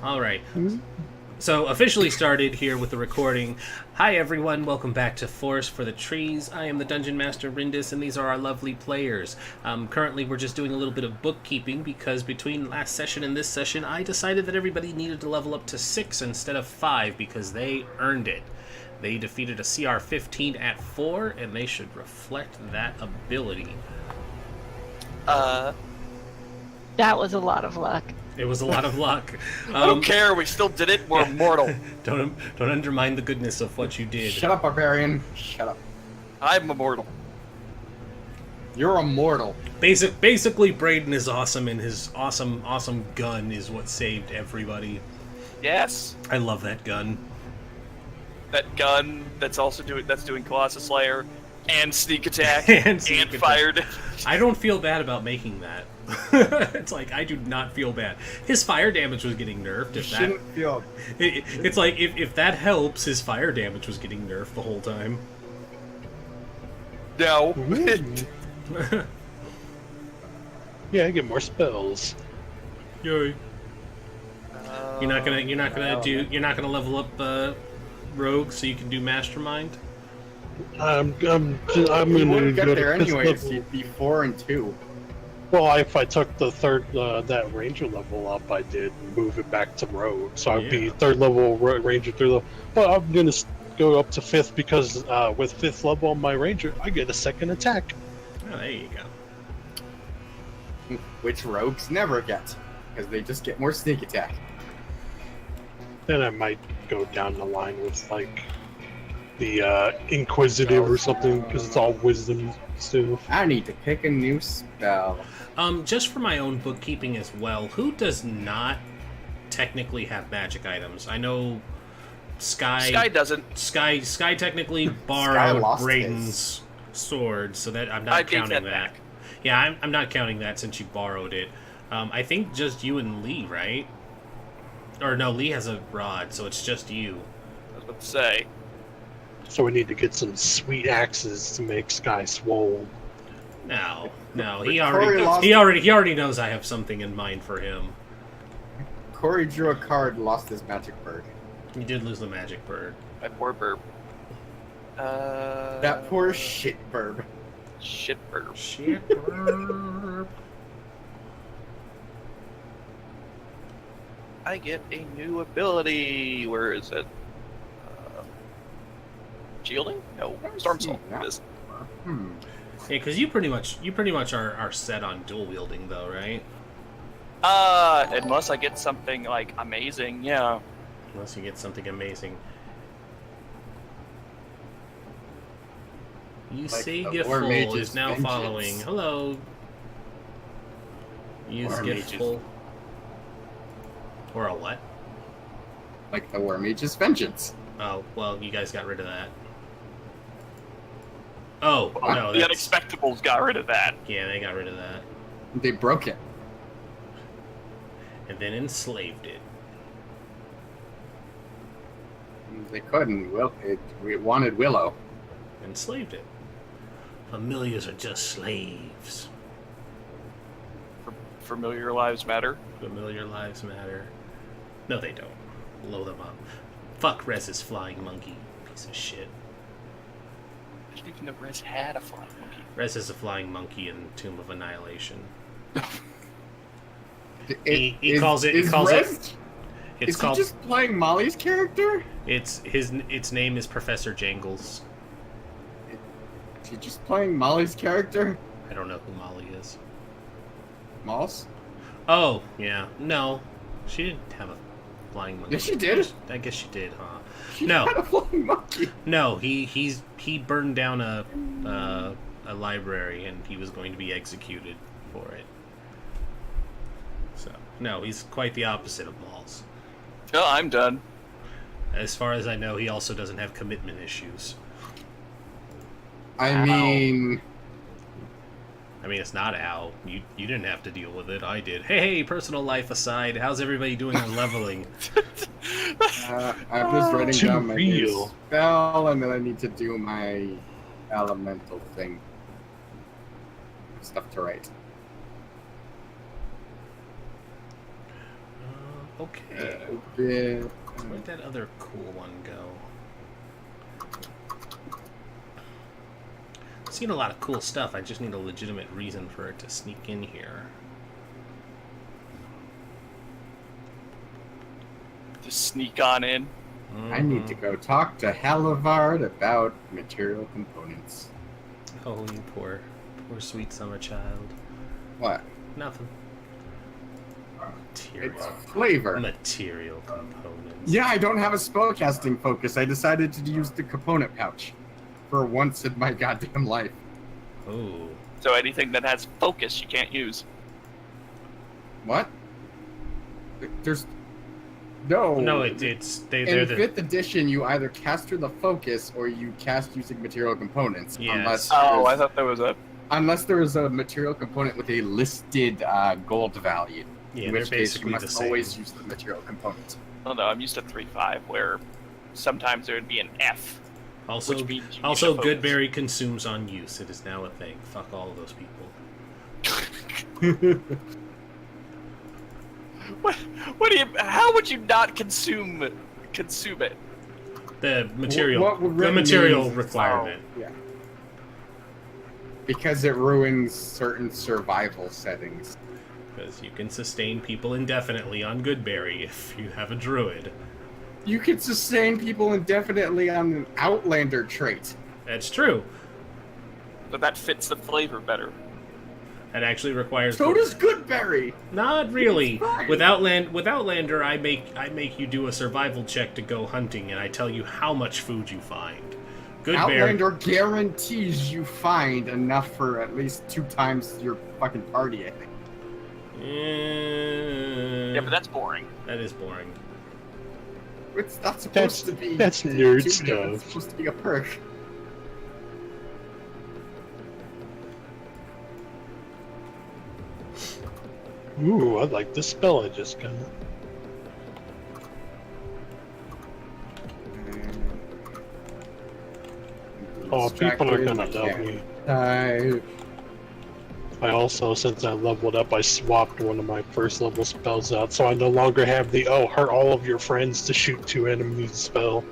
All right. So, officially started here with the recording. Hi, everyone. Welcome back to Forest for the Trees. I am the Dungeon Master Rindis, and these are our lovely players. Currently, we're just doing a little bit of bookkeeping because between last session and this session, I decided that everybody needed to level up to 6 instead of 5 because they earned it. They defeated a CR 15 at 4, and they should reflect that ability. That was a lot of luck. It was a lot of luck. I don't care. We still did it. We're immortal. Don't undermine the goodness of what you did. Shut up, barbarian. Shut up. I'm immortal. You're immortal. Basically, Braden is awesome, and his awesome gun is what saved everybody. Yes. I love that gun. That gun that's also doing Colossus Slayer and sneak attack and fire damage. I don't feel bad about making that. It's like I do not feel bad. His fire damage was getting nerfed. You shouldn't feel. It's like if that helps, his fire damage was getting nerfed the whole time. No. Yeah, I get more spells. Yay! You're not gonna level up rogue so you can do mastermind. I'm You wouldn't get there anyways. You'd be 4 and 2. Well, if I took the third that ranger level up, I did move it back to rogue, so I'd be third level ranger, third level. But I'm gonna go up to 5th because with 5th level on my ranger, I get a second attack. Oh, there you go. Which rogues never get, because they just get more sneak attack. Then I might go down the line with like the inquisitive or something, because it's all wisdom stuff. I need to pick a new spell. Just for my own bookkeeping as well, who does not technically have magic items? I know Sky doesn't. Sky technically Sky borrowed lost Braden's sword, so that I'm not counting that. Back. Yeah, I'm not counting that since you borrowed it. I think just you and Lee, right? Or no, Lee has a rod, so it's just you. I was about to say. So we need to get some sweet axes to make Sky swole. No, he already knows I have something in mind for him. Corey drew a card, lost his magic bird. He did lose the magic bird. My poor burp. That poor shit bird. Shit burp. Shit burp. I get a new ability. Where is it? Shielding? No. Storm Soul. It is. Yeah, because you pretty much are set on dual wielding though, right? Unless I get something like amazing, yeah. Unless you get something amazing. You Like say the Giftful War Mage's is now Vengeance. following. Hello. Use War Giftful. Or a what? Like the War Mage's Vengeance. Oh, well, you guys got rid of that. Oh, no, The that's... Unexpectables got rid of that. Yeah, they got rid of that. They broke it. And then enslaved it. They couldn't. We wanted Willow. Enslaved it. Familiars are just slaves. Familiar lives matter. Familiar lives matter. No, they don't. Blow them up. Fuck Rez's flying monkey. Piece of shit. I didn't even know Rez had a flying monkey. Rez is a flying monkey in Tomb of Annihilation. Is He calls it. It's he called. just playing Molly's character? Its name is Professor Jangles. Is he just playing Molly's character? I don't know who Molly is. Moss? Oh yeah, no, she didn't have a flying monkey. Yes, she did. I guess she did, huh? She No. had a flying monkey. No, he burned down a library and he was going to be executed for it. So no, he's quite the opposite of Malls. No, I'm done. As far as I know, he also doesn't have commitment issues. I mean, it's not Al. You didn't have to deal with it. I did. Hey, personal life aside, how's everybody doing on leveling? I'm just writing Too down my real. spell, and then I need to do my elemental thing. Stuff to write. Okay. Yeah. Where'd that other cool one go? I've seen a lot of cool stuff. I just need a legitimate reason for it to sneak in here. Just sneak on in. I need to go talk to Halivard about material components. Oh, you poor sweet summer child. What? Nothing. It's Material. flavor. Material components. Yeah, I don't have a spellcasting focus. I decided to use the component pouch. For once in my goddamn life. Oh. So anything that has focus, you can't use. What? There's... No. No, they're In the... 5th edition, you either cast through the focus or you cast using material components. Yes. Oh, I thought there was a... Unless there is a material component with a listed gold value. Yeah, in they're which case you basically the must same. always use the material component. Oh no, I'm used to 3.5, where sometimes there would be an F. Also, which means you also use a focus. Goodberry consumes on use. It is now a thing. Fuck all of those people. What do you? How would you not consume it? The material, What the really material means- requirement. Yeah. Because it ruins certain survival settings. Because you can sustain people indefinitely on Goodberry if you have a druid. You can sustain people indefinitely on an Outlander trait. That's true. But that fits the flavor better. That actually requires. So does Goodberry! Not really. It's fine. With Outlander, I make you do a survival check to go hunting, and I tell you how much food you find. Goodberry. Outlander guarantees you find enough for at least 2 times your fucking party, I think. Yeah, but that's boring. That is boring. It's not supposed to be... That's nerd It's stuff. supposed to be a perk. Ooh, I like the spell I just got. Oh, people are gonna love me. I also, since I leveled up, I swapped one of my first level spells out, so I no longer have the hurt all of your friends to shoot 2 enemies spell.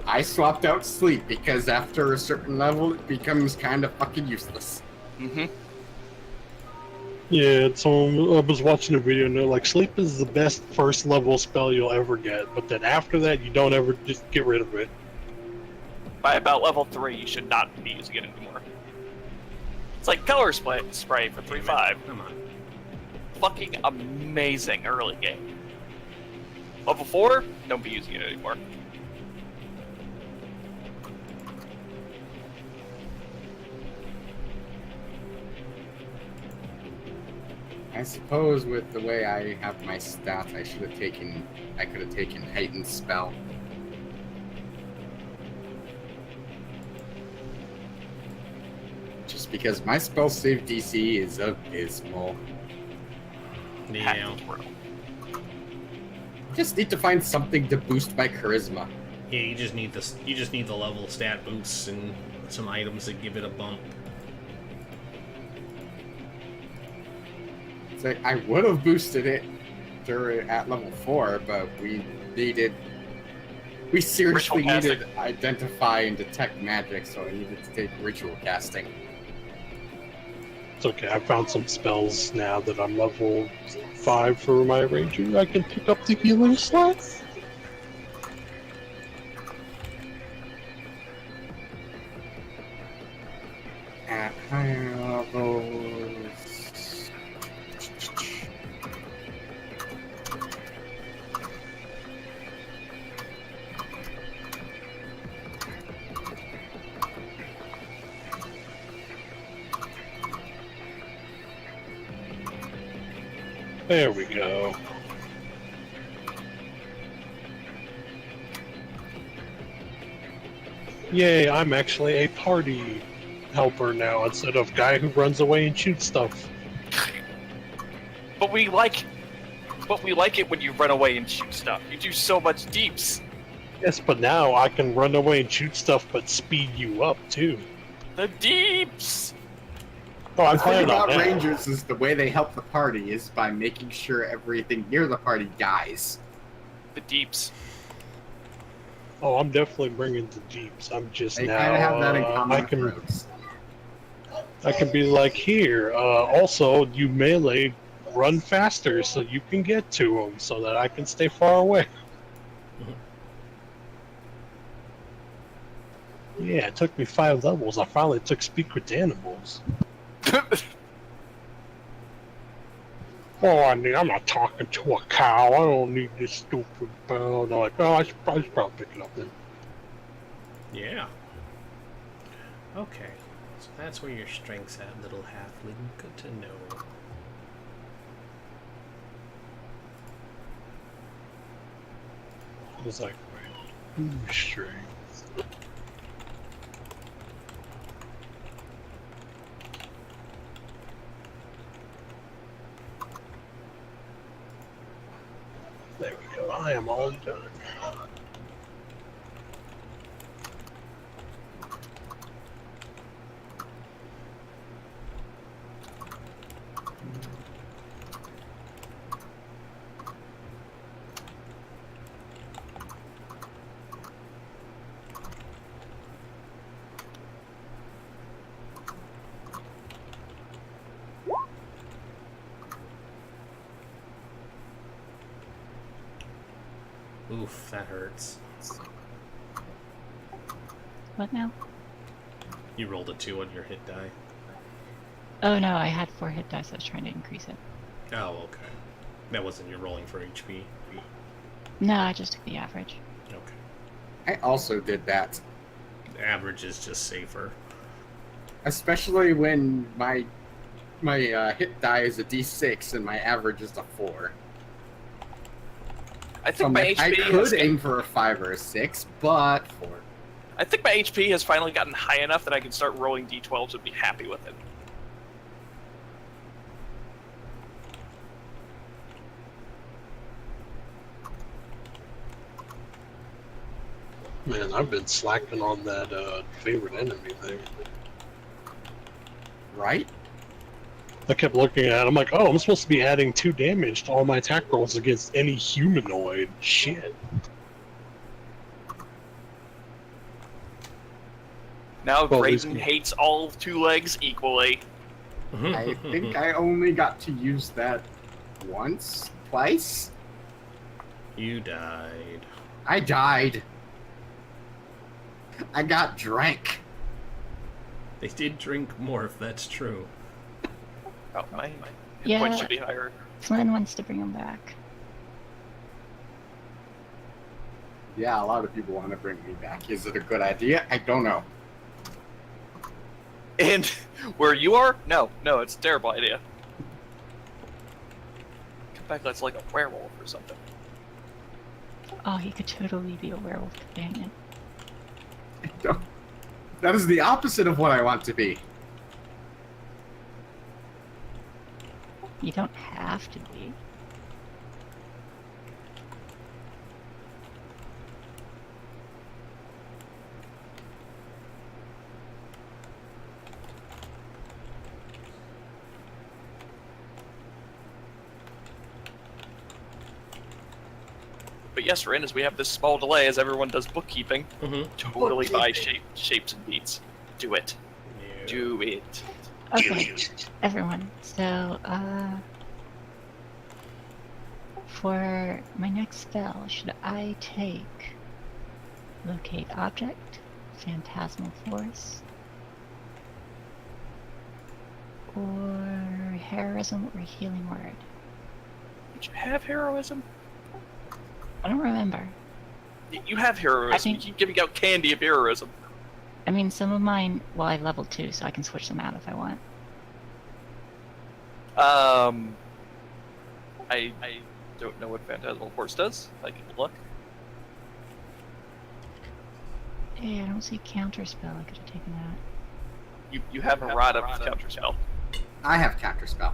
I swapped out sleep because after a certain level it becomes kind of fucking useless. Mm-hmm. Yeah, so I was watching a video and they're like, sleep is the best first level spell you'll ever get, but then after that you don't ever just get rid of it. By about level 3, you should not be using it anymore. It's like color spray for 3.5. Come on. Fucking amazing early game. Level 4, don't be using it anymore. I suppose with the way I have my stats, I could have taken Heightened Spell. Just because my spell save DC is abysmal. Yeah. Just need to find something to boost my charisma. Yeah, you just need the level stat boosts and some items that give it a bump. It's like I would have boosted it at level 4, but we seriously Ritual needed casting. identify and detect magic, so I needed to take ritual casting. It's okay, I found some spells now that I'm level 5 for my ranger. I can pick up the healing slot. At higher levels. There we go. Yay, I'm actually a party helper now instead of guy who runs away and shoots stuff. But we like it when you run away and shoot stuff. You do so much deeps. Yes, but now I can run away and shoot stuff but speed you up too. The deeps! Oh, I'm The thing playing on about that. Rangers is the way they help the party is by making sure everything near the party dies. The deeps. Oh, I'm definitely bringing the jeeps. I'm just They now. kind of have that in common I with can rogues. be like here. Also, you melee run faster so you can get to them, so that I can stay far away. Yeah, it took me 5 levels. I finally took speak with animals. Oh, I mean, I'm not talking to a cow. I don't need this stupid bell. They're like, oh, I should probably pick it up then. Yeah. Okay. So that's where your strength's at, little halfling. Good to know. I was like, wait, strength. There we go. I am all done. Oof, that hurts. What now? You rolled a 2 on your hit die. Oh no, I had 4 hit dice. I was trying to increase it. Oh, okay. That wasn't your rolling for HP. No, I just took the average. Okay. I also did that, Average is just safer. especially when my hit die is a D6 and my average is a 4. I So think my I HP could has, aim for a 5 or a 6, but 4. I think my HP has finally gotten high enough that I can start rolling d12s and be happy with it. Man, I've been slacking on that favorite enemy thing. Right? I kept looking at it. I'm like, oh, I'm supposed to be adding 2 damage to all my attack rolls against any humanoid. Shit. Now Well, Graydon hates all 2 legs equally. I think I only got to use that once, twice. You died. I died. I got drank. They did drink morph, that's true. Oh, my hit Yeah. points should be higher. Flynn wants to bring him back. Yeah, a lot of people want to bring me back. Is it a good idea? I don't know. And where you are? No, it's a terrible idea. Come back like it's like a werewolf or something. Oh, he could totally be a werewolf companion. I don't. That is the opposite of what I want to be. You don't have to be. But yes, Rindis, we have this small delay as everyone does bookkeeping. Mm-hmm. Totally buy Bookkeeping. shapes and beats. Do it. Yeah. Do it. Okay, everyone. So, for my next spell, should I take Locate Object, Phantasmal Force, or Heroism or Healing Word? Did you have heroism? I don't remember. You have heroism. I think- You keep giving out candy of heroism. I mean, some of mine, well, I leveled 2, so I can switch them out if I want. I don't know what Phantasmal Force does. I can look. Yeah, I don't see Counterspell. I could have taken that. You have a rod of counterspell. I have counterspell.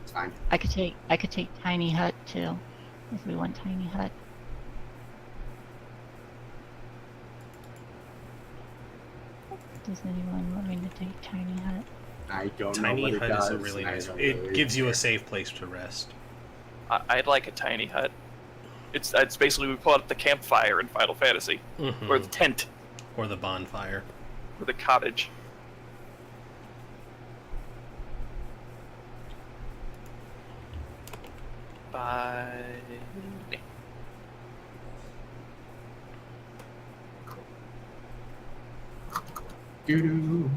It's fine. I could take Tiny Hut too, if we want Tiny Hut. Does anyone want me to take Tiny Hut? I don't know Tiny what it hut does. is a really I nice. don't It really gives you a care. safe place to rest. I'd like a tiny hut. It's basically we pull out the campfire in Final Fantasy, or the tent, Or the bonfire. or the cottage. By me. Doo-doo.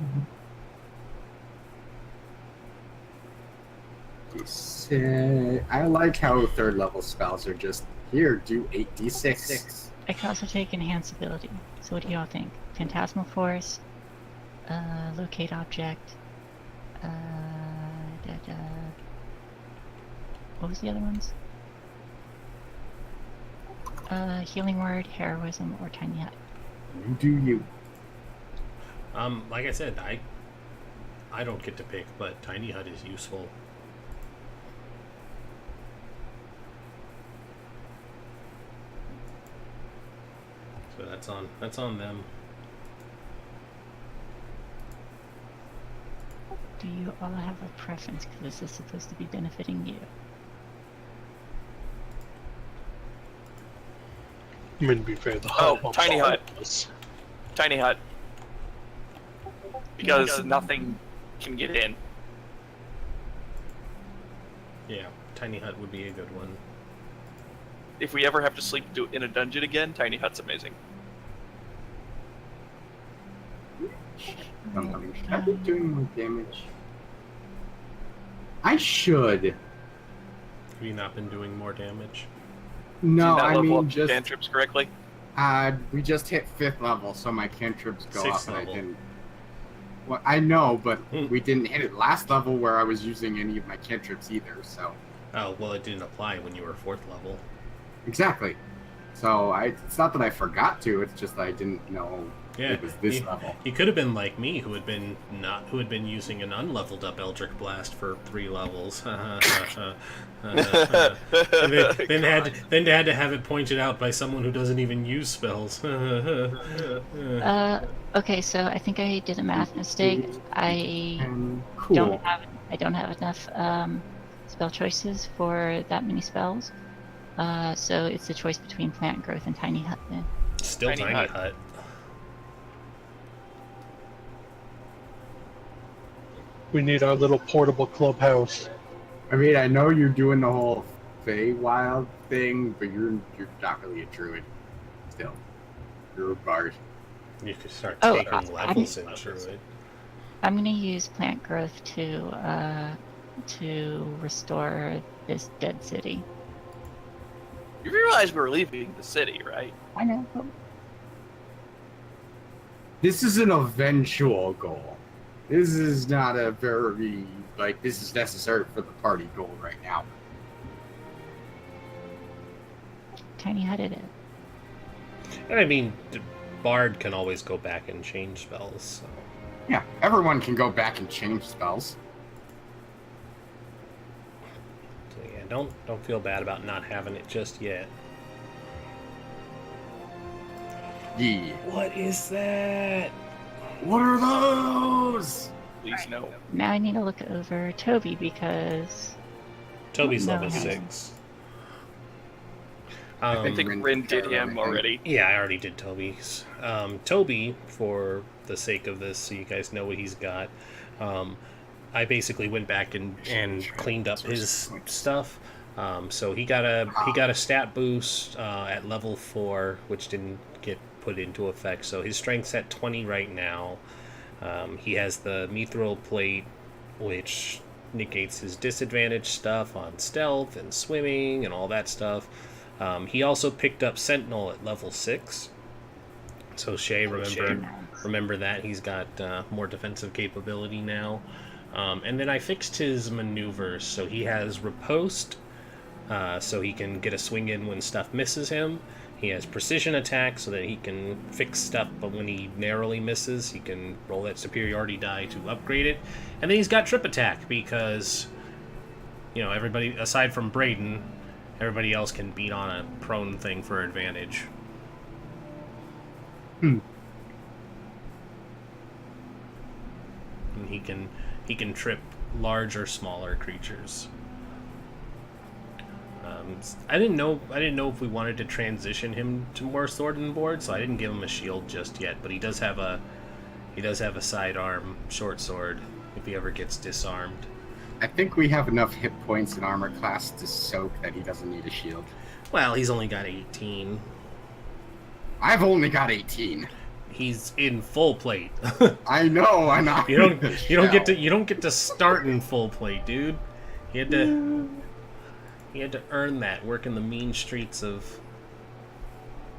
I like how third level spells are just here. Do 8d6. I can also take enhance ability. So what do y'all think? Phantasmal Force, locate object, what was the other ones? Healing word, heroism, or tiny hut. You do you. Like I said, I don't get to pick, but tiny hut is useful. So that's on them. Do you all have a preference? Because this is supposed to be benefiting you. I mean, to be fair, the Oh, hut. tiny hut. was- Tiny hut. Because nothing can get in. Yeah, tiny hut would be a good one. If we ever have to sleep in a dungeon again, tiny hut's amazing. Should I be doing more damage? I should. Have you not been doing more damage? No, Did you not I level mean up just cantrips correctly? we just hit 5th level, so my cantrips go Sixth up, and level. I didn't. Well, I know, but Hmm. we didn't hit it last level where I was using any of my cantrips either. So Oh, well, it didn't apply when you were 4th level. exactly. So it's not that I forgot to. It's just that I didn't know Yeah, it was this you, level. You could have been like me, who had been using an unleveled up Eldritch Blast for 3 levels. And then had to have it pointed out by someone who doesn't even use spells. Okay, so I think I did a math mistake. I And cool. don't have enough spell choices for that many spells. So it's the choice between plant growth and tiny hut then. Still Tiny tiny hut. hut. We need our little portable clubhouse. I mean, I know you're doing the whole Feywild thing, but you're not really a druid. Still, you're a bard. You could start Oh, taking levels into it. I'm gonna use plant growth to restore this dead city. You realize we're leaving the city, right? I know. This is an eventual goal. This is not a very this is necessary for the party goal right now. Tiny hutted it. And I mean, Bard can always go back and change spells. So. Yeah, everyone can go back and change spells. So yeah, don't feel bad about not having it just yet. Yeah. What is that? What are those? Please no. Now I need to look over Toby because Toby's No. level 6. I think Rin did him already. Yeah, I already did Toby's. Toby, for the sake of this, so you guys know what he's got, I basically went back and cleaned up his stuff. So he got a stat boost at level 4, which didn't get put into effect. So his strength's at 20 right now. He has the mithril plate, which negates his disadvantage stuff on stealth and swimming and all that stuff. He also picked up Sentinel at level 6. So Shay, remember that. He's got more defensive capability now. And then I fixed his maneuvers. So he has riposte, so he can get a swing in when stuff misses him. He has precision attack so that he can fix stuff, but when he narrowly misses, he can roll that superiority die to upgrade it. And then he's got trip attack because, everybody, aside from Brayden, everybody else can beat on a prone thing for advantage. And he he can trip large or smaller creatures. I didn't know if we wanted to transition him to more sword and board, so I didn't give him a shield just yet. But he does have a sidearm short sword if he ever gets disarmed. I think we have enough hit points in armor class to soak that he doesn't need a shield. Well, he's only got 18. I've only got 18. He's in full plate. I know. I'm not. You don't get to start in full plate, dude. He had to earn that, working the mean streets of.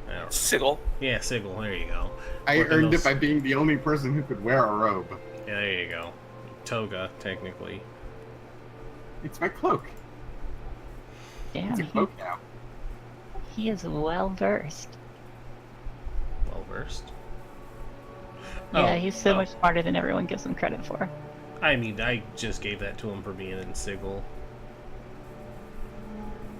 I don't know. Sigil. Yeah, Sigil. There you go. I Working earned those- it by being the only person who could wear a robe. Yeah, there you go. Toga, technically. It's my cloak. Damn, It's a cloak now. he is well versed. Well versed. Yeah, he's so much smarter than everyone gives him credit for. I mean, I just gave that to him for being in Sigil.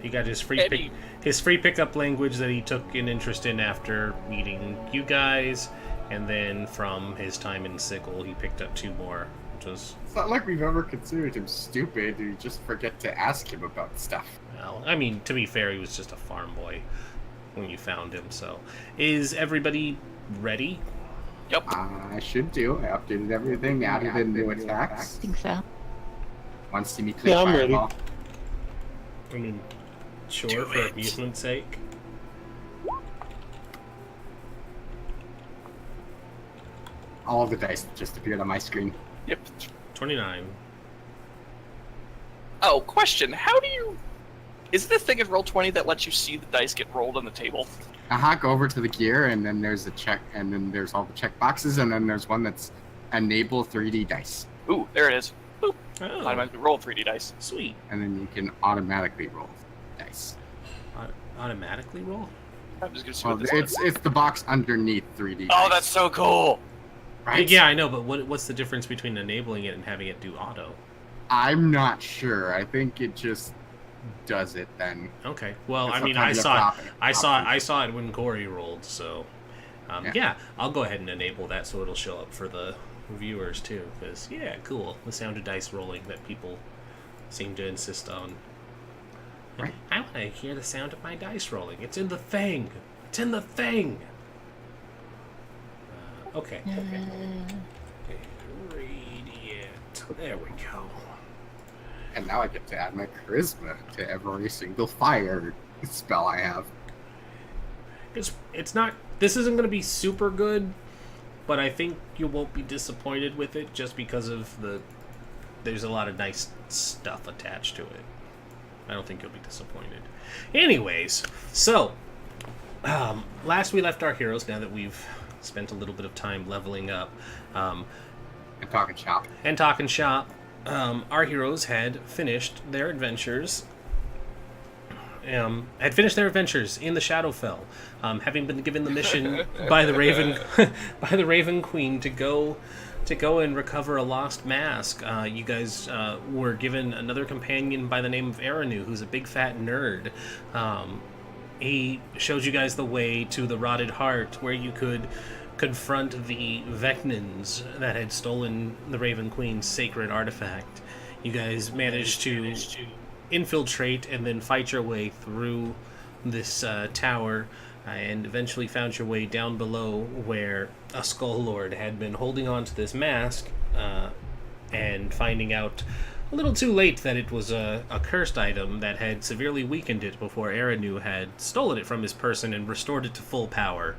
He got his free pickup language that he took an interest in after meeting you guys, and then from his time in Sigil, he picked up 2 more, which was. It's not like we've ever considered him stupid. We just forget to ask him about stuff. Well, I mean, to be fair, he was just a farm boy when you found him. So, is everybody ready? Yep. I should do. I updated everything, added in new attacks. I think so. Want to see me click Yeah, I'm ready. fireball? I mean, sure, Do for it. amusement's sake. All of the dice just appeared on my screen. Yep. 29. Oh, question. How do you... Is it a thing in Roll20 that lets you see the dice get rolled on the table? Go over to the gear, and then there's a check, and then there's all the check boxes, and then there's one that's enable 3D dice. Ooh, there it is. Boop. Oh, Automatically roll 3D dice. sweet. And then you can automatically roll dice. Automatically roll? I'm just gonna see Well, what this is. it's the box underneath 3D Oh, dice. that's so cool! right. Yeah, I know, but what's the difference between enabling it and having it do auto? I'm not sure. I think it just does it then. Okay. Well, It's I mean, sometimes I you have saw it. to I saw it when Corey rolled. So, yeah, I'll go ahead and enable that so it'll show up for the viewers too. Because cool, the sound of dice rolling that people seem to insist on. Right. I want to hear the sound of my dice rolling. It's in the thing. It's in the thing. Okay. Radiant. There we go. And now I get to add my charisma to every single fire spell I have. It's not. This isn't going to be super good, but I think you won't be disappointed with it just because of there's a lot of nice stuff attached to it. I don't think you'll be disappointed. Anyways, so last we left our heroes, now that we've spent a little bit of time leveling up And talking shop. and talking shop, our heroes had finished their adventures. In the Shadowfell, having been given the mission by the Raven Queen to go and recover a lost mask. You guys were given another companion by the name of Aranu, who's a big fat nerd. He showed you guys the way to the Rotted Heart, where you could confront the Vecnans that had stolen the Raven Queen's sacred artifact. You guys managed to infiltrate and then fight your way through this tower, and eventually found your way down below where a Skull Lord had been holding on to this mask, and finding out a little too late that it was a cursed item that had severely weakened it before Aranu had stolen it from his person and restored it to full power.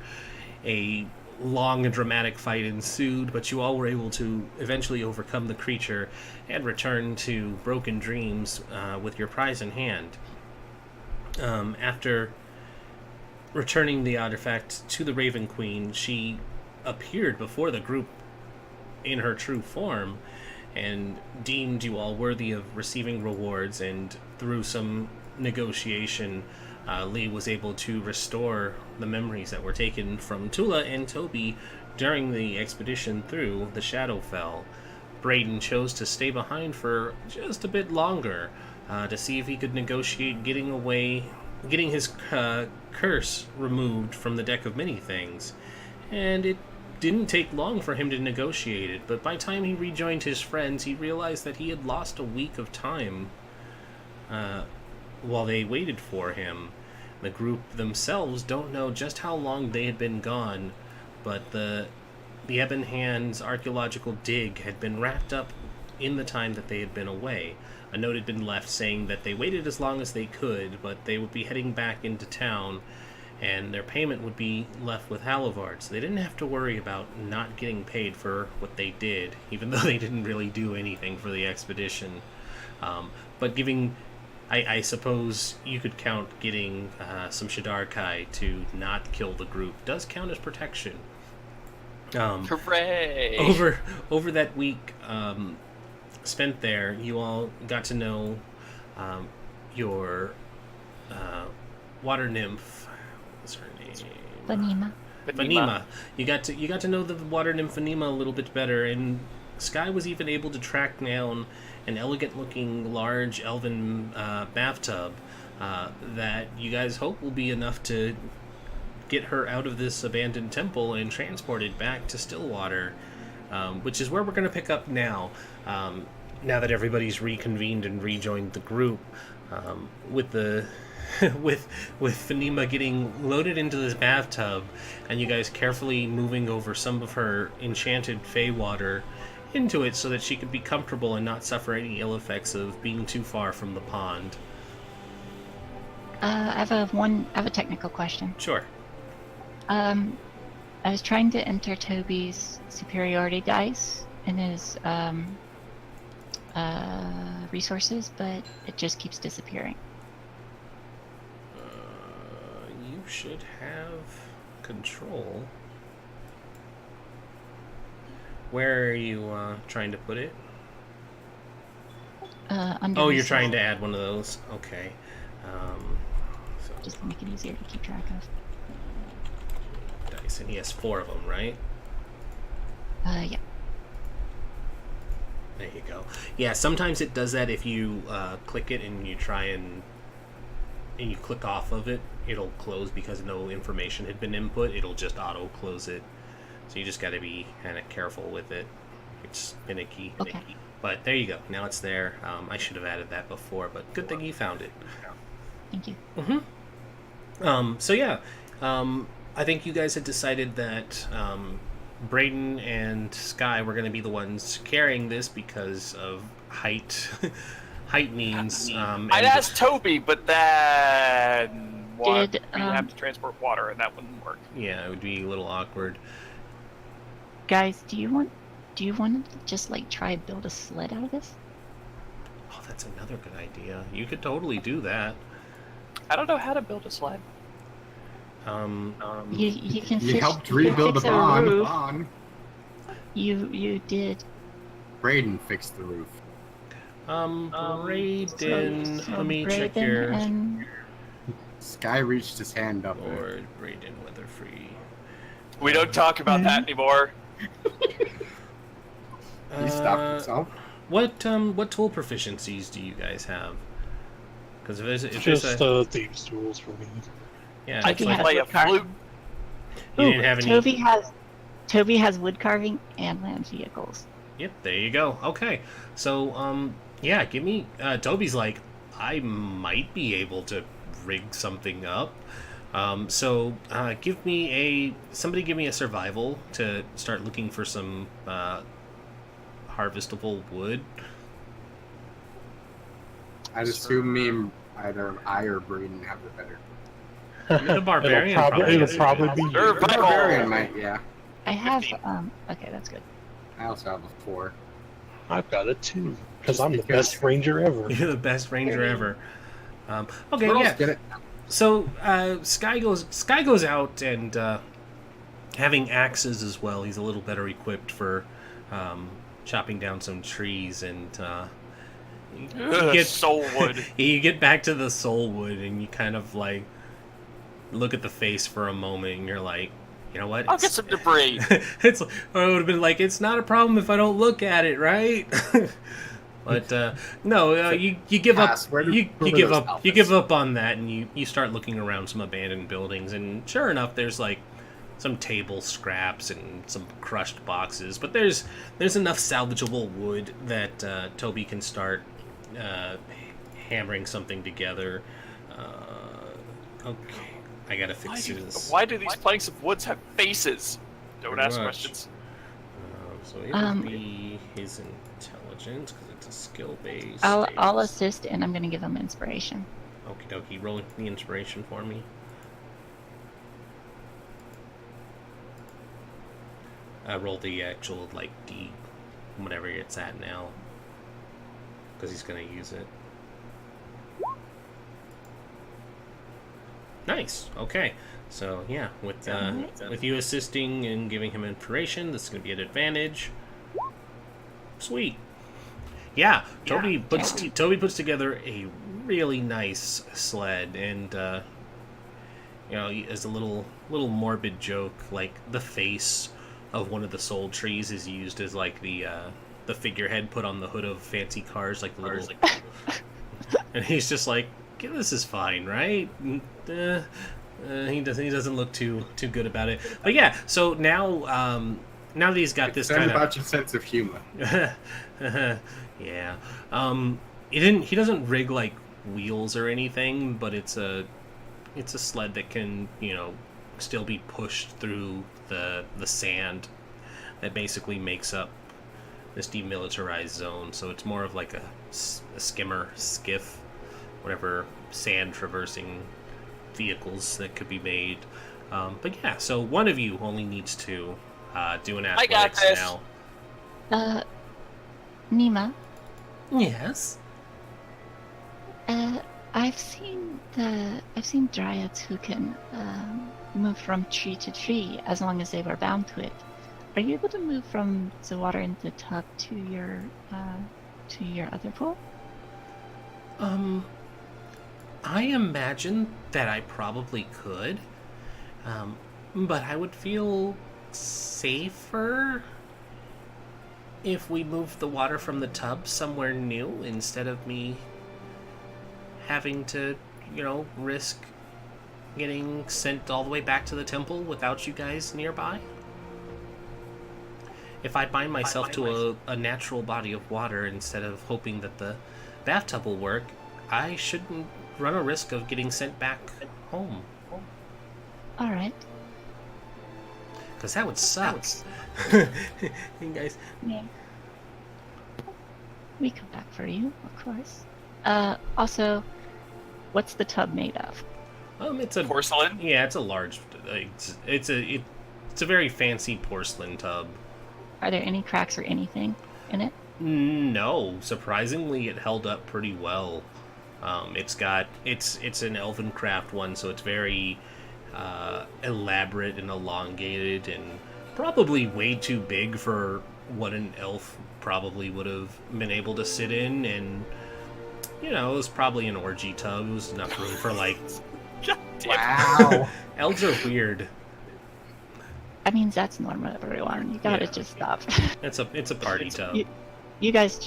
A long and dramatic fight ensued, but you all were able to eventually overcome the creature and return to Broken Dreams with your prize in hand. After returning the artifact to the Raven Queen, she appeared before the group in her true form and deemed you all worthy of receiving rewards, and through some negotiation, Lee was able to restore the memories that were taken from Tula and Toby during the expedition through the Shadowfell. Brayden chose to stay behind for just a bit longer to see if he could negotiate getting his curse removed from the deck of many things. And it didn't take long for him to negotiate it, but by the time he rejoined his friends, he realized that he had lost a week of time while they waited for him. The group themselves don't know just how long they had been gone, but the Ebon Hand's archaeological dig had been wrapped up in the time that they had been away. A note had been left saying that they waited as long as they could, but they would be heading back into town, and their payment would be left with Halivard, so they didn't have to worry about not getting paid for what they did, even though they didn't really do anything for the expedition. But giving... I suppose you could count getting some Shadar-kai to not kill the group does count as protection. Hooray! Over that week spent there, you all got to know your water nymph. What's her name? Fanima. You got to know the water nymph Fanima a little bit better, and Sky was even able to track down an elegant-looking, large elven bathtub that you guys hope will be enough to get her out of this abandoned temple and transported back to Stillwater, which is where we're going to pick up now. Now that everybody's reconvened and rejoined the group, with the with Fanima getting loaded into this bathtub, and you guys carefully moving over some of her enchanted fey water into it so that she could be comfortable and not suffer any ill effects of being too far from the pond. I have a technical question. Sure. I was trying to enter Toby's superiority dice in his resources, but it just keeps disappearing. You should have control. Where are you trying to put it? Under Oh, you're resource. trying to add one of those. Okay. So Just to make it easier to keep track of. dice, and he has 4 of them, right? Yeah. There you go. Yeah, sometimes it does that if you click it and you try and you click off of it, it'll close because no information had been input. It'll just auto close it. So you just got to be kind of careful with it. It's finicky. Okay. But there you go. Now it's there. I should have added that before, but good thing you found it. Thank you. So yeah, I think you guys had decided that Brayden and Sky were going to be the ones carrying this because of height needs. I'd ask Toby, but then what? Did, We have to transport water, and that wouldn't work. Yeah, it would be a little awkward. Guys, do you want to just like try build a sled out of this? Oh, that's another good idea. You could totally do that. I don't know how to build a sled. You can You fix, helped you can rebuild the fix a pond. roof. You did. Braden fixed the roof. Brayden, So let me check Brayden your and Sky reached his hand up. board. Brayden Weatherfree. We don't talk about that anymore. He stopped himself. What tool proficiencies do you guys have? Because if there's Just thieves' tools for me. yeah, I it's can has play a wood carving. flute. you didn't have any. Toby has wood carving and land vehicles. Yep, there you go. Okay, so yeah, give me. Toby's like, I might be able to rig something up. So give me a survival to start looking for some harvestable wood. I'd assume me, either I or Braden have it better. The barbarian It'll has probably it. be Sure. you. The barbarian might, yeah. I have 15. Okay, that's good. I also have a 4. I've got it too, because I'm the Because- best ranger ever. You're the best ranger ever. Okay, Girls yeah. get it. So Sky goes out and having axes as well. He's a little better equipped for chopping down some trees and Soul wood. you get back to the soul wood and you kind of like look at the face for a moment and you're like, you know what? I'll get some debris. It's or it would have been like, it's not a problem if I don't look at it, right? But no, you give up. Pass. Where do- You where give were up. those You outfits? give up on that, and you start looking around some abandoned buildings, and sure enough, there's like some table scraps and some crushed boxes. But there's enough salvageable wood that Toby can start hammering something together. Okay, I gotta fix this. Why do these planks of woods have faces? Don't Pretty ask much. questions. So it would be his intelligence because it's a skill base. I'll assist, and I'm gonna give him inspiration. Okie dokie, roll the inspiration for me. Roll the actual, like, D, whatever it's at now. Because he's going to use it. Nice, okay. So, yeah, with you assisting and giving him inspiration, this is going to be an advantage. Sweet. Yeah, Toby puts together a really nice sled, and you know, as a little morbid joke, like the face of one of the soul trees is used as like the figurehead put on the hood of fancy cars, like the little. And he's just like, yeah, "This is fine, right?" He doesn't look too good about it. But yeah, so now that he's got this kind of about your sense of humor. Yeah. He doesn't rig like wheels or anything, but it's a sled that can, you know, still be pushed through the sand that basically makes up this demilitarized zone. So it's more of like a skimmer, skiff, whatever sand traversing vehicles that could be made. But yeah, so one of you only needs to do an athletics now. Nima. Yes. I've seen dryads who can move from tree to tree as long as they were bound to it. Are you able to move from the water in the tub to your other pool? I imagine that I probably could, but I would feel safer if we moved the water from the tub somewhere new instead of me having to, you know, risk getting sent all the way back to the temple without you guys nearby. If I bind myself to a natural body of water instead of hoping that the bathtub will work, I shouldn't run a risk of getting sent back home. All right. Because that would suck. You guys. Yeah. We come back for you, of course. Also, what's the tub made of? It's a porcelain. Yeah, it's a large. It's a very fancy porcelain tub. Are there any cracks or anything in it? No, surprisingly, it held up pretty well. It's an elven craft one, so it's very elaborate and elongated, and probably way too big for what an elf probably would have been able to sit in. And you know, it was probably an orgy tub. It was enough room for like. Wow. Elves are weird. I mean, that's normal, everyone. You gotta just stop. It's a party tub. You guys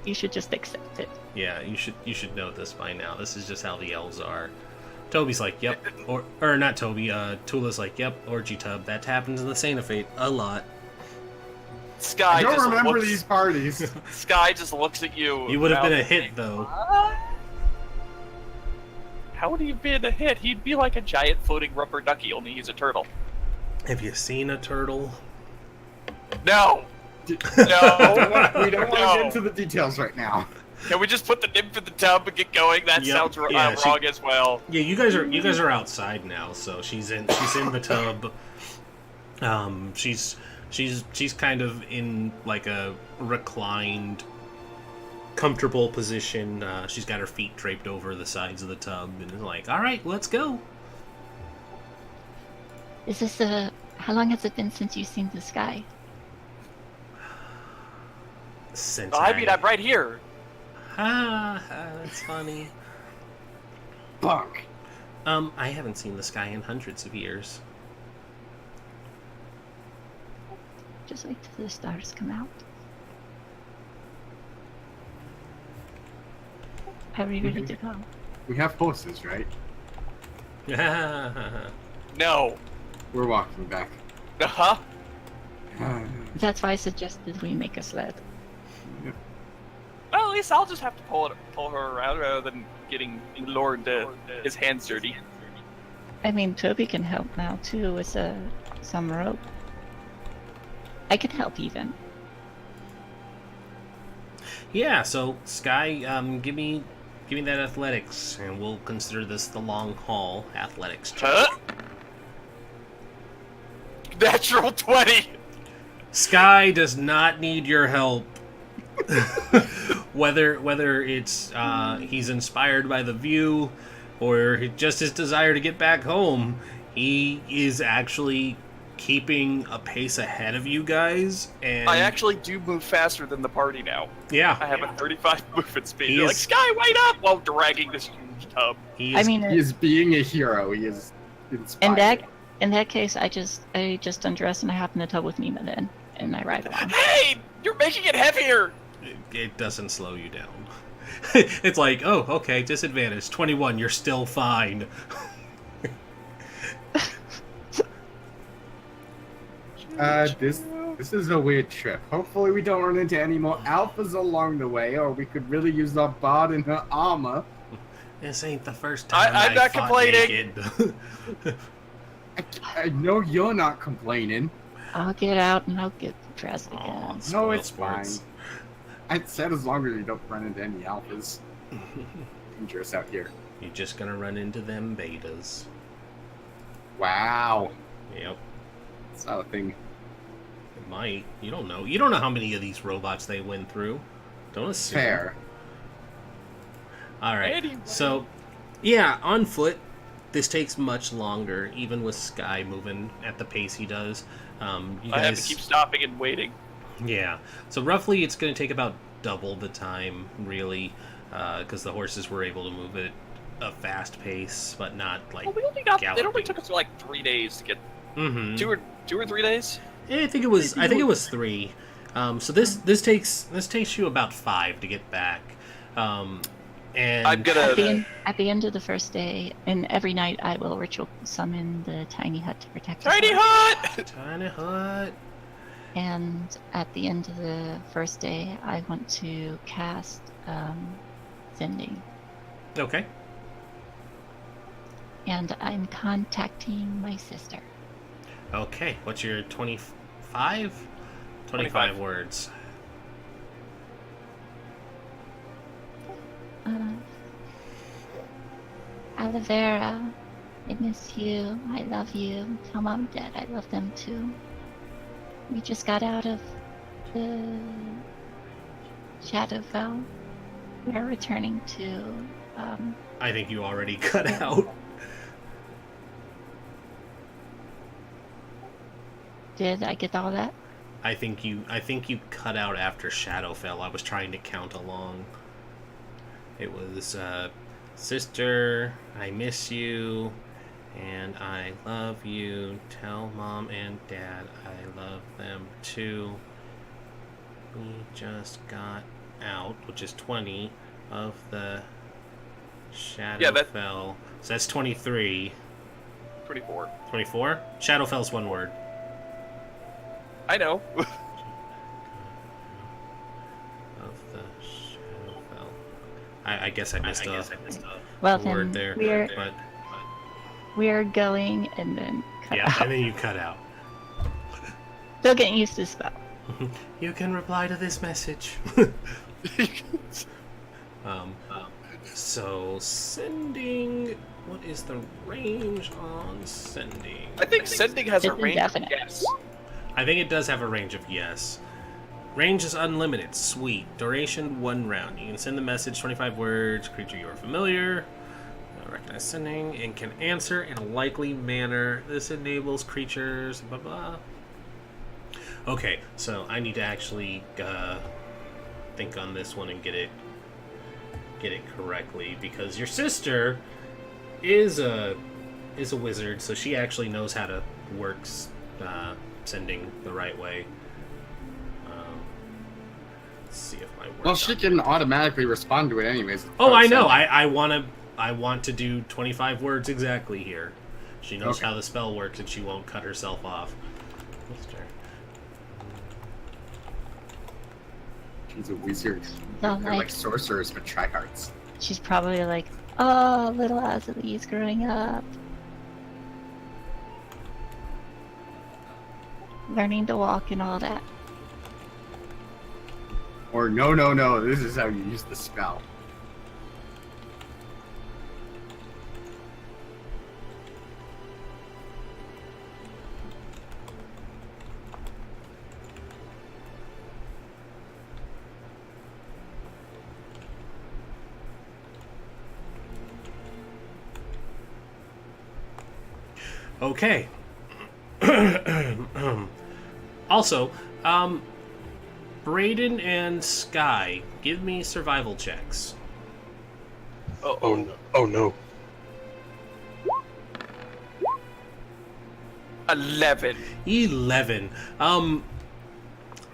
you should just accept it. Yeah, you should know this by now. This is just how the elves are. Toby's like, yep, or not Toby. Tula's like, yep, orgy tub. That happens in the Saint of Fate a lot. Sky I don't just remember looks, these parties. Sky just looks at you. You would have been a mouth hit thinking, though. "What? How would he have been a hit? He'd be like a giant floating rubber ducky, only he's a turtle. Have you seen a turtle? No! we No! don't want to No. get into the details right now. Can we just put the nymph in the tub and get going? That Yep, sounds yeah, wrong as well. Yeah, you guys are outside now, so she's in the tub. She's kind of in like a reclined, comfortable position. She's got her feet draped over the sides of the tub, and is like, "All right, let's go." Is this how long has it been since you've seen the sky? Since I mean, I'm right here. That's funny. Fuck. I haven't seen the sky in hundreds of years. Just wait till the stars come out. Are we ready to go? We have horses, right? No. We're walking back. Uh-huh. That's why I suggested we make a sled. Well, at least I'll just have to pull her around rather than getting lured to his hands dirty. I mean, Toby can help now too with some rope. I can help even. Yeah, so Sky, give me that athletics, and we'll consider this the long haul athletics check. Huh? Natural 20! Sky does not need your help. whether it's he's inspired by the view or just his desire to get back home, he is actually keeping a pace ahead of you guys. And I actually do move faster than the party now. yeah, I have a 35 movement speed. He You're is- like, Sky, wait up! While dragging this huge tub. he I is, mean, He is being a hero. He is inspired. in that case, I just undress and I hop in the tub with Nima then, and I ride along. Hey! You're making it heavier! it doesn't slow you down. It's like, oh, okay, disadvantage 21. You're still fine. This is a weird trip. Hopefully we don't run into any more alphas along the way, or we could really use our bard in her armor. This ain't the first time I'm not fought complaining. naked. I know you're not complaining. I'll get out and I'll get dressed Aw, again. No, spoiled it's sports. fine. I said as long as you don't run into any alphas. Dangerous out here. You're just gonna run into them betas. Wow. Yep. That's not a thing. It might. You don't know. You don't know how many of these robots they went through. Don't assume. Fair. Alright. Anyway. So, yeah, on foot, this takes much longer, even with Sky moving at the pace he does. You I have guys, to keep stopping and waiting. yeah. So roughly, it's going to take about double the time, really, because the horses were able to move at a fast pace, but not like. Well, we only got. It only galloping. took us like 3 days to get. Mm-hmm. Two or 3 days. I think it was. I think it was 3. So this takes you about 5 to get back. And I'm gonna. At the end of the first day, and every night I will ritual summon the tiny hut to protect us. Tiny all. hut! Tiny hut. And at the end of the first day, I want to cast sending. Okay. And I'm contacting my sister. Okay. What's your 25? 25 words. Olivera, I miss you. I love you. Tell Mom and Dad I love them too. We just got out of the Shadowfell. We're returning to. I think you already cut out. Did I get all that? I think you cut out after Shadowfell. I was trying to count along. It was sister, I miss you, and I love you. Tell Mom and Dad I love them too. We just got out, which is 20 of the Shadowfell. So that's 23. 24. 24? Shadowfell's one word. I know. Of the Shadowfell. I guess I missed a Well word then, there. But we're going and then cut yeah, out. and then you cut out. Still getting used to the spell. You can reply to this message. So sending. What is the range on sending? I think sending has a It's range. indefinite. Yes. I think it does have a range of yes. Range is unlimited. Sweet. Duration 1 round. You can send the message 25 words. Creature you are familiar. Recognize sending and can answer in a likely manner. This enables creatures. Blah blah. Okay, so I need to actually think on this one and get it correctly, because your sister is a wizard, so she actually knows how to work sending the right way. Let's see if my words. Well, she can automatically respond to it anyways. Oh, I know. I want to do 25 words exactly here. She knows Okay. how the spell works, and she won't cut herself off. Mister. She's a wizard. So, They're like sorcerers, but tryhards. she's probably like, oh, little Azalee's growing up. Learning to walk and all that. Or no, this is how you use the spell. Okay. Also, Brayden and Sky, give me survival checks. Oh no! Oh no! 11. 11.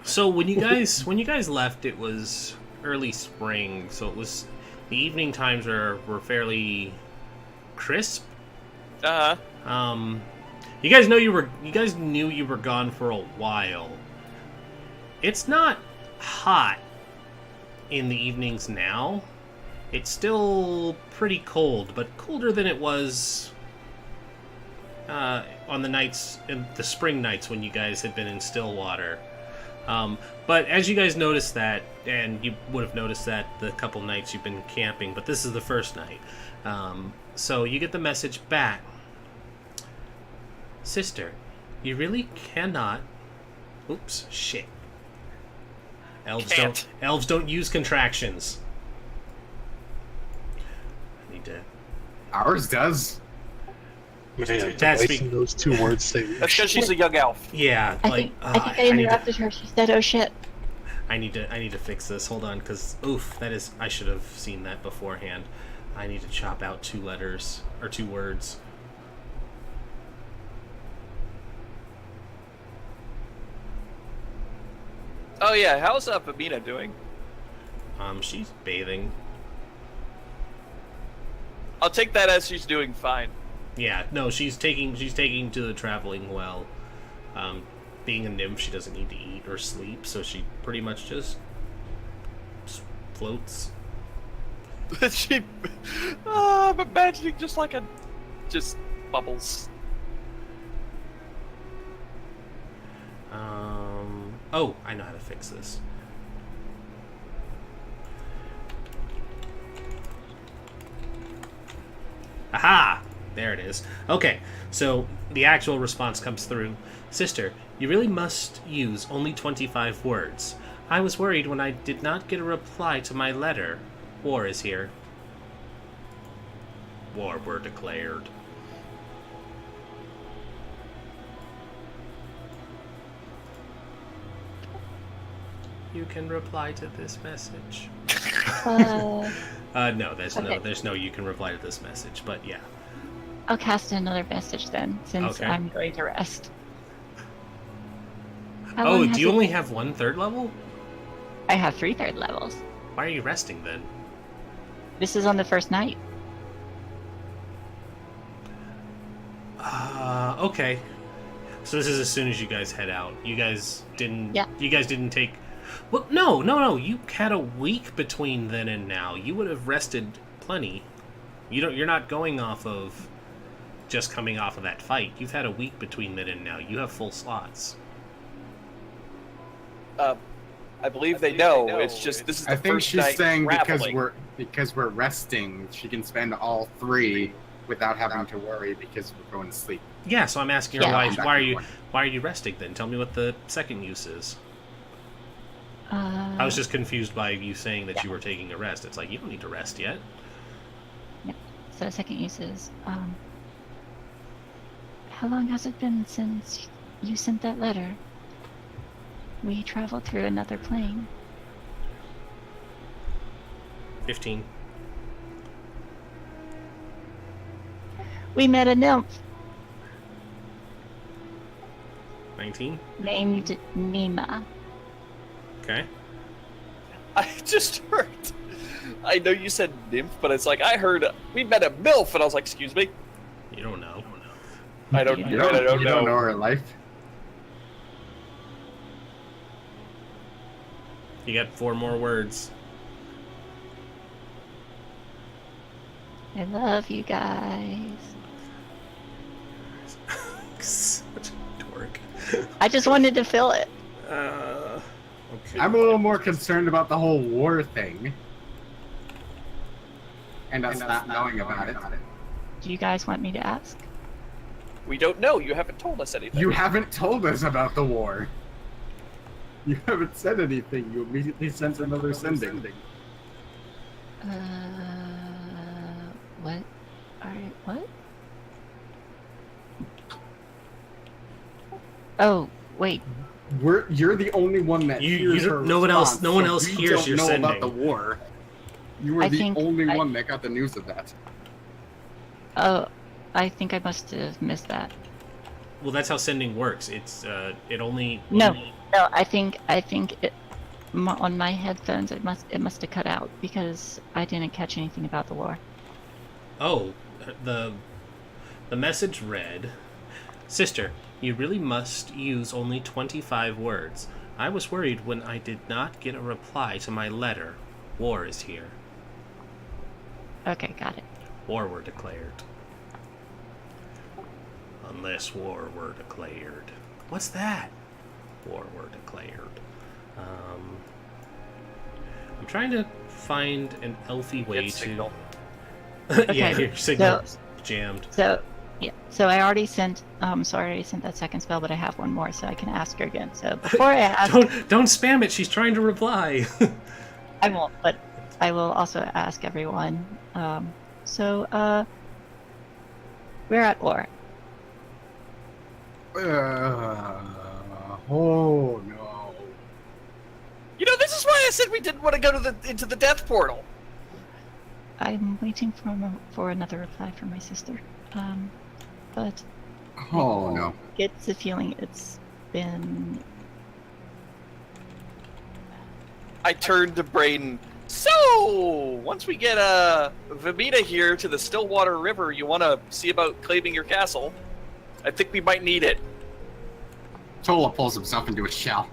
So when you guys left, it was early spring, so it was the evening times were fairly crisp. You guys knew you were gone for a while. It's not hot in the evenings now. It's still pretty cold, but colder than it was on the nights, in the spring nights when you guys had been in Stillwater. But as you guys noticed that, and you would have noticed that the couple nights you've been camping, but this is the first night. So you get the message back. Sister, you really cannot... Oops, shit. Elves don't use contractions. I need to... Ours does. Man, That's wasting those 2 words saying. That's because she's a young elf. Yeah, I like... think I interrupted her. She said, oh shit. I need to fix this. Hold on, because that is, I should have seen that beforehand. I need to chop out 2 letters or 2 words. Oh yeah, how's Pamina doing? She's bathing. I'll take that as she's doing fine. Yeah, no, she's taking to the traveling well. Being a nymph, she doesn't need to eat or sleep, so she pretty much just floats. I'm imagining just bubbles. Oh, I know how to fix this. Aha! There it is. Okay, so the actual response comes through. Sister, you really must use only 25 words. I was worried when I did not get a reply to my letter. War is here. War were declared. You can reply to this message. No, there's no you can reply to this message, but yeah. I'll cast another message then, since Okay. I'm going to rest. How Oh, long do has you it- only have 1 3rd level? I have 3 third levels. Why are you resting then? This is on the first night. Okay. So this is as soon as you guys head out. You guys didn't. Yeah. You guys didn't take. Well, no. You had a week between then and now. You would have rested plenty. You're not going off of just coming off of that fight. You've had a week between then and now. You have full slots. I believe they know. It's just this is the I think first she's night saying traveling. because we're resting, she can spend all 3 without having to worry because we're going to sleep. Yeah. So I'm asking her Yeah. why are you resting then? Tell me what the second use is. I was just confused by you saying that you were taking a rest. It's like you don't need to rest yet. So second use is, how long has it been since you sent that letter? We traveled through another plane. 15. We met a nymph 19. named Nima. Okay. I just heard. I know you said nymph, but it's like I heard we met a MILF, and I was like, excuse me. You don't know. I don't You don't, know. you don't know her life. You got 4 more words. I love you guys. Such a dork. I just wanted to fill it. Okay. I'm a little more concerned about the whole war thing. And us not knowing about it. Do you guys want me to ask? We don't know. You haven't told us anything. You haven't told us about the war. You haven't said anything. You immediately sent another sending. What? Alright, what? Oh, wait. You're the only one that hears her no one else. response, No one so else we hears don't your know sending. about the war. You were I the think only I- one that got the news of that. Oh, I think I must have missed that. Well, that's how sending works. It's it only. No, I think it, on my headphones it must have cut out because I didn't catch anything about the war. Oh, the message read, "Sister, you really must use only 25 words. I was worried when I did not get a reply to my letter. War is here. Okay, got it. War were declared. Unless war were declared." What's that? War were declared. I'm trying to find an elfy way Get to. signal. Yeah, Okay, your signal's jammed. So yeah, so I already sent. Sorry, I already sent that second spell, but I have one more, so I can ask her again. So before I ask, Don't spam it. She's trying to reply. I won't, but I will also ask everyone. We're at war. Oh no. You know, this is why I said we didn't want to go to into the death portal. I'm waiting for another reply from my sister. But Oh no. it's the feeling it's been. I turned to Braden. So, once we get Vamita here to the Stillwater River, you want to see about claiming your castle? I think we might need it. Tola pulls himself into a shell.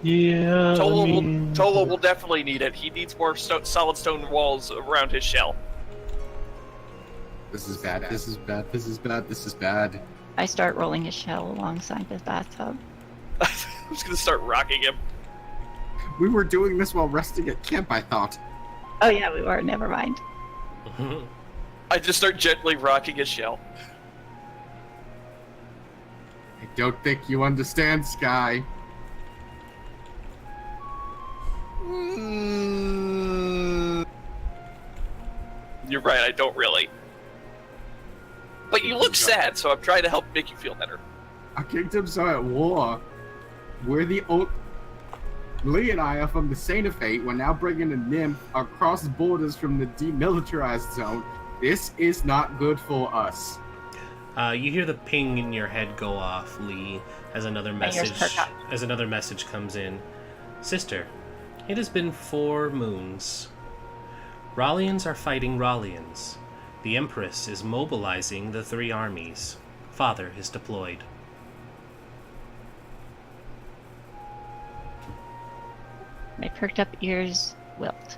Yeah. Tola will definitely need it. He needs more solid stone walls around his shell. This is bad. This is bad. This is bad. This is bad. I start rolling his shell alongside the bathtub. I'm just gonna start rocking him. We were doing this while resting at camp, I thought. Oh yeah, we were. Never mind. I just start gently rocking his shell. I don't think you understand, Sky. You're right, I don't really. But you look sad, so I'm trying to help make you feel better. Our kingdoms are at war. We're the old. Lee and I are from the Saint Fate. We're now bringing a nymph across borders from the demilitarized zone. This is not good for us. You hear the ping in your head go off, Lee, as another My ears message perk up. comes in. "Sister, it has been 4 moons. Rallians are fighting Rallians. The Empress is mobilizing the 3 armies. Father is deployed." My perked up ears wilt.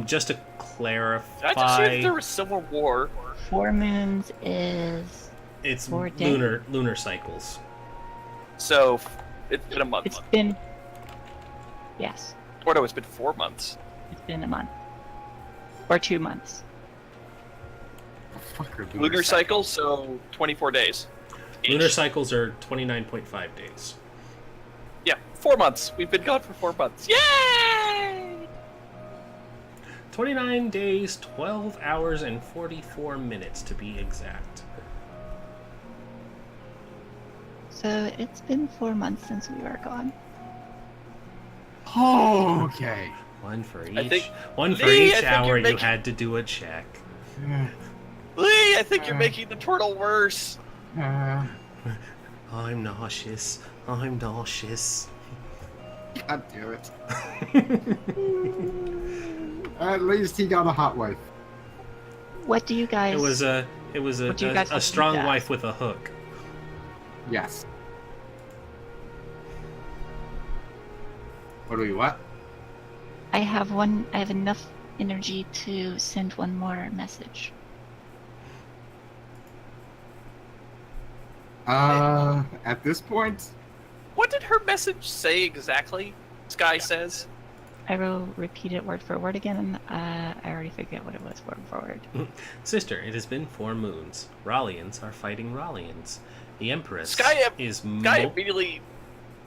Just to Did I just hear clarify, that there was civil war? 4 moons is. it's 4 days. lunar cycles. So, it's been a month. It's been. Yes, Or no, it's been 4 months. it's been a month. Or 2 months. The fuck are Lunar cycle, so 24 days. Lunar cycles are 29.5 days. Yeah, 4 months. We've been gone for 4 months. Yay! 29 days, 12 hours, and 44 minutes to be exact. So it's been 4 months since we were gone. Oh, okay. One for I each. think- One for Lee, I each think hour you're you making- had to do a check. Lee, I think you're making the turtle worse. I'm nauseous. I'm nauseous. God damn it. At least he got a hot wife. What do you guys? It was It was What do you guys a want strong me to wife ask? with a hook. Yes. What do we what? I have enough energy to send one more message. At this point, What did her message say exactly? Sky says. I will repeat it word for word again. I already forget what it was word for word. Sister, it has been 4 moons. Rallians are fighting Rallians. The Empress Sky is immediately,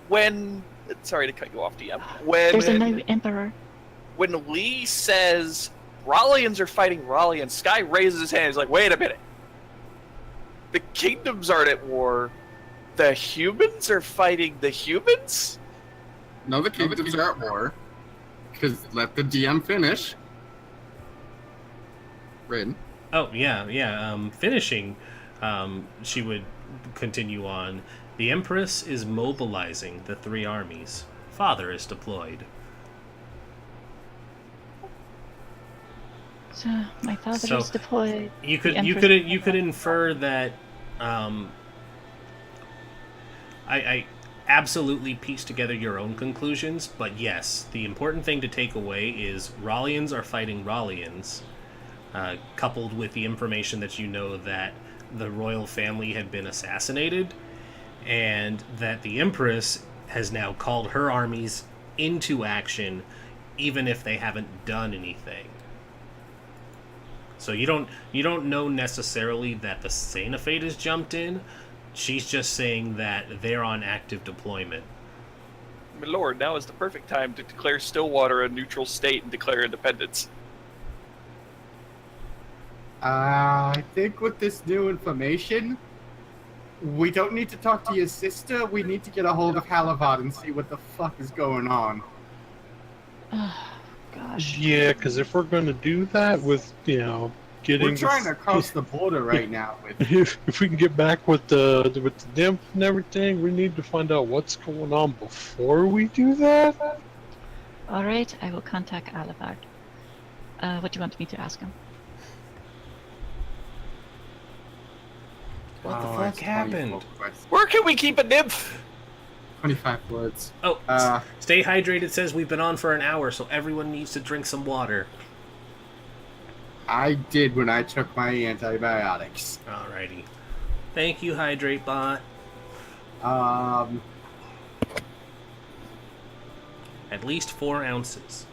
when, sorry to cut you off, DM. When There's a new emperor. when Lee says Rallians are fighting Rallians, Sky raises his hand. He's like, "Wait a minute. The kingdoms aren't at war. The humans are fighting the humans." no, the kingdoms are at war. Because let the DM finish. Rin. Oh, yeah. Finishing, she would continue on. The Empress is mobilizing the 3 armies. Father is deployed. So my father So, is deployed. You could The you Empress- could you could infer that I absolutely piece together your own conclusions, but yes, the important thing to take away is Rallians are fighting Rallians, coupled with the information that you know that the royal family had been assassinated, and that the Empress has now called her armies into action, even if they haven't done anything. So you don't know necessarily that the Cenobite has jumped in. She's just saying that they're on active deployment. My lord, now is the perfect time to declare Stillwater a neutral state and declare independence. I think with this new information, we don't need to talk to your sister. We need to get a hold of Halavad and see what the fuck is going on. Oh, gosh. Yeah, because if we're going to do that with, getting... We're trying to cross the border right now. With If we can get back with the nymph and everything, we need to find out what's going on before we do that. All right, I will contact Alivard. What do you want me to ask him? What the Oh, fuck it's happened? 24 questions. Where can we keep a nymph? 25 words. Oh, Uh, stay hydrated says we've been on for an hour, so everyone needs to drink some water. I did when I took my antibiotics. Alrighty. Thank you, Hydrate Bot. At least 4 ounces.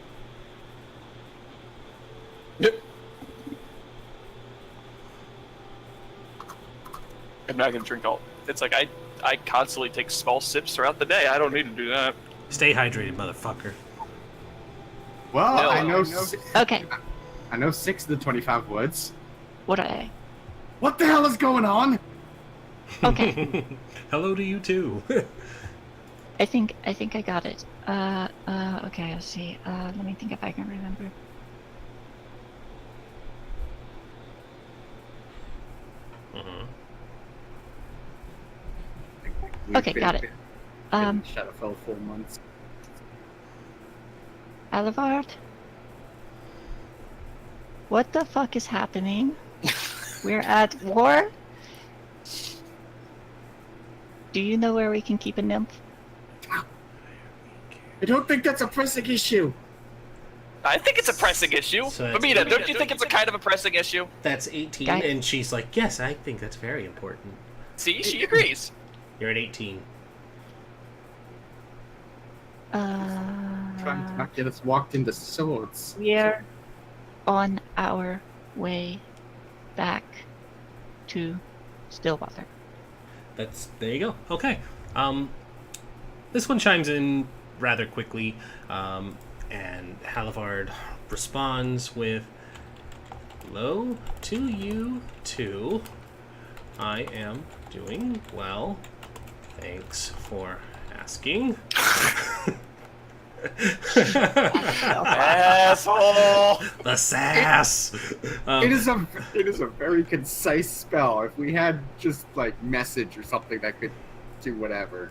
I'm not gonna drink all. It's like I constantly take small sips throughout the day. I don't need to do that. Stay hydrated, motherfucker. Well, No, I know. no. Okay, I know 6 of the 25 words. what are they? What the hell is going on? Okay, Hello to you too. I think I got it. Okay, let's see. Let me think if I can remember. Okay, got it. Shadowfell 4 months. Alivard? What the fuck is happening? We're at war? Do you know where we can keep a nymph? I don't think that's a pressing issue. I think it's a pressing issue. So that's- Vamita, don't you think it's a kind of a pressing issue? That's 18, Guy- and she's like, yes, I think that's very important. See, she agrees. You're at 18. Trying to not get us walked into swords. We're on our way back to Stillwater. There you go. Okay. This one chimes in rather quickly, and Halivard responds with, "Hello to you too. I am doing well. Thanks for asking." Asshole. The sass. It is a very concise spell. If we had just like message or something that could do whatever,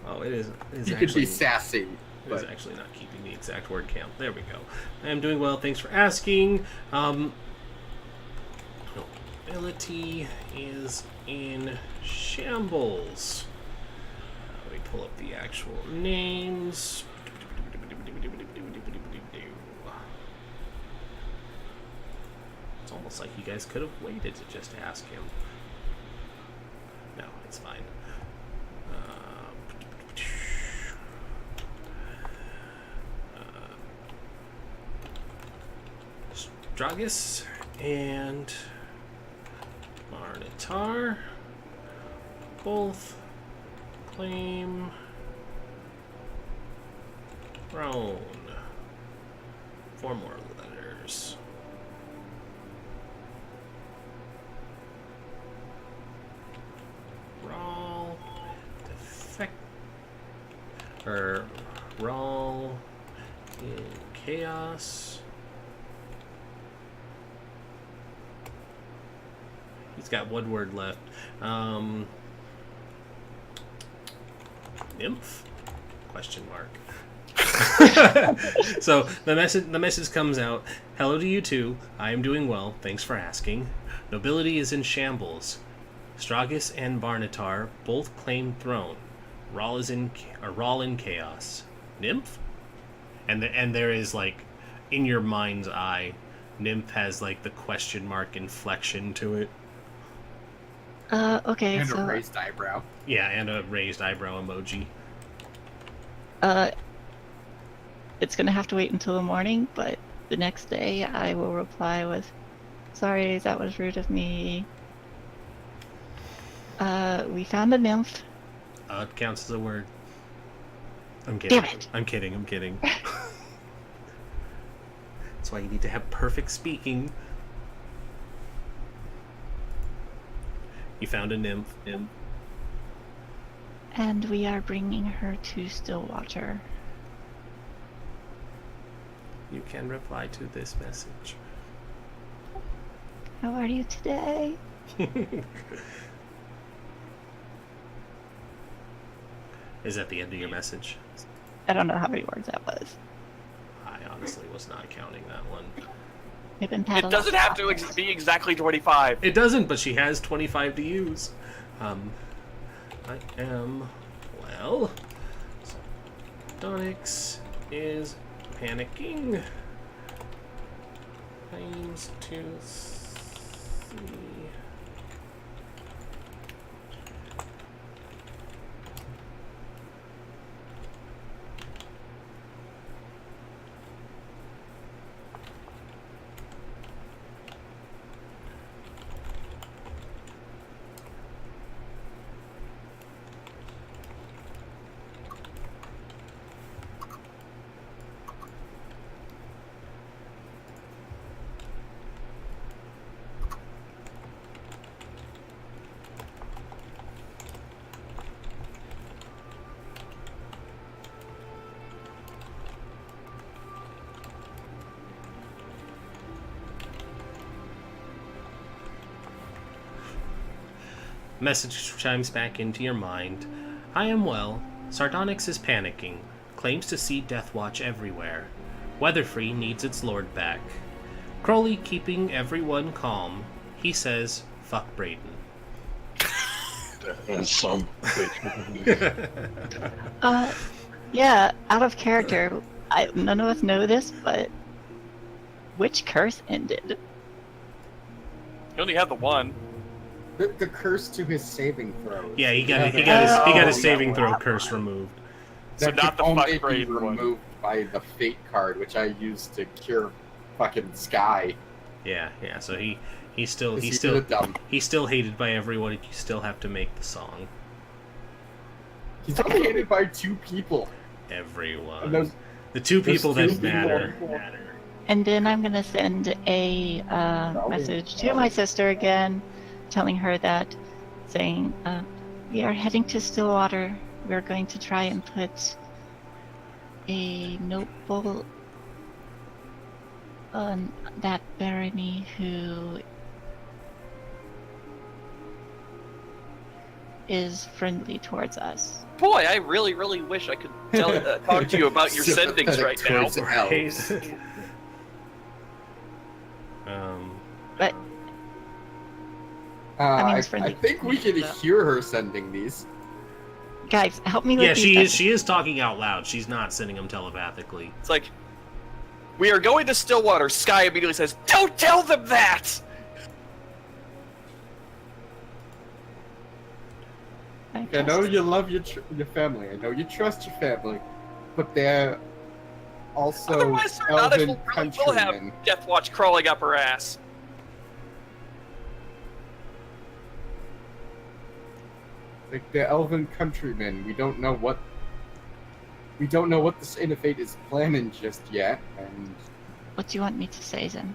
Oh, it is. you could be sassy. It is But actually not keeping the exact word count. There we go. I am doing well. Thanks for asking. Ability is in shambles. Let me pull up the actual names. It's almost like you guys could have waited to just ask him. No, it's fine. Stragus and Marnitar both claim throne. 4 more letters. Rawl defect or Rawl in chaos. He's got 1 word left. Nymph? Question mark. So the message comes out. Hello to you too. I am doing well. Thanks for asking. Nobility is in shambles. Stragus and Barnatar both claim throne. Rawl in chaos. Nymph? And there is like, in your mind's eye, Nymph has like the question mark inflection to it. Okay, And so a raised eyebrow. Yeah, and a raised eyebrow emoji. it's gonna have to wait until the morning, but the next day I will reply with, sorry, that was rude of me. We found a nymph. It counts as a word. I'm kidding. Damn it. I'm kidding. That's why you need to have perfect speaking. You found a nymph. And we are bringing her to Stillwater. You can reply to this message. How are you today? Is that the end of your message? I don't know how many words that was. I honestly was not counting that one. We've been It paddling doesn't have to be exactly 25. It doesn't, but she has 25 to use. I am, well, Donix is panicking. Claims to see. Message chimes back into your mind. I am well. Sardonyx is panicking. Claims to see Deathwatch everywhere. Weatherfree needs its lord back. Crowley keeping everyone calm. He says, fuck Brayden. And some yeah, out of character. None of us know this, but which curse ended? You only have the one. The curse to his saving throw. Yeah, he got his saving throw curse removed. So That not can the only fuck be Brayden one. removed by the fate card, which I used to cure fucking Sky. Yeah. So he's still dumb. he's still hated by everyone. You still have to make the song. He's only hated by 2 people. Everyone. And those- The 2 people those that 2 people matter. And then I'm gonna send a message to my sister again, telling her that, saying, we are heading to Stillwater. We're going to try and put a noble on that barony who is friendly towards us. Boy, I really, really wish I could talk to you about your sendings right now. Towards elves. But mean, I it's friendly. think we can hear her sending these. Guys, help me with Yeah, these. she is talking out loud. She's not sending them telepathically. It's like, we are going to Stillwater. Sky immediately says, "Don't tell them that!" I know you love your family. I know you trust your family, but they're also Otherwise, Sardonic elven will have countrymen. Death Watch crawling up her ass. Like they're elven countrymen. We don't know what this Innovate is planning just yet, and What do you want me to say then?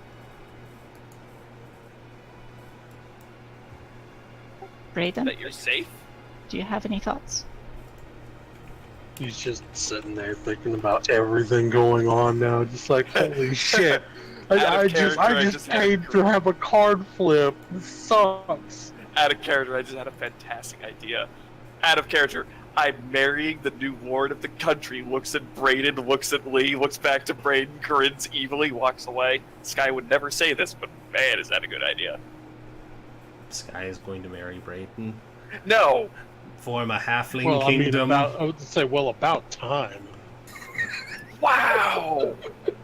Brayden, That you're safe? do you have any thoughts? He's just sitting there thinking about everything going on now, just like, holy shit. I just paid to have a card flip. This sucks. Out of character, I just had a fantastic idea. Out of character, I'm marrying the new lord of the country. Looks at Brayden, looks at Lee, looks back to Brayden, grins evilly, walks away. Sky would never say this, but man, is that a good idea. Sky is going to marry Brayden. No! Form a halfling Well, kingdom. I would say, well, about time. Wow!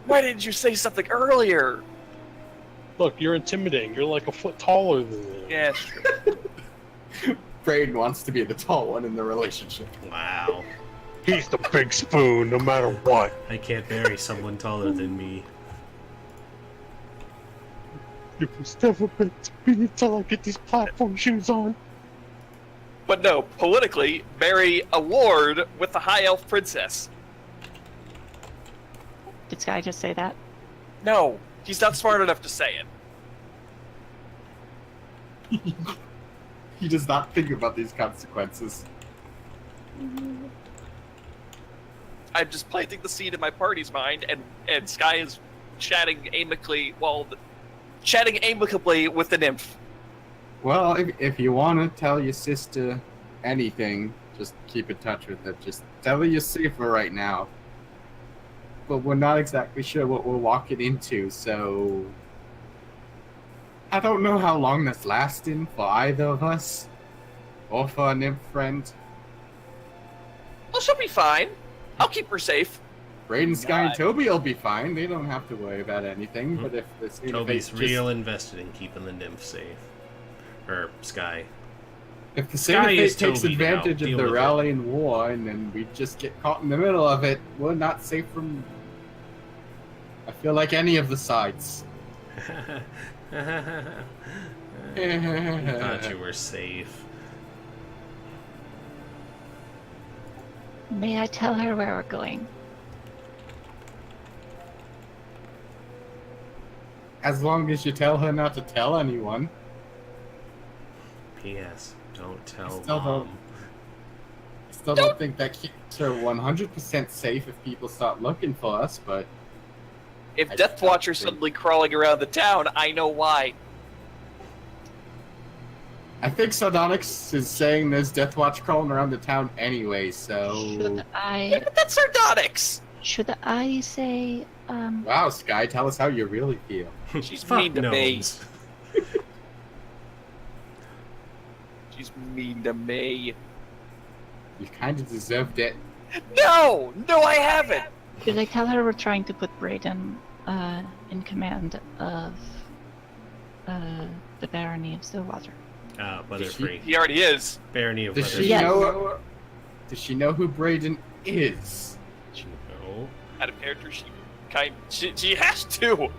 Why didn't you say something earlier? Look, you're intimidating. You're like a foot taller than me. Yeah, sure. Braden wants to be the tall one in the relationship. Wow. He's the big spoon, no matter what. I can't marry someone taller than me. You was never meant to be until I get these platform shoes on. But no, politically, marry a lord with a high elf princess. Did Sky just say that? No, he's not smart enough to say it. He does not think about these consequences. I'm just planting the seed in my party's mind, and Sky is chatting amicably with the nymph. Well, if you want to tell your sister anything, just keep in touch with her. Just tell her you're safer right now. But we're not exactly sure what we're walking into, so I don't know how long that's lasting for either of us, or for a nymph friend. Well, she'll be fine. I'll keep her safe. Braden, Sky, and Nice. Toby will be fine. They don't have to worry about anything. But if this Toby's Innovate real invested in keeping the nymph safe. Or Sky. if the Sky Santa is Fate takes Toby now. advantage Deal of the with it. rallying war, and then we just get caught in the middle of it, we're not safe from. I feel like any of the sides. I thought you were safe. May I tell her where we're going? As long as you tell her not to tell anyone. P.S. Don't tell Still Mom. I still don't think that keeps her 100% safe if people start looking for us, but If I Death don't Watcher's think- suddenly crawling around the town, I know why. I think Sardonyx is saying there's Death Watch crawling around the town anyway, so. Should Yeah, but that's Sardonyx! I say, Wow, Sky, tell us how you really feel. She's Fuck mean to me. gnomes. She's mean to me. You kind of deserved it. No! No, I haven't! should I tell her we're trying to put Brayden, in command of, the Barony of Stillwater? Weatherfree. He already is. Barony of Does Weatherfree. she Yes. know? Does she know who Braden is? No. Out of character, she has to!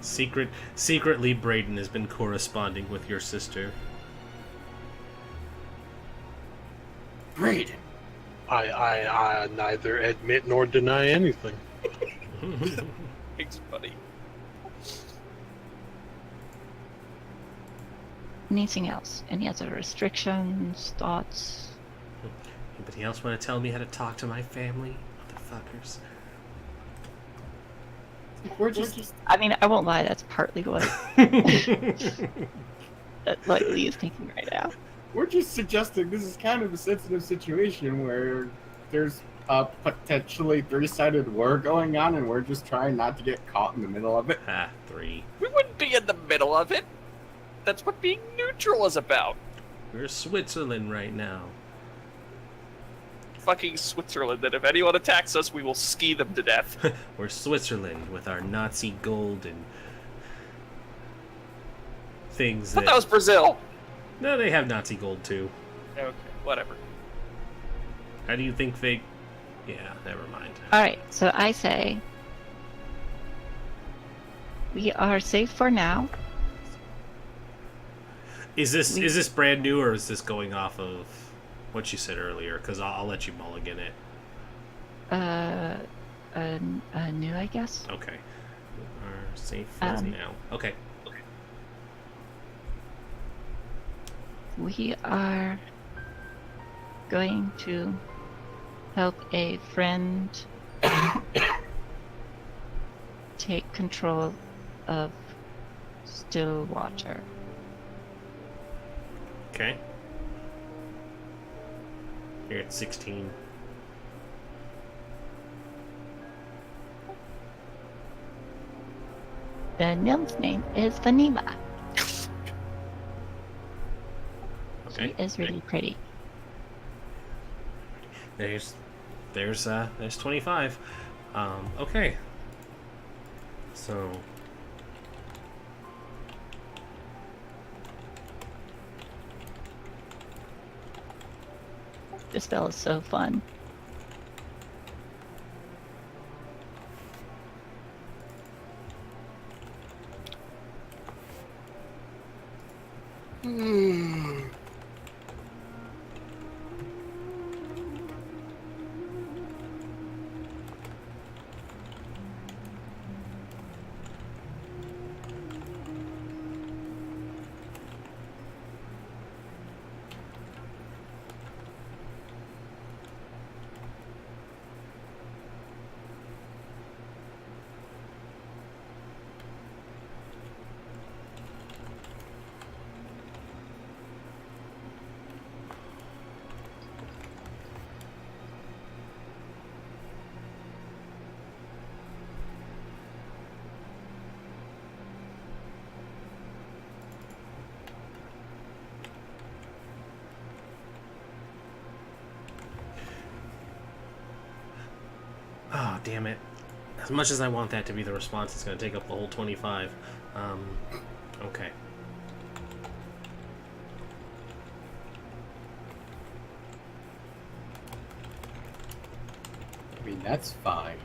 Secretly, Brayden has been corresponding with your sister. Braden. I neither admit nor deny anything. Thanks, buddy. Anything else? Any other restrictions, thoughts? Anybody else want to tell me how to talk to my family? Motherfuckers. We're just. I mean, I won't lie, that's partly what Lee is thinking right now. We're just suggesting this is kind of a sensitive situation where there's a potentially three-sided war going on, and we're just trying not to get caught in the middle of it. 3. We wouldn't be in the middle of it. That's what being neutral neutral is about. We're Switzerland right now. Fucking Switzerland, that if anyone attacks us, we will ski them to death. We're Switzerland with our Nazi gold and things I thought that was Brazil. No, they have Nazi gold too. Okay, whatever. How do you think they... Yeah, never mind. Alright, so I say we are safe for now. Is this brand new, or is this going off of what you said earlier? Because I'll let you mulligan it. New, I guess. Okay. We are safe for now. Okay. We are going to help a friend take control of Stillwater. Okay. You're at 16. The nymph's name is Vanilla. Okay. She is really pretty. There's 25. Okay. So This spell is so fun. oh, damn it. As much as I want that to be the response, it's going to take up the whole 25. Okay. I mean, that's fine.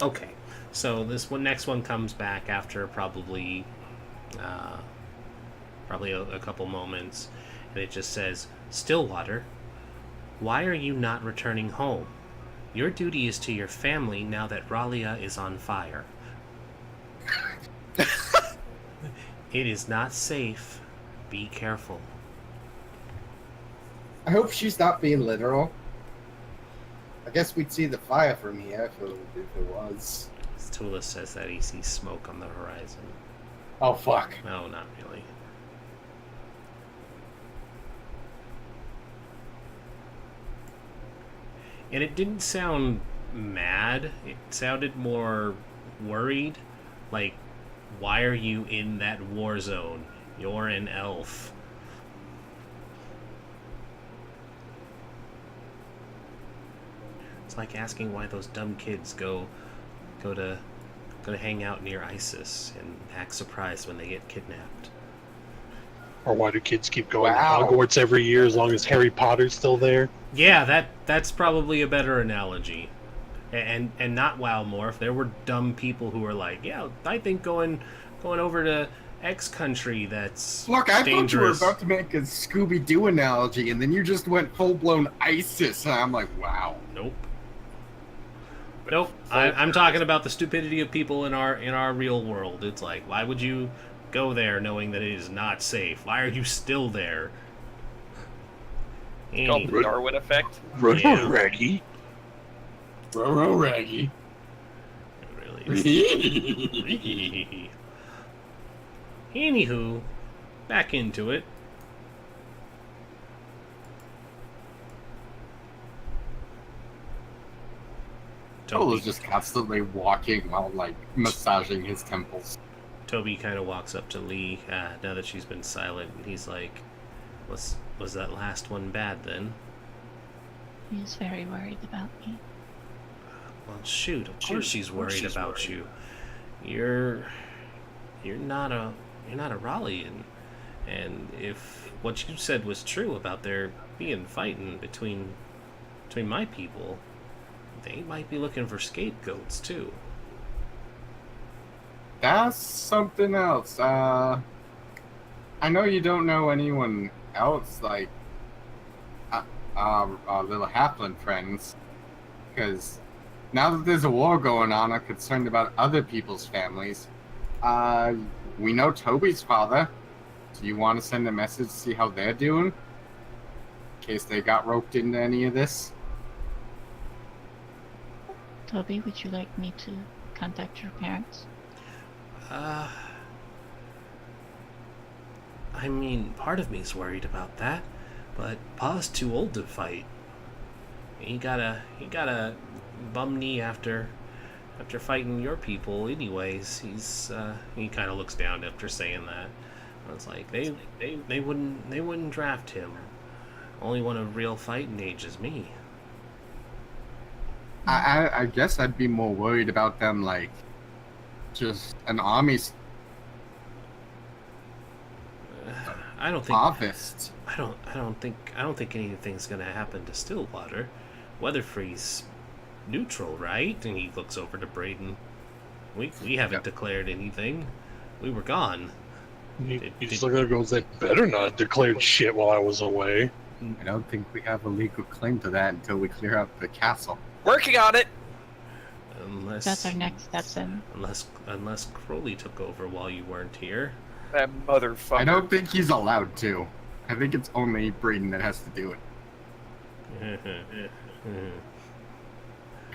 Okay. So this next one comes back after probably a couple moments, and it just says, "Stillwater, why are you not returning home? Your duty is to your family now that Ralia is on fire. It is not safe. Be careful." I hope she's not being literal. I guess we'd see the fire from here if it was. Tula says that he sees smoke on the horizon. Oh, fuck. No, not really. And it didn't sound mad. It sounded more worried. Like, why are you in that war zone? You're an elf. It's like asking why those dumb kids go to hang out near ISIS and act surprised when they get kidnapped. Or why do kids keep going Wow. to Hogwarts every year as long as Harry Potter's still there? Yeah, that's probably a better analogy. And not WoW Morph. There were dumb people who were like, yeah, I think going over to X country that's Look, I dangerous. thought you were about to make a Scooby-Doo analogy, and then you just went full-blown ISIS, and I'm like, wow. Nope. Nope. I'm talking about the stupidity of people in our real world. It's like, why would you go there knowing that it is not safe? Why are you still there? Called the Darwin effect. Yeah. Raggy. Raggy. It really is. Anywho, back into it. Toby's just constantly walking while, like, massaging his temples. Toby kind of walks up to Lee now that she's been silent, and he's like, was that last one bad then? He was very worried about me. Well, shoot, of course she's worried about you. You're not a Rallian, and if what you said was true about there being fighting between my people, they might be looking for scapegoats too. That's something else. I know you don't know anyone else, like, little halfling friends, because now that there's a war going on, I'm concerned about other people's families. We know Toby's father. Do you want to send a message to see how they're doing? In case they got roped into any of this? Toby, would you like me to contact your parents? I mean, part of me's worried about that, but Pa's too old to fight. He got a bum knee after fighting your people anyways. He kind of looks down after saying that. I was like, they wouldn't draft him. Only one of real fighting age is me. I guess I'd be more worried about them, like, just an army I don't think harvest. I don't think anything's gonna happen to Stillwater. Weatherfree's neutral, right? And he looks over to Braden. We haven't declared anything. We were gone. He's looking at goes, they better not have declared shit while I was away. I don't think we have a legal claim to that until we clear out the castle. Working on it. That's our next step then. Unless Crowley took over while you weren't here. That motherfucker. I don't think he's allowed to. I think it's only Braden that has to do it.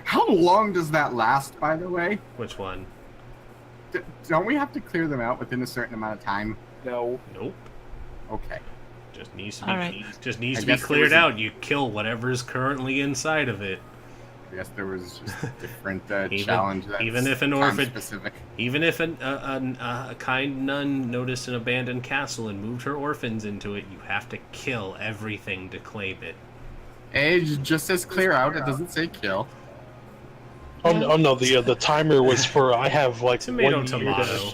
How long does that last, by the way? Which one? Don't we have to clear them out within a certain amount of time? No. Nope. Okay. Just needs to be Alright. just needs I to be guess there cleared was a- out. You kill whatever's currently inside of it. I guess there was just a different Even- challenge that's even if an orphan- time-specific. Even if a kind nun noticed an abandoned castle and moved her orphans into it, you have to kill everything to claim it. It just says clear out. It doesn't say kill. Oh no, the timer was for I have like Tomato, 1 year tomato.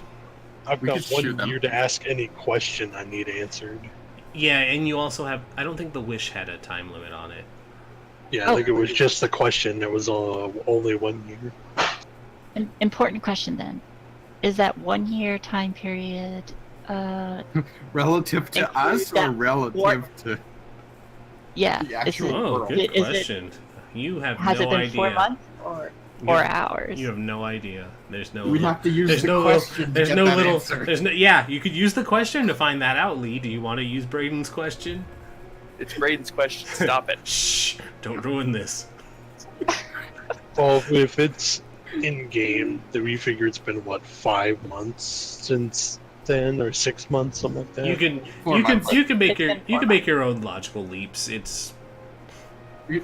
I've We got could shoot 1 them. year to ask any question I need answered. Yeah, and you also have... I don't think the Wish had a time limit on it. Yeah, I think it was just the question. It was only 1 year. An important question then. Is that 1 year time period Relative to Include us or that relative to... yeah, The is actual it, Oh, world. good Is it- question. You have has no it been idea. 4 months or You 4 have- hours? You have no idea. There's no... We have to use there's the no question to there's get no that little... answer. There's no... Yeah, you could use the question to find that out, Lee. Do you want to use Braden's question? It's Braden's question. Stop it. Shh! Don't ruin this. Well, if it's in game, then we figure it's been what 5 months since then, or 6 months, something like that. You can 4 months. you can make It's been 4 make your own logical leaps. It's We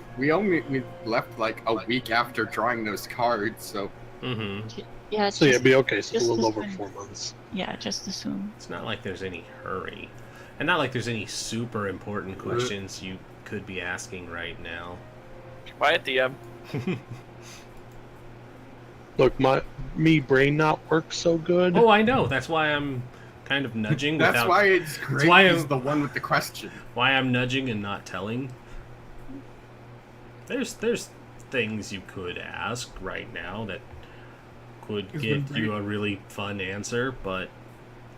left like a week after drawing those cards, so... Yeah, So yeah, just, it'd be okay. So it's a just little over assume. 4 months. yeah, just assume. It's not like there's any hurry. And not like there's any super important questions you could be asking right now. Quiet, DM. Look, me brain not work so good. Oh, I know. That's why I'm kind of nudging That's without why it's great. why He's I'm- the one with the question. why I'm nudging and not telling. There's things you could ask right now that could Because get when you a really fun answer, but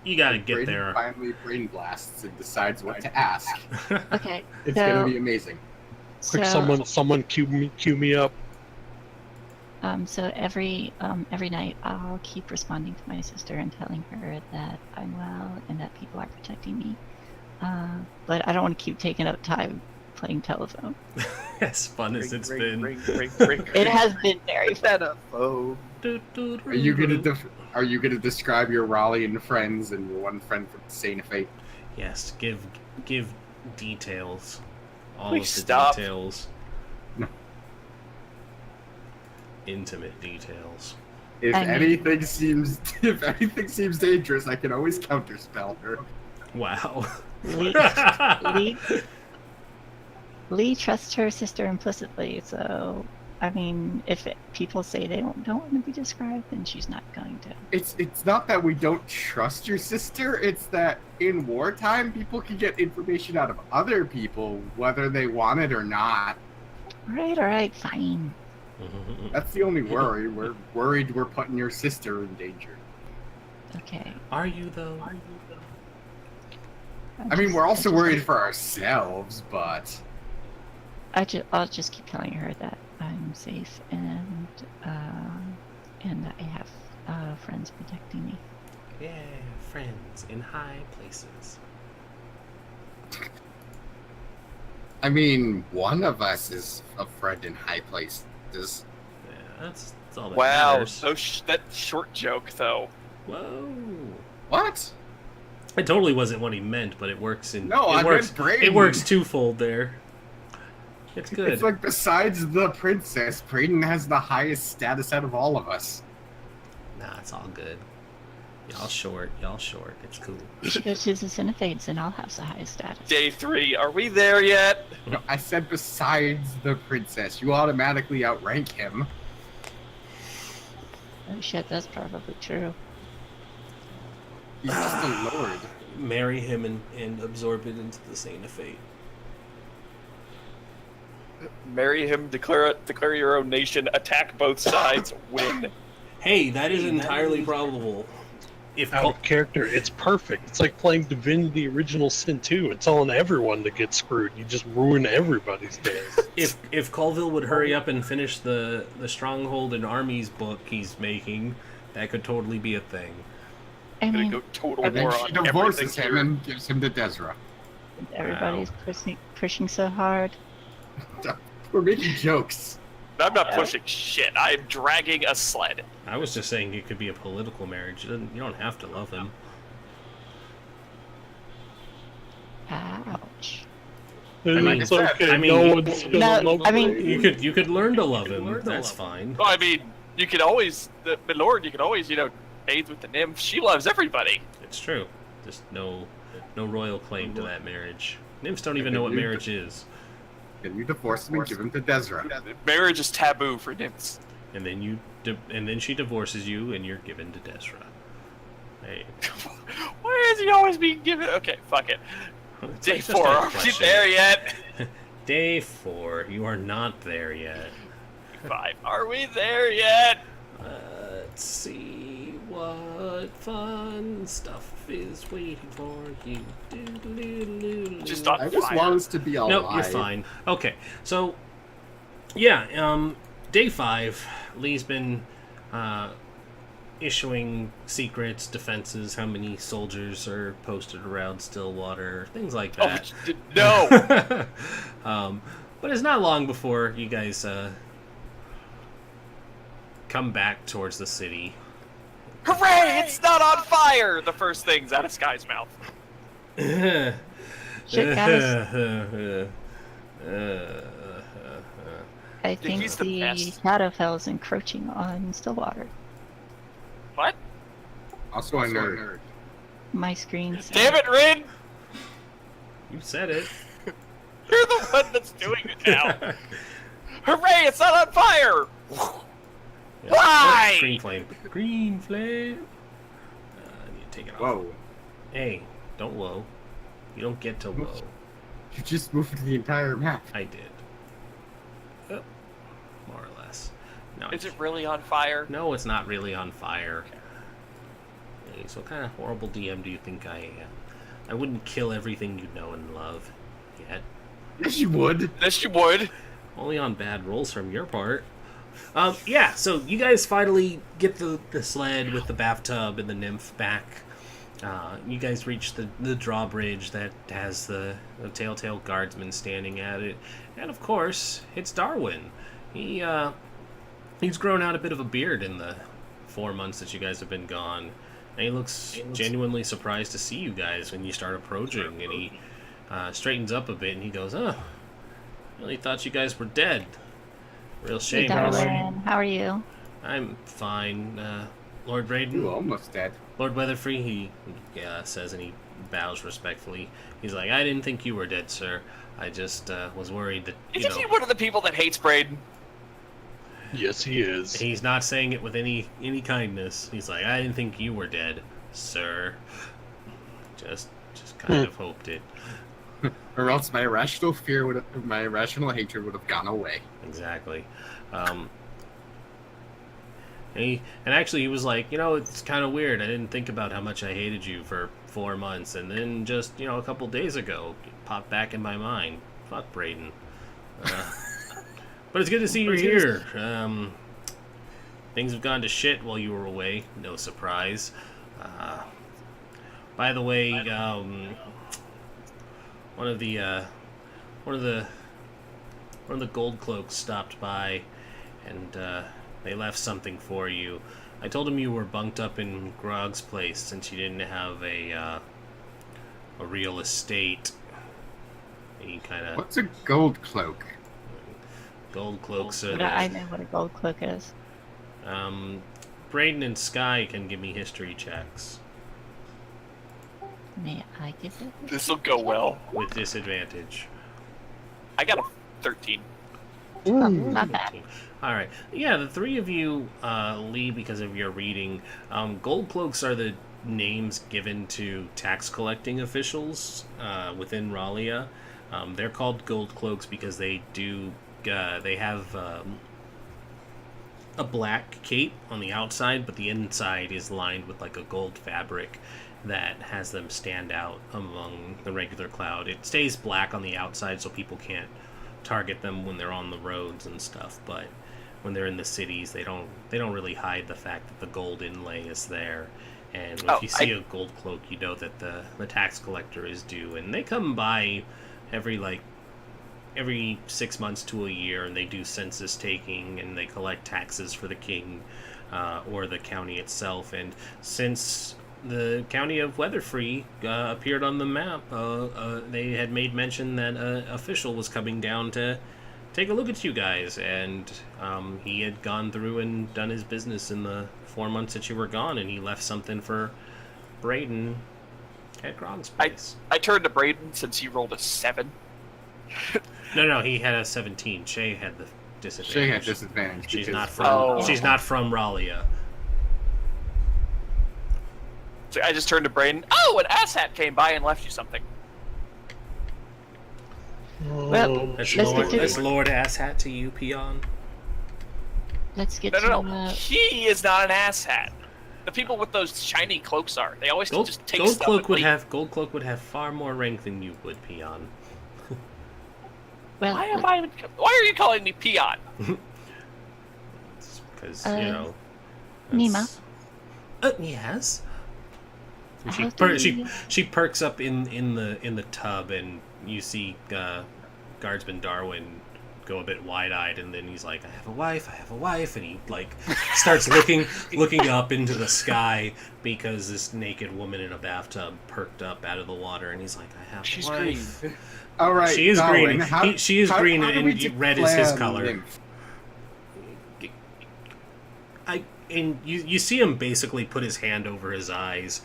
you gotta get Braden there. finally brain blasts and decides what to ask. Okay, It's so, gonna be amazing. Quick, so, someone cue me up. so every night I'll keep responding to my sister and telling her that I'm well and that people are protecting me. But I don't want to keep taking up time playing telephone. As fun as it's been. It has been very fun. Are you gonna describe your Raleigh friends and your one friend from Santa Fe? Yes, give details. All Please of the stop. details. No. Intimate details. If I mean- anything seems dangerous, I can always counterspell her. Wow. Lee trusts her sister implicitly, so I mean, if people say they don't want to be described, then she's not going to. It's not that we don't trust your sister. It's that in wartime, people can get information out of other people, whether they want it or not. All right, fine. That's the only worry. We're worried we're putting your sister in danger. Okay. Are you though? I mean, we're also worried for ourselves, but I'll just keep telling her that I'm safe and that I have friends protecting me. Yeah, friends in high places. I mean, one of us is a friend in high places. Yeah, that's all that Wow, matters. that short joke though. Whoa. What? It totally wasn't what he meant, but it works in. No, it I works. meant Brayden. It works twofold there. It's good. It's like besides the princess, Brayden has the highest status out of all of us. Nah, it's all good. Y'all short. It's cool. You should go to the Cinephates and I'll have the highest status. Day 3, are we there yet? No, I said besides the princess. You automatically outrank him. Oh shit, that's probably true. He's just a lord. Marry him and absorb it into the Saint of Fate. Marry him, declare your own nation, attack both sides, win. Hey, that is entirely probable. If Out of character, it's perfect. It's like playing Divinity Original Sin 2 and telling everyone to get screwed. You just ruin everybody's days. if Colville would hurry up and finish the Stronghold and Armies book he's making, that could totally be a thing. I Gonna mean, go total And then war she on divorces everything him here. and gives him to Desra. everybody's pushing so hard. We're making jokes. I'm not pushing shit. I'm dragging a sled. I was just saying it could be a political marriage. You don't have to love him. Ouch. mean, It's okay. I mean- no one's gonna No, love I mean- Brayden. You could learn to love him. That's fine. Well, I mean, you could always, the Lord, you could always, bathe with the nymph. She loves everybody. It's true. Just no royal claim to that marriage. Nymphs don't even know what marriage is. Then you divorce him and give him to Desra. Marriage is taboo for nymphs. And then and then she divorces you, and you're given to Desra. Hey, Why is he always being given? Okay, fuck it. it's Day just 4, a are we question. there yet? Day 4. You are not there yet. 5, are we there yet? Let's see what fun stuff is waiting for you. Just on I just fire. want us to be alive. Nope, you're fine. Okay, so yeah, day 5. Lee's been issuing secrets, defenses, how many soldiers are posted around Stillwater, things like that. No. But it's not long before you guys come back towards the city. Hooray! It's not on fire! The first thing's out of Sky's mouth. Shit, guys. I think he's the the best. Shadowfell is encroaching on Stillwater. What? Also a nerd. My screen says- Damn it, Rin! You said it. You're the one that's doing it now. Hooray! It's not on fire! Yeah. Why? Oh, green flame. Green flame. I need to take it off. Whoa. Hey, don't low. You don't get to low. You just moved the entire map. I did. Oh, more or less. No, Is it really on fire? No, it's not really on fire. Hey, so what kind of horrible DM do you think I am? I wouldn't kill everything you know and love yet. Yes, you would. Yes, you would. Only on bad rolls from your part. Yeah, so you guys finally get the sled with the bathtub and the nymph back You guys reach the drawbridge that has the telltale guardsman standing at it, and of course it's Darwin. He's grown out a bit of a beard in the 4 months that you guys have been gone, and he looks genuinely surprised to see you guys when you start approaching. And he straightens up a bit and he goes, "Oh, really thought you guys were dead. Real Hey, shame." Darwin, how are you? I'm fine, Lord Braden. You almost dead. Lord Weatherfree, he says, and he bows respectfully. He's like, "I didn't think you were dead, sir. I just was worried that, Is he one of the people that hates Braden? Yes, he is. He's not saying it with any kindness. He's like, "I didn't think you were dead, sir. Just kind of hoped it." Or else my irrational hatred would have gone away. Exactly. And actually he was like, "It's kind of weird. I didn't think about how much I hated you for 4 months, and then just, a couple days ago, it popped back in my mind. Fuck Braden. But it's good to see you here. Things have gone to shit while you were away. No surprise. By the way, one of the gold cloaks stopped by, and they left something for you. I told him you were bunked up in Grog's place since you didn't have a real estate." He kind of... What's a gold cloak? Gold cloaks are... I know what a gold cloak is. Braden and Sky can give me history checks May I give it? This will go well. with disadvantage. I got a 13. Oh, not bad. All right. Yeah, the three of you leave because of your reading. Gold cloaks are the names given to tax collecting officials within Rallia. They're called gold cloaks because they have a black cape on the outside, but the inside is lined with like a gold fabric that has them stand out among the regular crowd. It stays black on the outside so people can't target them when they're on the roads and stuff, but when they're in the cities, they don't really hide the fact that the gold inlay is there. And if you see a gold cloak, you know that the tax collector is due, and they come by every 6 months to a year, and they do census taking, and they collect taxes for the king or the county itself. And since the county of Weatherfree appeared on the map, they had made mention that an official was coming down to take a look at you guys, and he had gone through and done his business in the 4 months that you were gone, and he left something for Braden at Grog's place. I turned to Braden since he rolled a 7. No, he had a 17. Shay had the disadvantage. Shay had disadvantage. She's because- not from. Oh. She's not from Rallia. So I just turned to Braden. Oh, an asshat came by and left you something. Well, That's Let's Lord. get to That's it. Lord Asshat to you, peon. Let's get No. to He is not an asshat. The people with those shiny cloaks are. They always just take Gold stuff. cloak and leave. Gold cloak would have far more rank than you would, peon. well. Why are you calling me peon? Because Nima? that's- yes. And How do she perks up in the tub, and you see Guardsman Darwin go a bit wide-eyed, and then he's like, I have a wife, and he like starts looking up into the sky because this naked woman in a bathtub perked up out of the water, and he's like, I have She's a wife. green. All right, She is Darwin, green. She is green, how do and we red is his declare color. nymph? And you see him basically put his hand over his eyes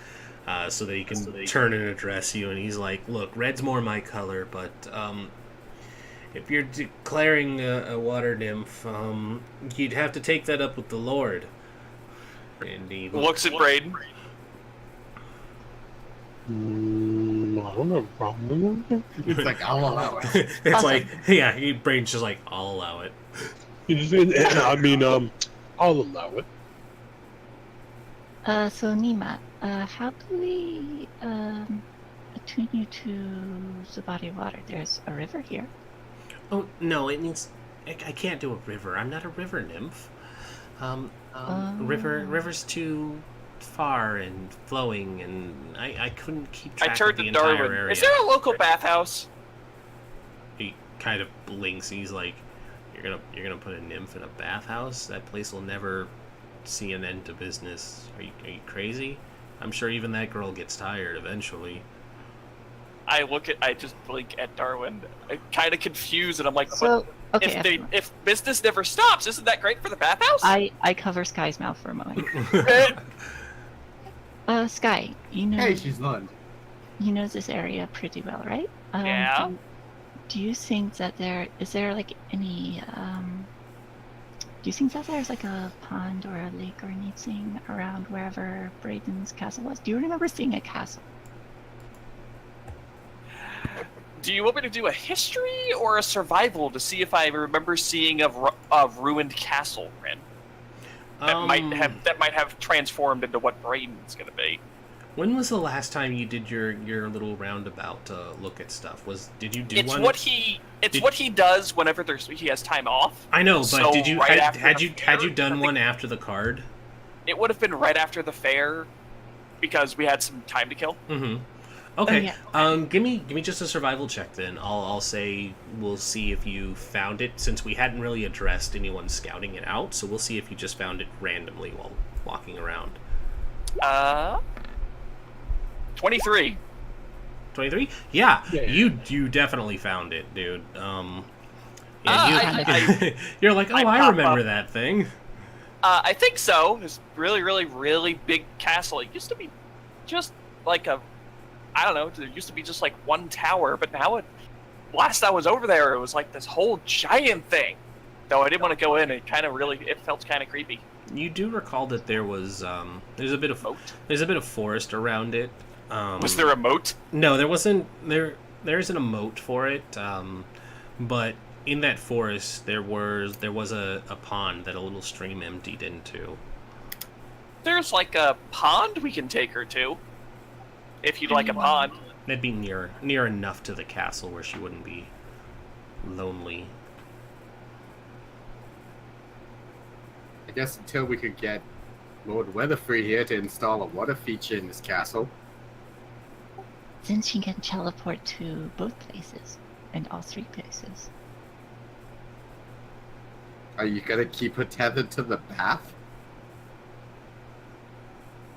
so that he can turn and address you, and he's like, look, red's more my color, but if you're declaring a water nymph, you'd have to take that up with the Lord. And he Looks at Braden. I don't have a problem with it. It's like, I'll allow it. it's Awesome. like, yeah, Brain's just like, I'll allow it. I mean, I'll allow it. So Nima, how do we attune you to the body of water? There's a river here. Oh, no, it needs... I can't do a river. I'm not a river nymph. River's too far and flowing, and I couldn't keep I track turned of the to entire Darwin. area. Is there a local bathhouse? He kind of blinks. He's like, "You're gonna put a nymph in a bathhouse? That place will never see an end to business. Are you crazy? I'm sure even that girl gets tired eventually." I just blink at Darwin. I'm kind of confused, and I'm like, So, but okay, if business never stops, isn't that great for the bathhouse? I cover Sky's mouth for a moment. Sky, Hey, she's Lund. you know this area pretty well, right? Yeah. Do you think that is there like any do you think that there's like a pond or a lake or anything around wherever Braden's castle was? Do you remember seeing a castle? Do you want me to do a history or a survival to see if I remember seeing a ruined castle, Ren? That might have transformed into what Braden's gonna be. When was the last time you did your little roundabout look at stuff? Did you do It's one? what he does whenever he has time off. I know, but So did you right had after you the done fair, one after the card? It would have been right after the fair because we had some time to kill. Mm-hmm. Okay. yeah. Give me just a survival check then. I'll say we'll see if you found it, since we hadn't really addressed anyone scouting it out. So we'll see if you just found it randomly while walking around. 23. 23? Yeah. Yeah. You definitely found it, dude. I You're like, oh, I pop remember up. that thing. I think so. It's really, really, really big castle. It used to be just like I don't know, there used to be just like one tower, but now last I was over there, it was like this whole giant thing. Though I didn't want to go in, it felt kind of creepy. You do recall that there was there's a bit of forest around it. Was there a moat? No, there wasn't. There isn't a moat for it. But in that forest, there was a pond that a little stream emptied into. There's like a pond we can take her to. If you'd like a pond. That'd be near enough to the castle where she wouldn't be lonely. I guess until we could get Lord Weatherfree here to install a water feature in this castle. Then she can teleport to both places and all three places. Are you gonna keep her tethered to the bath?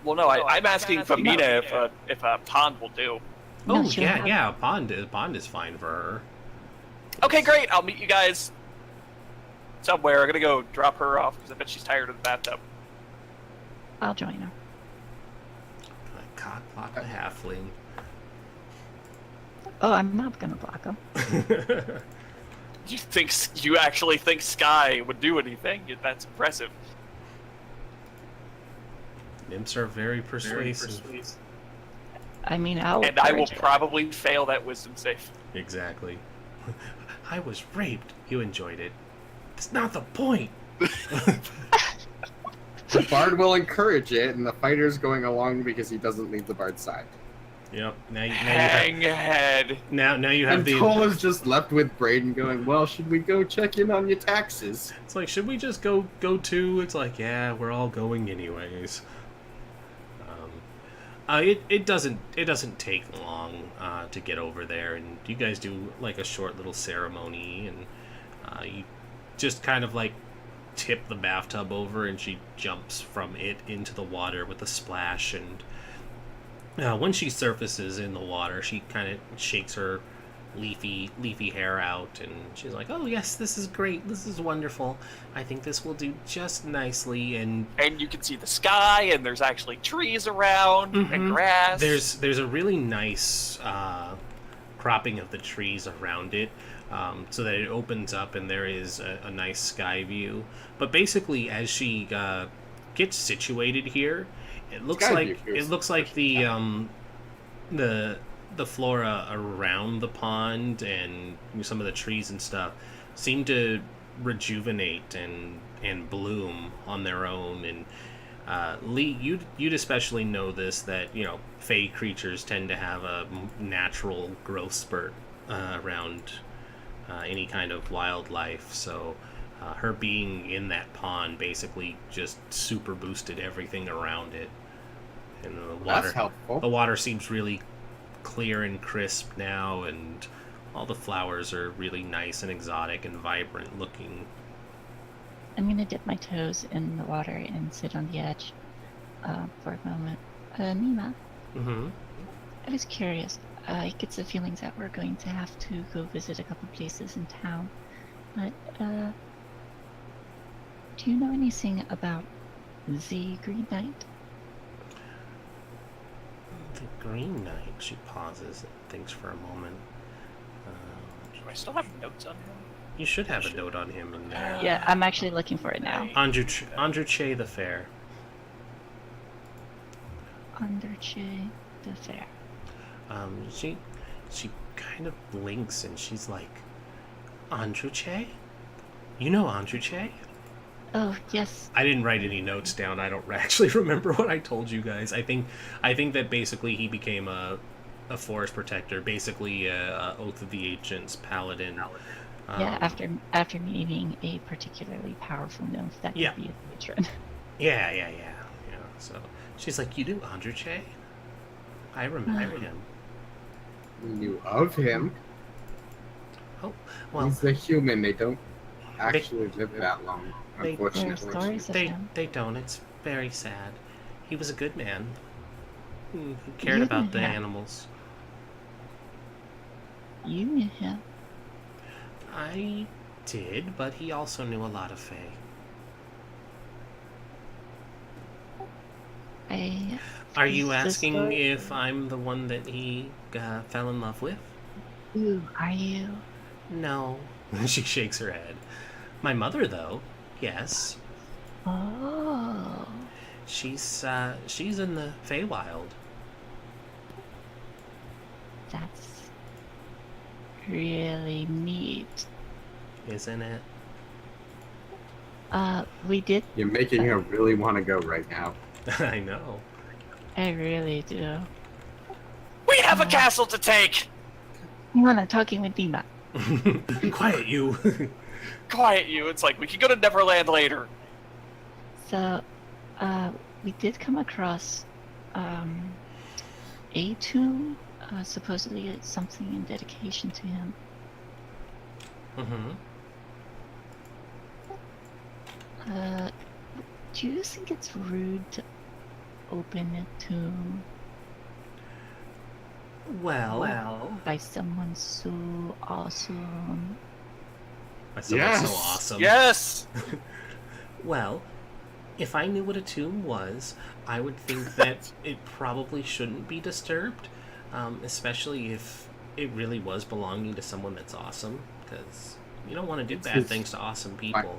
Well, no, I'm asking Famina if a pond will do. No, Oh she'll yeah, have- yeah. A pond is fine for her. Okay, great. I'll meet you guys somewhere. I'm gonna go drop her off because I bet she's tired of the bathtub. I'll join her. Like cock block the halfling. Oh, I'm not gonna block him. You actually think Sky would do anything? That's impressive. Nymphs are very persuasive. I mean, I'll And I will encourage it. probably fail that wisdom save. Exactly. I was raped. You enjoyed it. That's not the point. The bard will encourage it, and the fighter's going along because he doesn't leave the bard's side. Yep. Hang head. Now you have And the. Tola's just left with Braden going, well, should we go check in on your taxes? It's like, should we just go too? It's like, yeah, we're all going anyways. It doesn't take long to get over there, and you guys do like a short little ceremony, and you just kind of like tip the bathtub over, and she jumps from it into the water with a splash, and when she surfaces in the water, she kind of shakes her leafy hair out, and she's like, oh yes, this is great, this is wonderful, I think this will do just nicely. And you can see the sky, and there's actually trees around and grass. there's a really nice cropping of the trees around it, so that it opens up and there is a nice sky view. But basically, as she gets situated here, it looks like the flora around the pond and some of the trees and stuff seem to rejuvenate and bloom on their own. And Lee, you'd especially know this, that fey creatures tend to have a natural growth spurt around any kind of wildlife. So her being in that pond basically just super boosted everything around it. And That's helpful. the water seems really clear and crisp now, and all the flowers are really nice and exotic and vibrant looking. I'm gonna dip my toes in the water and sit on the edge for a moment. Nima, Mm-hmm. I was curious. I get the feelings that we're going to have to go visit a couple places in town. But, do you know anything about the Green Knight? The Green Knight. She pauses and thinks for a moment. Do I still have notes on him? You should have a note on him in there. Yeah, I'm actually looking for it now. Andrew Che the Fair. Underche the Fair. She kind of blinks and she's like, Andrew Che? You know Andrew Che? Oh, yes. I didn't write any notes down. I don't actually remember what I told you guys. I think that basically he became a forest protector, basically a Oath of the Ancients paladin. Yeah, after meeting a particularly powerful nymph that could Yeah. be a patron. Yeah. So she's like, you do Andrew Che? I remember him. We knew of him. Oh, well, He's a human. They don't actually live that long, they- unfortunately. There are stories of him. they don't. It's very sad. He was a good man. He cared You about knew the him. animals. You knew him. I did, but he also knew a lot of Fae. Are you Is this asking story- if I'm the one that he fell in love with? Ooh, are you? No. She shakes her head. My mother, though, yes. Oh. She's in the Feywild. That's really neat. Isn't it? We did. You're making her really want to go right now. I know. I really do. We have a castle to take! Hang on, I'm talking with Dima. Quiet, you. Quiet you. It's like, we can go to Neverland later. So, we did come across a tomb. Supposedly it's something in dedication to him. Mm-hmm. Do you think it's rude to open a tomb Well, by someone so awesome? that's so Yes. awesome. Yes! Well, if I knew what a tomb was, I would think that it probably shouldn't be disturbed, especially if it really was belonging to someone that's awesome, because you don't want to do It's bad his- things to awesome people.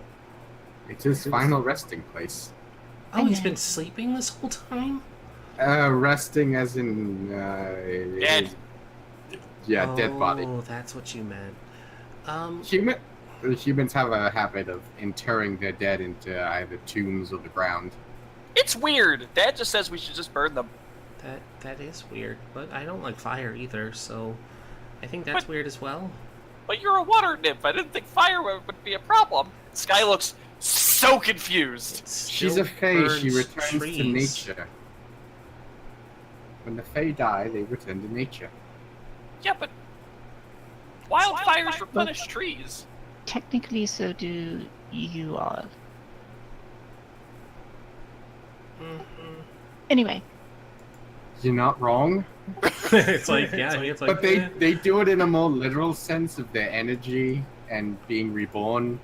It's his final resting place. Oh, he's Okay. been sleeping this whole time? Resting as in Dead. Yeah, dead body. Oh, that's what you meant. Humans have a habit of interring their dead into either tombs or the ground. It's weird. Dad just says we should just burn them. That is weird, but I don't like fire either, so I think that's But- weird as well. But you're a water nymph. I didn't think fire would be a problem. Sky looks so confused. It She's still a fae. She burns returns to trees. nature. When the fae die, they return to nature. Yeah, but wildfires replenish trees. Technically, so do you all. Mhm. Anyway, You're not wrong, It's like, yeah, it's like, but they eh. they do it in a more literal sense of their energy and being reborn.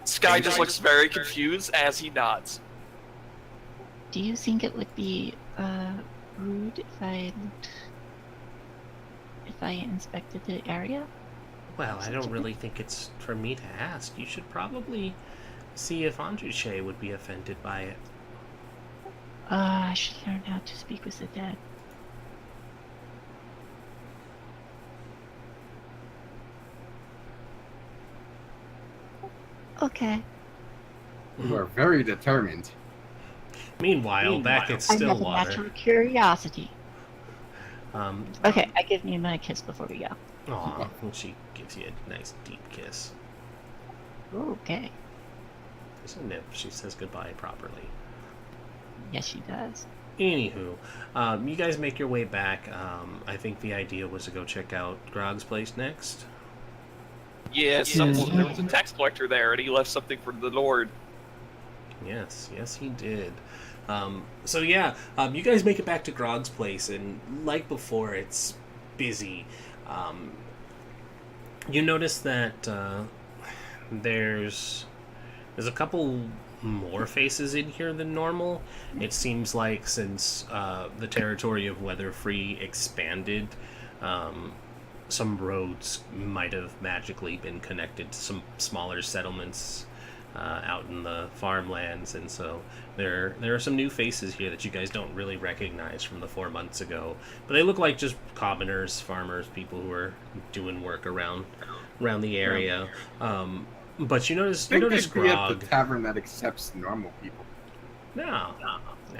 Sky just looks very confused as he nods. do you think it would be rude if I inspected the area? Well, I don't really think it's for me to ask. You should probably see if Andruche would be offended by it. I should learn how to speak with the dead. Okay. You are very determined. Meanwhile, back at I have a Stillwater, natural curiosity. um, Okay, I give you my kiss before we go. aw, she gives you a nice deep kiss. Okay. There's a nip. She says goodbye properly. Yes, she does. Anywho, you guys make your way back. I think the idea was to go check out Grog's place next. Yeah, there was a tax collector there, and he left something for the Lord. Yes, he did. So yeah, you guys make it back to Grog's place, and like before, it's busy. You notice that there's a couple more faces in here than normal. It seems like since the territory of Weatherfree expanded, some roads might have magically been connected to some smaller settlements out in the farmlands, and so there are some new faces here that you guys don't really recognize from the 4 months ago, but they look like just commoners, farmers, people who are doing work around the area. But you notice Grog. The tavern that accepts normal people. No.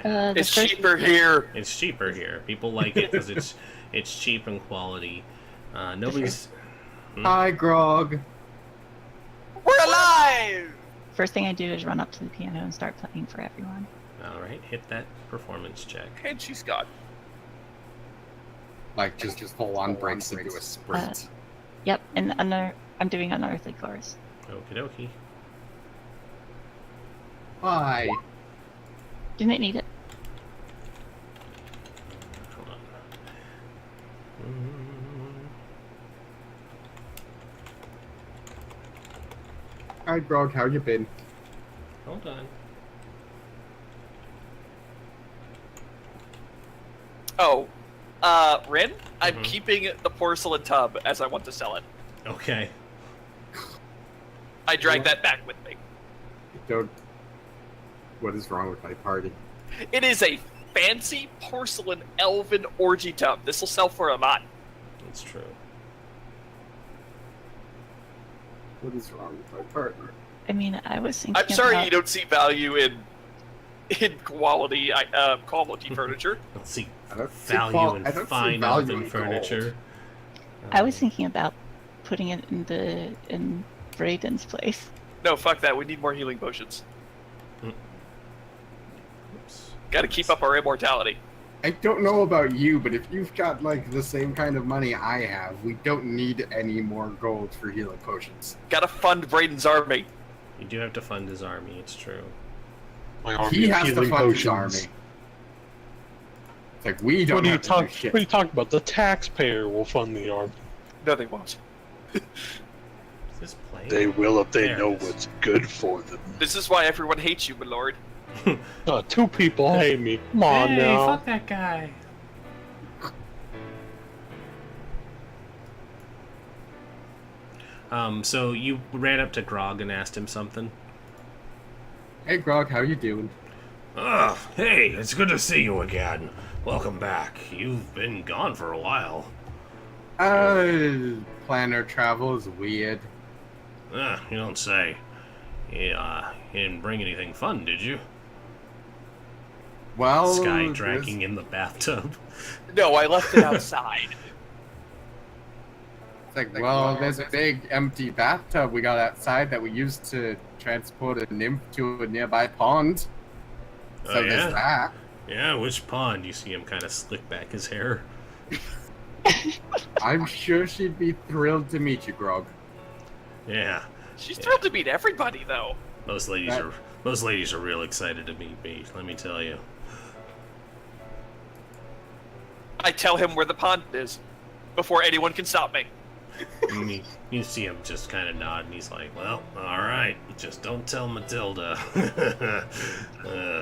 It's cheaper here. It's cheaper here. People like it because it's cheap and quality. Nobody's. Hi, Grog. We're alive! First thing I do is run up to the piano and start playing for everyone. All right, hit that performance check. And she's gone. Like just full on breaks into a sprint. Yep, and I'm doing unearthly chorus. Okie dokie. Why? Didn't need it. Hold on. Hi, Grog. How you been? Hold on. Oh, Rin, I'm keeping the porcelain tub as I want to sell it. Okay. I drag that back with me. Don't. What is wrong with my party? It is a fancy porcelain elven orgy tub. This will sell for a lot. That's true. What is wrong with my party? I mean, I was thinking. I'm sorry about... you don't see value in quality furniture. Let's see. I don't see Value in I don't see fine value elven in furniture. I was thinking about putting it in Brayden's place. No, fuck that. We need more healing potions. Oops. Gotta keep up our immortality. I don't know about you, but if you've got like the same kind of money I have, we don't need any more gold for healing potions. Gotta fund Brayden's army. You do have to fund his army. It's true. My army He of has to healing fund his potions. army. It's like we don't have to do shit. What are you talking about? The taxpayer will fund the army. No, they won't. Is this playing? They will if they There know it is. what's good for them. This is why everyone hates you, my lord. 2 people hate me. Come on Hey, now. fuck that guy. So you ran up to Grog and asked him something? Hey, Grog, how you doing? Ugh, hey, it's good to see you again. Welcome back. You've been gone for a while. Planner travel is weird. You don't say. You didn't bring anything fun, did you? Well, Sky dragging in the bathtub. No, I left it outside. It's like, well, there's a big empty bathtub we got outside that we used to transport a nymph to a nearby pond. So Oh, yeah? there's that. Yeah, which pond? You see him kind of slick back his hair. I'm sure she'd be thrilled to meet you, Grog. Yeah, She's thrilled to meet everybody, though. most ladies are real excited to meet me. Let me tell you. I tell him where the pond is before anyone can stop me. And you see him just kind of nod, and he's like, "Well, all right. Just don't tell Matilda.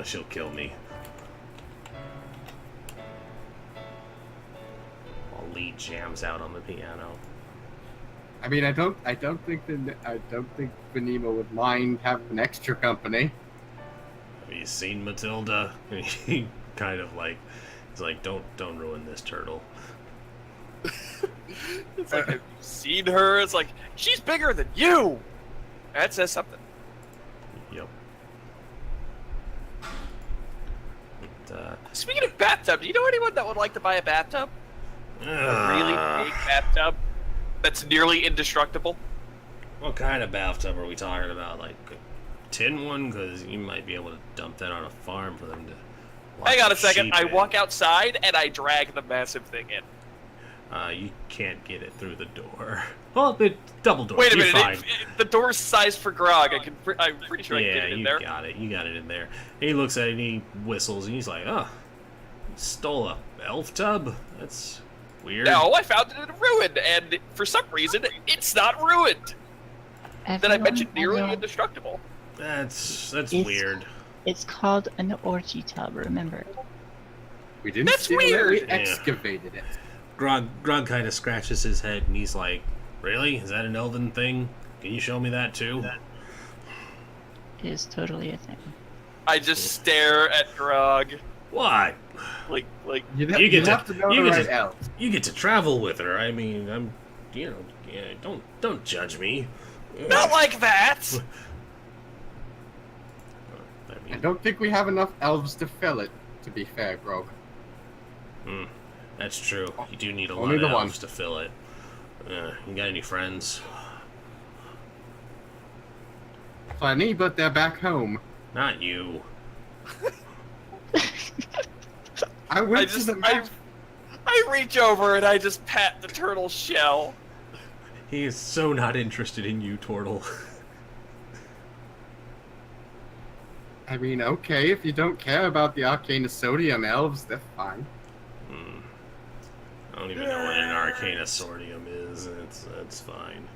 She'll kill me." While Lee jams out on the piano. I mean, I don't think Benima would mind having extra company. Have you seen Matilda? And he kind of like, he's like, "Don't ruin this turtle." It's like, have you seen her? It's like, she's bigger than you! That says something. Yep. But, Speaking of bathtub, do you know anyone that would like to buy a bathtub? A really big bathtub that's nearly indestructible? What kind of bathtub are we talking about? Like a tin one? Because you might be able to dump that on a farm for them to Hang on a second. sheep I in. walk outside and I drag the massive thing in. You can't get it through the door. Well, the double door. Wait a You're minute. fine. The door's sized for Grog. I'm pretty sure I can Yeah, get it in you there. got it. You got it in there. And he looks at it and he whistles and he's like, "Oh, stole a elf tub? That's weird." No, I found it in a ruin, and for some reason, it's not ruined. That I Everyone mentioned has nearly a- indestructible. That's It's- weird. It's called an orgy tub, remember? We didn't That's steal it, we weird. Yeah. excavated it. Grog kind of scratches his head and he's like, "Really? Is that an elven thing? Can you show me that too?" It is totally a thing. I just stare at Grog, What? like You'd, You get to- have to know you the get right to- elves. You get to travel with her. I mean, yeah, don't judge me. not like that. I I mean, don't think we have enough elves to fill it, to be fair, Grog. that's true. You do need a lot Only of the one. elves to fill it. You got any friends? Plenty, but they're back home. Not you. I went I to just the map. I reach over and I just pat the turtle shell. He is so not interested in you, Tortle. I mean, okay, if you don't care about the Arcana Sodium elves, they're fine. I don't even know what an Arcana Sordium is. That's fine.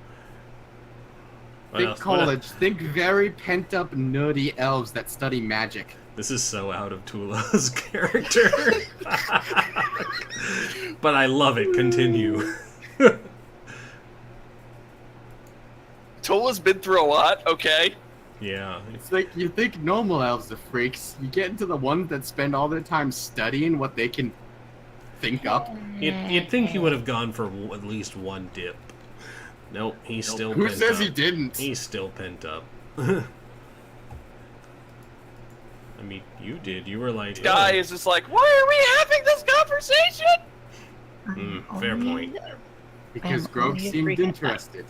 What Think else? college. Think very pent-up, nerdy elves that study magic. This is so out of Tula's character. But I love it. Continue. Tola's been through a lot. Okay. Yeah. It's like you think normal elves are freaks. You get into the ones that spend all their time studying what they can think up. You'd think he would have gone for at least one dip. Nope, he's still Who pent says up. he didn't? He's still pent up. I mean, you did. You were like, Guy "Oh." is just like, why are we having this conversation? Fair point. Because I'm Grog only a seemed freak at night. interested.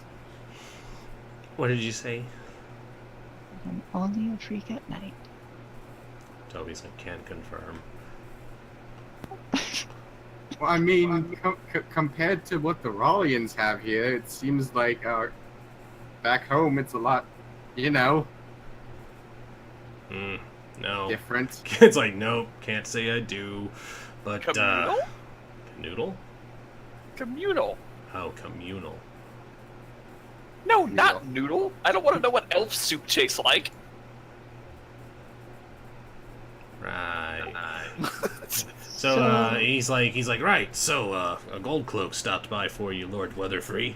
What did you say? I'm only a freak at night. Toby's like, can confirm. Well, I mean, compared to what the Rallians have here, it seems like back home it's a lot, No. different. It's like, nope, can't say I do. But, Communal? Noodle? Communal. Oh, communal. No, not noodle. I don't want to know what elf soup tastes like. Right. So, he's like, right, so, a gold cloak stopped by for you, Lord Weatherfree.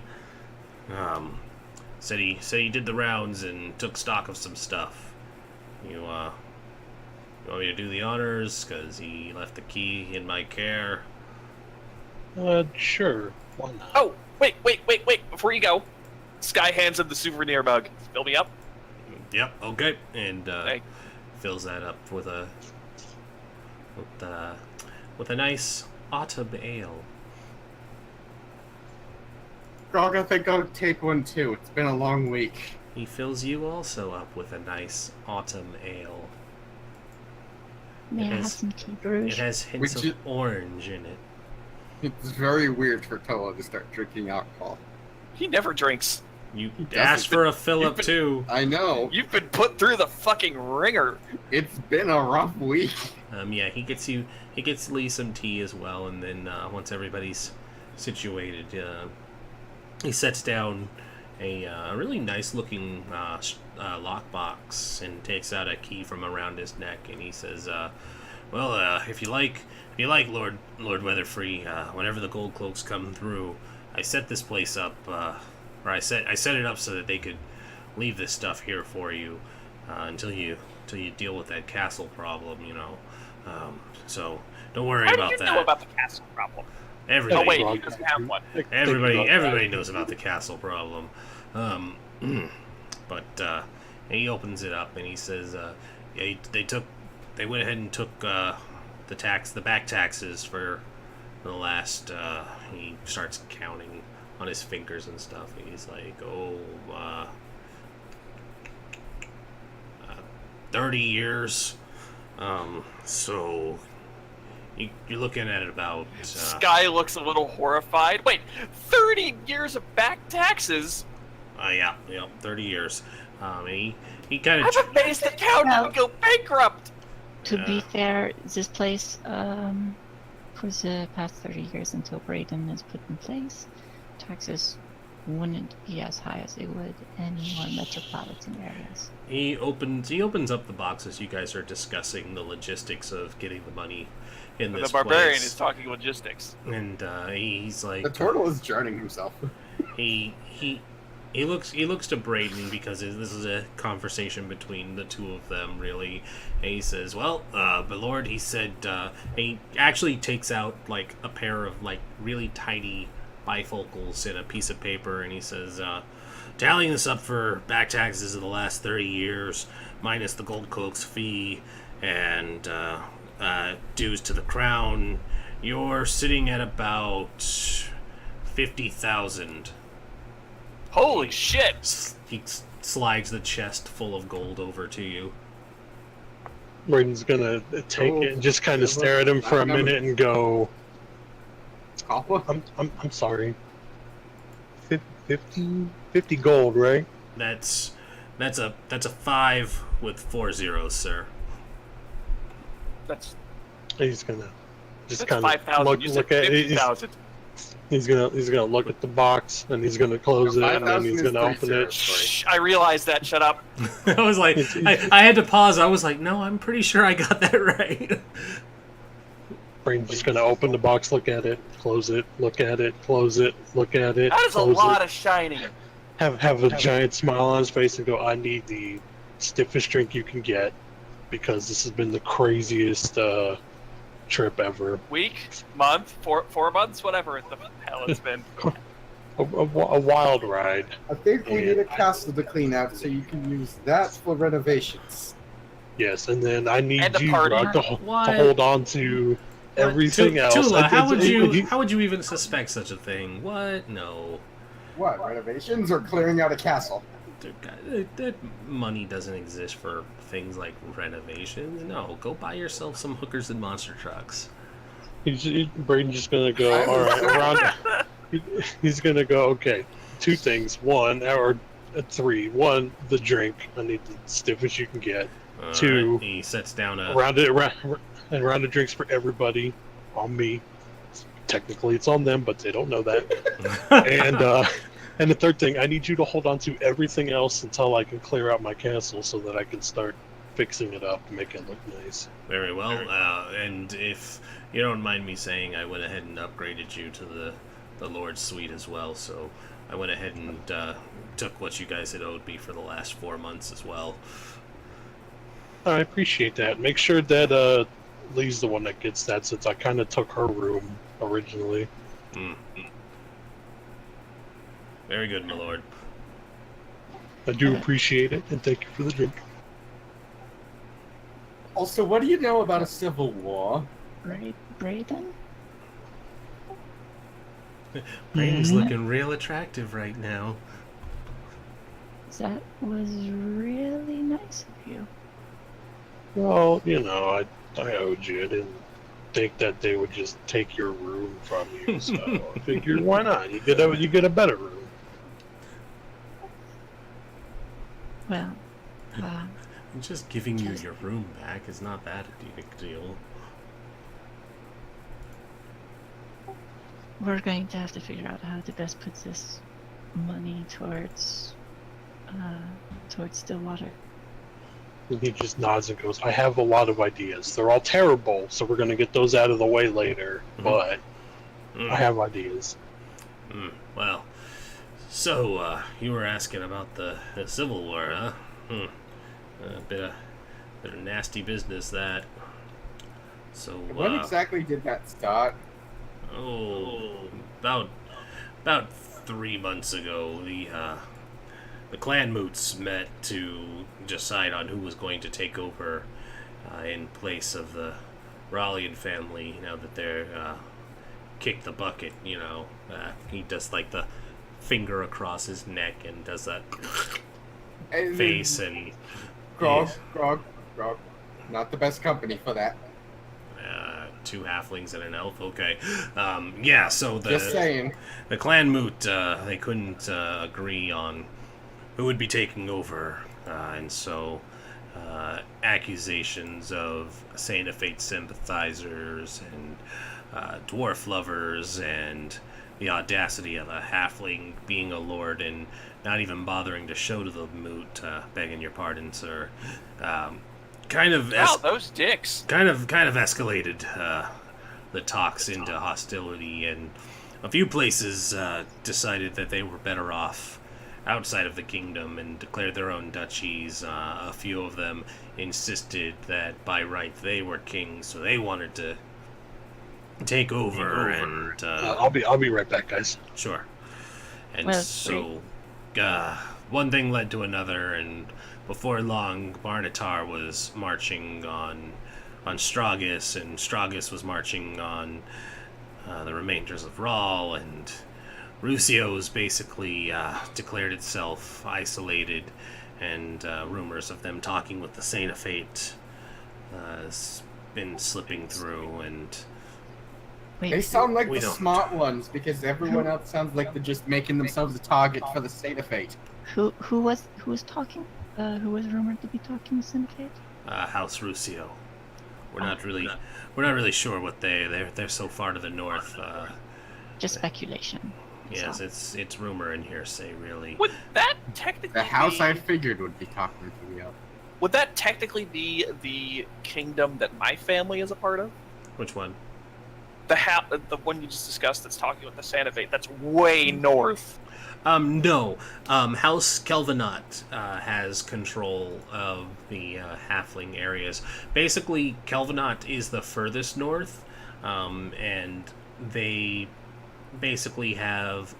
Said he did the rounds and took stock of some stuff. You want me to do the honors? Because he left the key in my care. Sure. Why not? Oh, wait. Before you go, Sky hands him the souvenir mug. Fill me up. Yep, okay. And, Hey. fills that up with a nice autumn ale. Grog, I think I'll take one too. It's been a long week. He fills you also up with a nice autumn ale. May I have has- some tea brews? It has hints Which of is- orange in it. It's very weird for Toa to start drinking alcohol. He never drinks. You doesn't- asked for a fill up been- too. I know. You've been put through the fucking ringer. It's been a rough week. Yeah, he gets Lee some tea as well, and then once everybody's situated, he sets down a really nice looking lockbox and takes out a key from around his neck, and he says, if you like Lord Weatherfree, whenever the gold cloaks come through, I set this place up, or I set it up so that they could leave this stuff here for you until you deal with that castle problem, so don't worry How about do you that. know about the castle problem? Everybody, Oh wait, he doesn't have one. everybody knows about the castle problem. But he opens it up and he says, they went ahead and took the back taxes for the last. He starts counting on his fingers and stuff. And he's like, 30 years. So you're looking at about. Sky looks a little horrified. Wait, 30 years of back taxes? Yeah, 30 years. He kind of. I'm amazed the town didn't go bankrupt. To be fair, this place, for the past 30 years until Braden is put in place, taxes wouldn't be as high as they would in more metropolitan areas. He opens up the box as you guys are discussing the logistics of getting the money in this The barbarian place. is talking logistics. And he's like, The turtle is drowning himself. he looks to Braden because this is a conversation between the two of them, really. And he says, "Well, my lord," he said. He actually takes out like a pair of like really tiny bifocals in a piece of paper, and he says, "Tallying this up for back taxes of the last 30 years, minus the gold cloak's fee and dues to the crown, you're sitting at about 50,000." Holy shit! He slides the chest full of gold over to you. Braden's gonna take it and just kind of stare at him for a minute and go, Copper? I'm sorry. 50 gold, right? That's a 5 with 4 zeros, sir. That's He's gonna just that's kind 5,000. of You said look at it. 50,000. He's gonna look at the box and he's gonna close it and then he's 5,000 is gonna open 3 it. zeros. Shh, I realized that. Shut up. I was like, I had to pause. I was like, no, I'm pretty sure I got that right. Braden's just gonna open the box, look at it, close it, look at it, close it, look at it, That is a close lot it. of shining. Have a giant smile on his face and go, "I need the stiffest drink you can get because this has been the craziest trip ever." Week, month, 4 months, whatever the hell it's been. A wild ride. I think we Yeah. need a castle to clean out so you can use that for renovations. Yes, and then I need And a you party. Rock, to What? hold on to everything else. Tula, how It's- would you even suspect such a thing? What? No. What, renovations or clearing out a castle? That money doesn't exist for things like renovations. No, go buy yourself some hookers and monster trucks. Braden's just gonna go, all right, around. He's gonna go, okay, 2 things. 1, or 3. 1, the drink. I need the stiffest you can get. 2, He sets down a. round of drinks for everybody. On me. Technically, it's on them, but they don't know that. And the third thing, I need you to hold on to everything else until I can clear out my castle so that I can start fixing it up and make it look nice. Very well. And if you don't mind me saying, I went ahead and upgraded you to the Lord's Suite as well. So I went ahead and took what you guys had owed me for the last 4 months as well. I appreciate that. Make sure that Lee's the one that gets that, since I kind of took her room originally. Mm. Very good, my lord. I do appreciate it, and thank you for the drink. Also, what do you know about a civil war? Right, Braden? Braden's looking real attractive right now. That was really nice of you. Well, I owed you. I didn't think that they would just take your room from you, so I figured, why not? You get a better room. Well, Just giving you your room back is not that a big deal. we're going to have to figure out how to best put this money towards Stillwater. And he just nods and goes, I have a lot of ideas. They're all terrible, so we're going to get those out of the way later, but I have ideas. Well, so you were asking about the Civil War, huh? A bit of nasty business, that. So When exactly did that start? About 3 months ago, the clan moots met to decide on who was going to take over in place of the Rallian family. Now that they're kicked the bucket, he does like the finger across his neck and does that And face and Grog. Not the best company for that. 2 halflings and an elf. Okay. Yeah. So Just saying. the clan moot, they couldn't agree on who would be taking over, and so accusations of Saint of Fate sympathizers and dwarf lovers and the audacity of a halfling being a lord and not even bothering to show to the moot, begging your pardon, sir. Kind of those dicks. kind of escalated the talks into hostility, and a few places decided that they were better off outside of the kingdom and declared their own duchies. A few of them insisted that by right they were kings, so they wanted to take over. And I'll be right back, guys. sure. And Well, so one thing led to another, and before long, Barnatar was marching on Stragus, and Stragus was marching on the remainders of Rawl, and Russio's basically declared itself isolated, and rumors of them talking with the Saint of Fate has been slipping through, and Wait, They sound like We the don't. smart ones because everyone else sounds like they're just making themselves a target for the State of Fate. who was talking? Who was rumored to be talking to Syndicate? House Russio. We're not really sure what they're so far to the north. Just speculation. Yes, So, it's rumor and hearsay, really. Would that technically The house be, I figured would be talking to me up. would that technically be the kingdom that my family is a part of? Which one? The one you just discussed that's talking with the Santa Fe, that's way north. No. House Kelvinot has control of the halfling areas. Basically, Kelvinot is the furthest north, and they basically have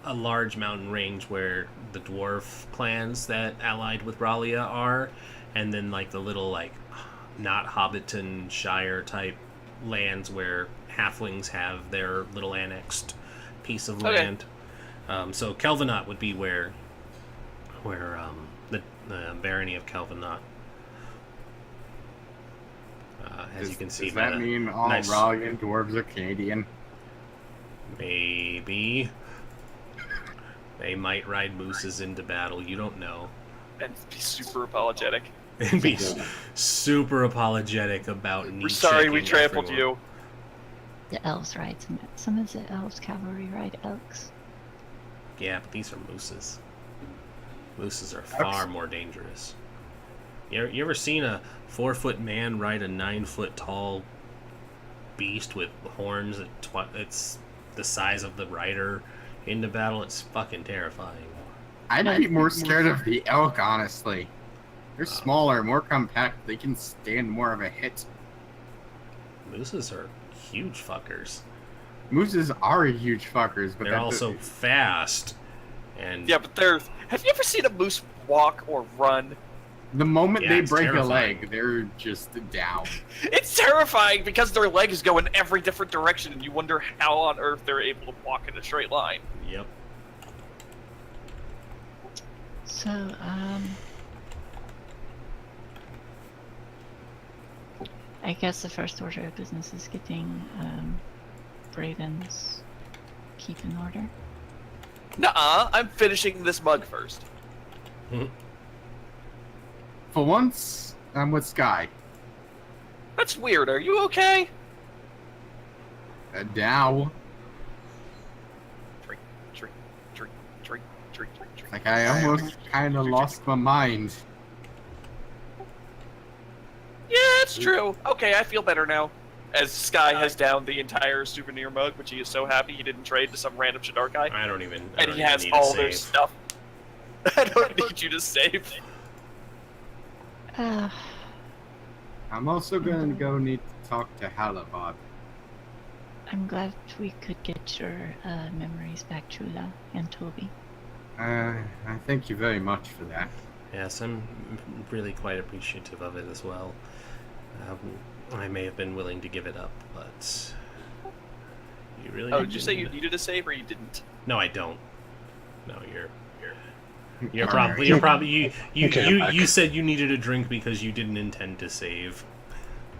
a large mountain range where the dwarf clans that allied with Ralia are, and then like the little like not Hobbiton Shire type lands where halflings have their little annexed piece of Okay. land. So Kelvinot would be where the barony of Kelvinot. As you can see, does by that the mean all nice- Rallian dwarves are Canadian? Maybe they might ride mooses into battle. You don't know. And be super apologetic. And be super apologetic about. We're sorry we trampled you. the elves ride some of the elves cavalry ride elks. Yeah, but these are mooses. Mooses are far more dangerous. You ever seen a 4-foot man ride a 9-foot tall beast with horns it's the size of the rider into battle? It's fucking terrifying. I'd be more scared of the elk, honestly. They're smaller, more compact. They can stand more of a hit. Mooses are huge fuckers. Mooses are huge fuckers, but They're also fast. And Yeah, but they're. Have you ever seen a moose walk or run? the moment Yeah, they it's break a terrifying. leg, they're just down. It's terrifying because their legs go in every different direction, and you wonder how on earth they're able to walk in a straight line. yep. So, I guess the first order of business is getting Braven's keep in order. Nuh-uh, I'm finishing this mug first. For once, I'm with Sky. That's weird. Are you okay? Now, Drink, drink, drink, drink, drink, drink. like I almost kind of lost my mind. Yeah, it's true. Okay, I feel better now. As Sky has downed the entire souvenir mug, which he is so happy he didn't trade to some random Shadar guy. I don't even. And he has all their stuff. I don't need you to save. I'm also gonna go need to talk to Halabod. I'm glad we could get your memories back, Chula and Toby. I thank you very much for that. Yes, I'm really quite appreciative of it as well. I may have been willing to give it up, but you really. Oh, did you say you needed a save or you didn't? No, I don't. No, you're. You're probably you Okay, said you needed a drink because you didn't intend to save,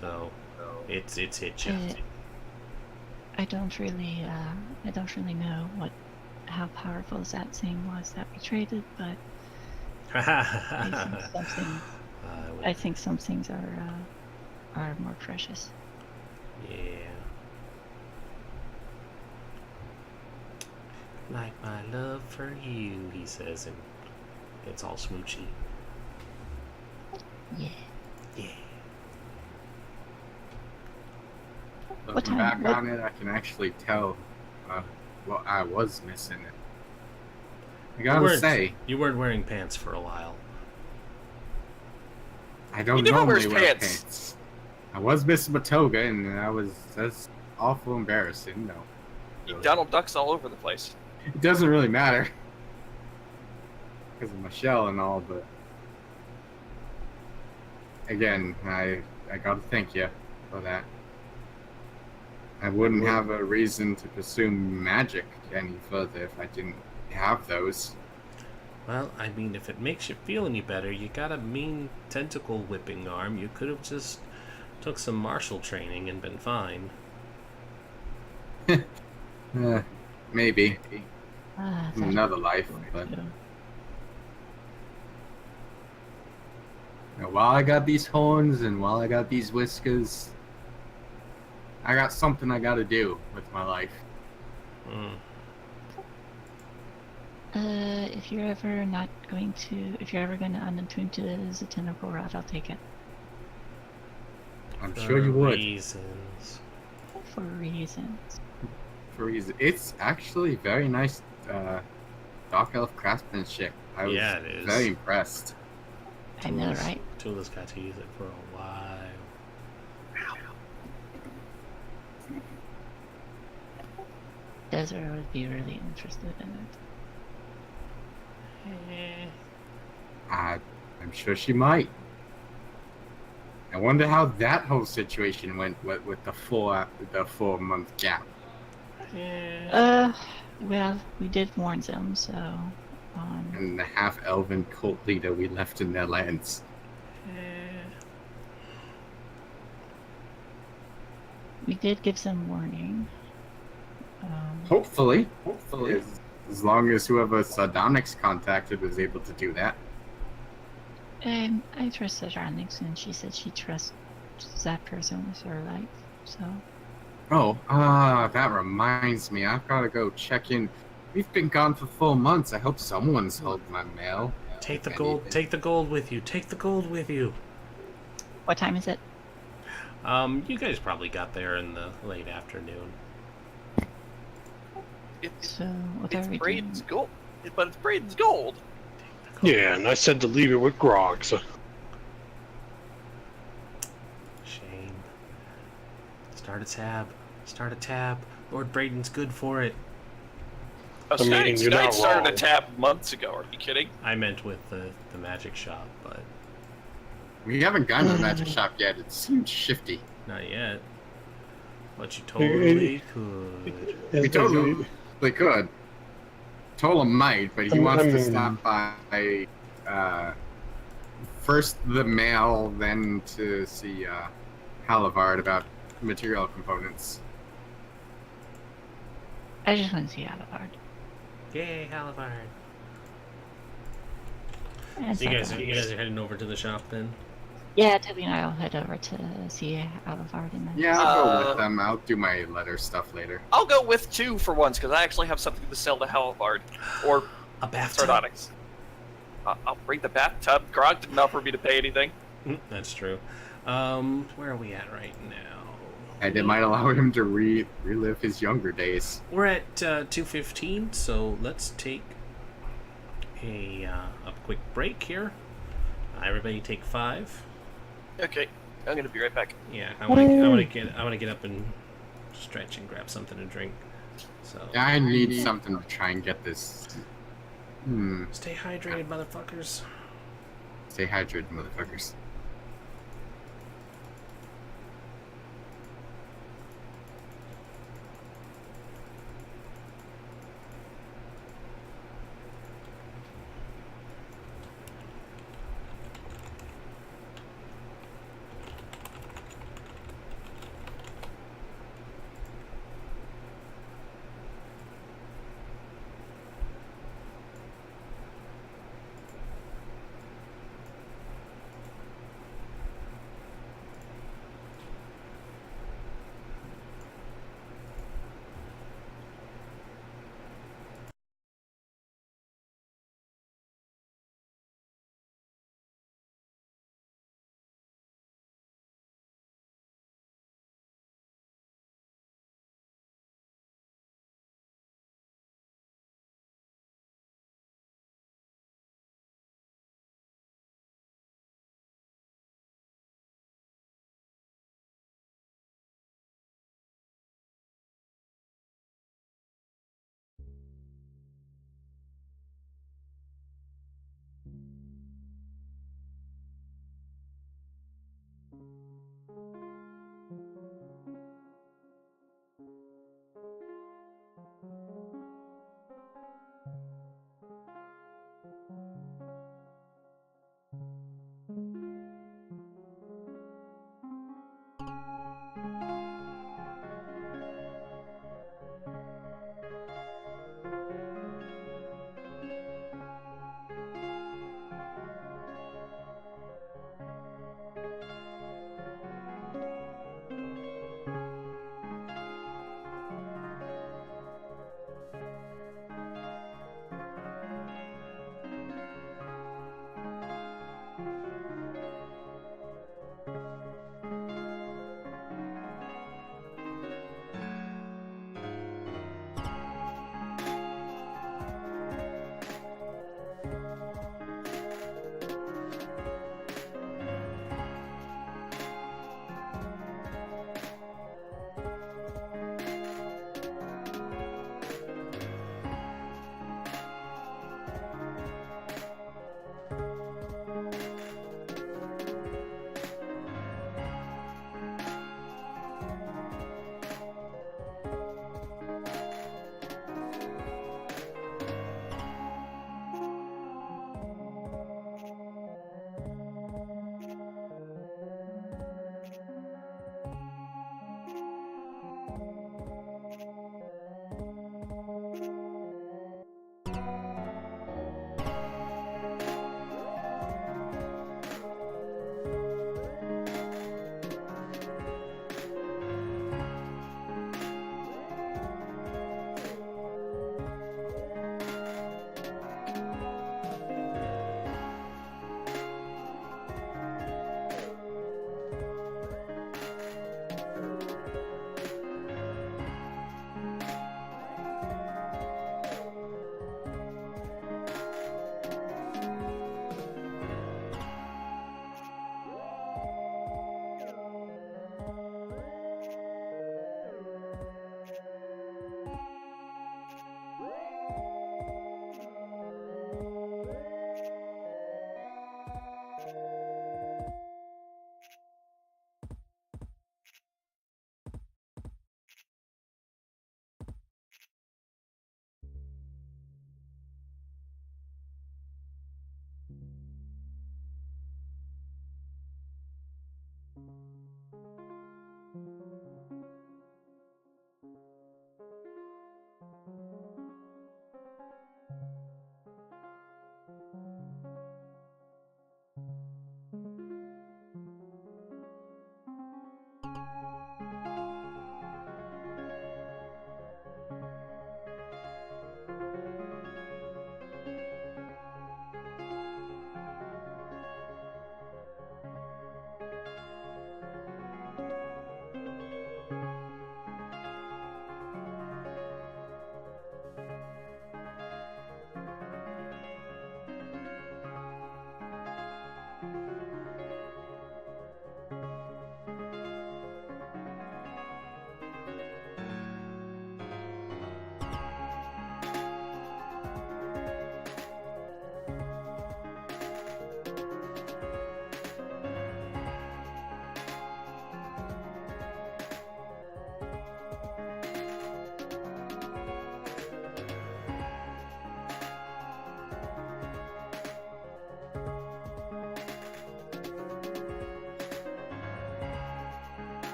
so it's hit you. I don't really know how powerful that thing was that we traded, but I think some things are more precious. Yeah. Like my love for you, he says, and it's all smoochy. Yeah. Yeah. Looking back on it, I can actually tell what I was missing. I gotta say, you weren't wearing pants for a while. I don't never normally wears wear pants. pants. I was missing my toga, and that's awful embarrassing. No, You Donald Ducks all over the place. it doesn't really matter because of my shell and all, but again, I gotta thank you for that. I wouldn't have a reason to pursue magic any further if I didn't have those. Well, I mean, if it makes you feel any better, you got a mean tentacle whipping arm. You could have just took some martial training and been fine. Maybe That's another life, but while I got these horns and while I got these whiskers, I got something I gotta do with my life. if you're ever going to unattune to the tentacle rod, I'll take it. I'm sure you would. Reasons. For reasons. It's actually very nice dark elf craftsmanship. I was Yeah, it is. very impressed. I know, right? Tula's got to use it for a while. Desert would be really interested in it. I'm sure she might. I wonder how that whole situation went with the 4 month gap. Well, we did warn them, so And the half elven cult leader we left in their lands. we did give them warning. Hopefully, as long as whoever Sardonyx contacted was able to do that. And I trust Sardonyx, and she said she trusts that person with her life. So. Oh, that reminds me. I've got to go check in. We've been gone for 4 months. I hope someone's held my mail. Take the gold. Take the gold with you. Take the gold with you. What time is it? You guys probably got there in the late afternoon. So what It's are we Braden's doing? gold. But it's Braden's gold. Yeah, and I said to leave it with Grog, so... Shame. Start a tab. Start a tab. Lord Braden's good for it. Oh, I mean, you're Sky not started wrong. a tab months ago. Are you kidding? I meant with the magic shop, but We haven't gone to the magic shop yet. It seems shifty. not yet. But you totally could. We totally could. Tola might, but he wants to stop by first the mail, then to see Halivard about material components. I just want to see Halivard. Yay, Halivard. And So you guys Sardonyx. are heading over to the shop then? Yeah, Toby and I will head over to see Halivard and then. Yeah, I'll go with them. I'll do my letter stuff later. I'll go with 2 for once because I actually have something to sell to Halivard or A bathtub. Sardonyx. I'll bring the bathtub. Grog didn't offer me to pay anything. That's true. Where are we at right now? And it might allow him to relive his younger days. We're at 2:15, so let's take a quick break here. Everybody take 5. Okay, I'm gonna be right back. Yeah, I want to get up and stretch and grab something to drink. So I need something to try and get this. stay hydrated, motherfuckers. Stay hydrated, motherfuckers.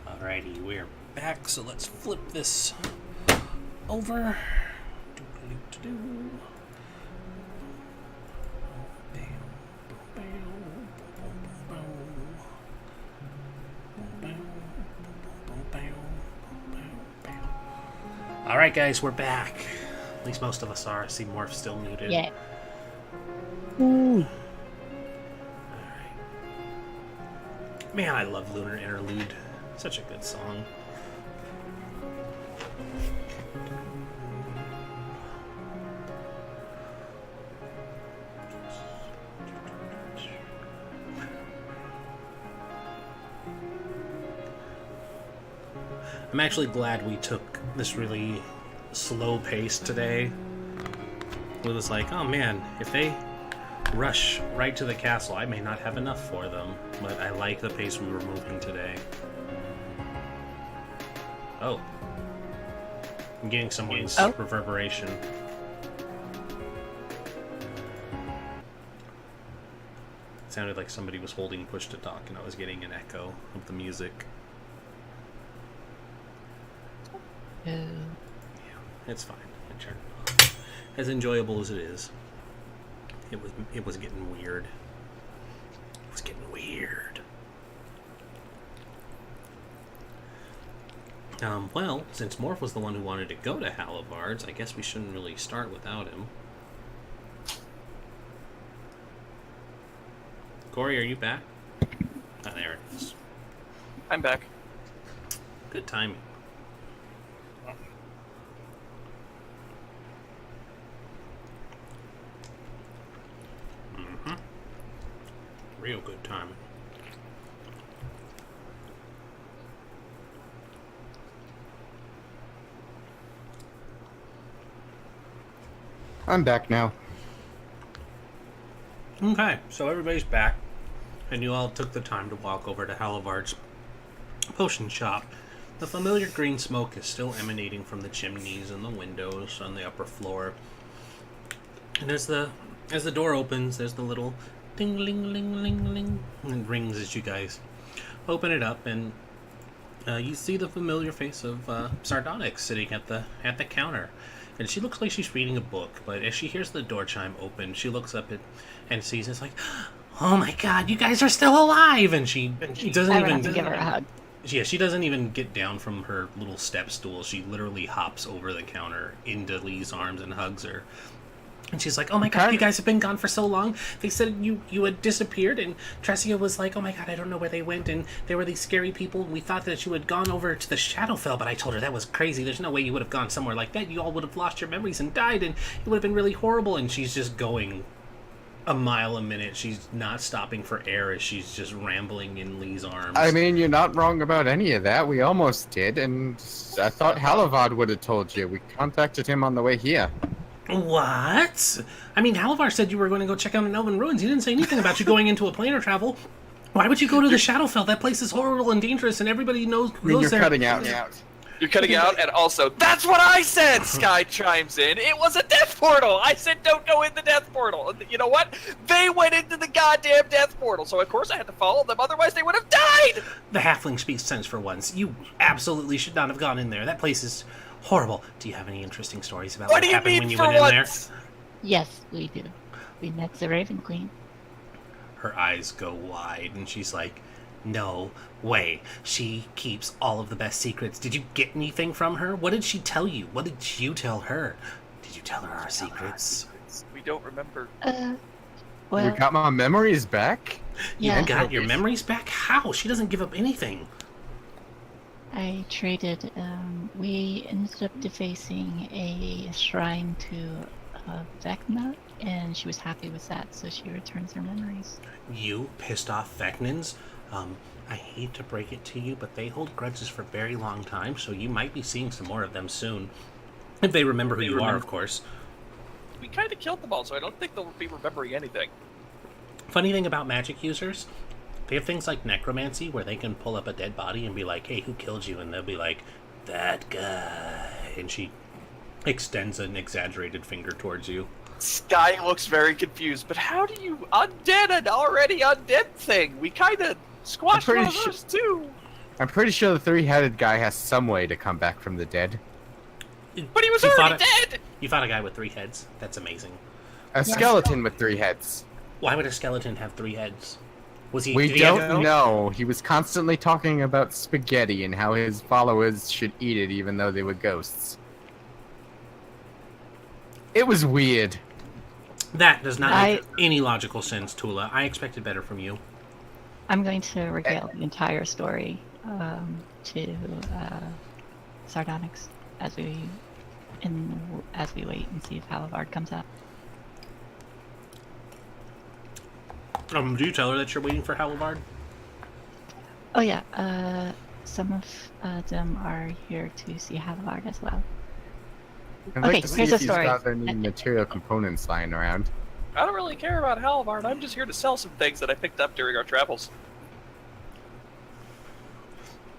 Alrighty, we're back, so let's flip this over. Alright guys, we're back. At least most of us are. I see Morph's still muted. Yeah. Alright. Man, I love Lunar Interlude. Such a good song. I'm actually glad we took this really slow pace today. It was like, oh man, if they rush right to the castle, I may not have enough for them. But I like the pace we were moving today. Oh. I'm getting someone's reverberation. It sounded like somebody was holding push to talk and I was getting an echo of the music. Yeah, it's fine. I turned it off. As enjoyable as it is, it was getting weird. It was getting weird. Well, since Morph was the one who wanted to go to Halivard's, I guess we shouldn't really start without him. Corey, are you back? Ah, there it is. I'm back. Good timing. Real good timing. I'm back now. Okay, so everybody's back, and you all took the time to walk over to Halivard's potion shop. The familiar green smoke is still emanating from the chimneys and the windows on the upper floor. And as the door opens, there's the little ding ling ling ling ling, and it rings as you guys open it up, and you see the familiar face of Sardonyx sitting at the counter. And she looks like she's reading a book, but as she hears the door chime open, she looks up and sees it's like, oh my god, you guys are still alive! And she doesn't I even have to give her a hug. Yeah, she doesn't even get down from her little step stool. She literally hops over the counter into Lee's arms and hugs her. And she's like, oh my god, you guys have been gone for so long. They said you had disappeared, and Tressia was like, oh my god, I don't know where they went, and they were these scary people, and we thought that you had gone over to the Shadowfell, but I told her that was crazy. There's no way you would have gone somewhere like that. You all would have lost your memories and died, and it would have been really horrible. And she's just going a mile a minute. She's not stopping for air as she's just rambling in Lee's arms. I mean, you're not wrong about any of that. We almost did, and I thought Halivard would have told you. We contacted him on the way here. What? I mean, Halavar said you were going to go check out an Elven Ruins. He didn't say anything about you going into a planar travel. Why would you go to the Shadowfell? That place is horrible and dangerous, and everybody knows who goes there. You're cutting out. You're cutting out, and also, that's what I said! Sky chimes in. It was a death portal! I said don't go in the death portal. And you know what? They went into the goddamn death portal, so of course I had to follow them, otherwise they would have died! The halfling speaks sense for once. You absolutely should not have gone in there. That place is horrible. Do you have any interesting stories about what happened when you went in there? Yes, we do. We met the Raven Queen. Her eyes go wide, and she's like, no way. She keeps all of the best secrets. Did you get anything from her? What did she tell you? What did you tell her? Did you tell her our secrets? We don't remember. Well, You got my memories back? yeah, You got your memories back? How? She doesn't give up anything. I traded. We ended up defacing a shrine to Vecna, and she was happy with that, so she returns her memories. You pissed off Vecnans? I hate to break it to you, but they hold grudges for a very long time, so you might be seeing some more of them soon. If they remember who you are, of course. We kind of killed them all, so I don't think they'll be remembering anything. Funny thing about magic users, they have things like necromancy, where they can pull up a dead body and be like, hey, who killed you? And they'll be like, that guy. And she extends an exaggerated finger towards you. Sky looks very confused, but how do you undead an already undead thing? We kind of squashed one of those too. I'm pretty sure the three-headed guy has some way to come back from the dead. But he was You already fought dead! You fought a guy with 3 heads. That's amazing. A skeleton with 3 heads. Why would a skeleton have 3 heads? Was he? We did he have- don't know. He was constantly talking about spaghetti and how his followers should eat it even though they were ghosts. It was weird. That does not make any logical sense, Tula. I expected better from you. I'm going to regale the entire story to Sardonyx as we wait and see if Halivard comes up. Do you tell her that you're waiting for Halivard? Oh yeah, some of them are here to see Halivard as well. I'd Okay, like to see here's if the he's story. got any material components lying around. I don't really care about Halivard. I'm just here to sell some things that I picked up during our travels.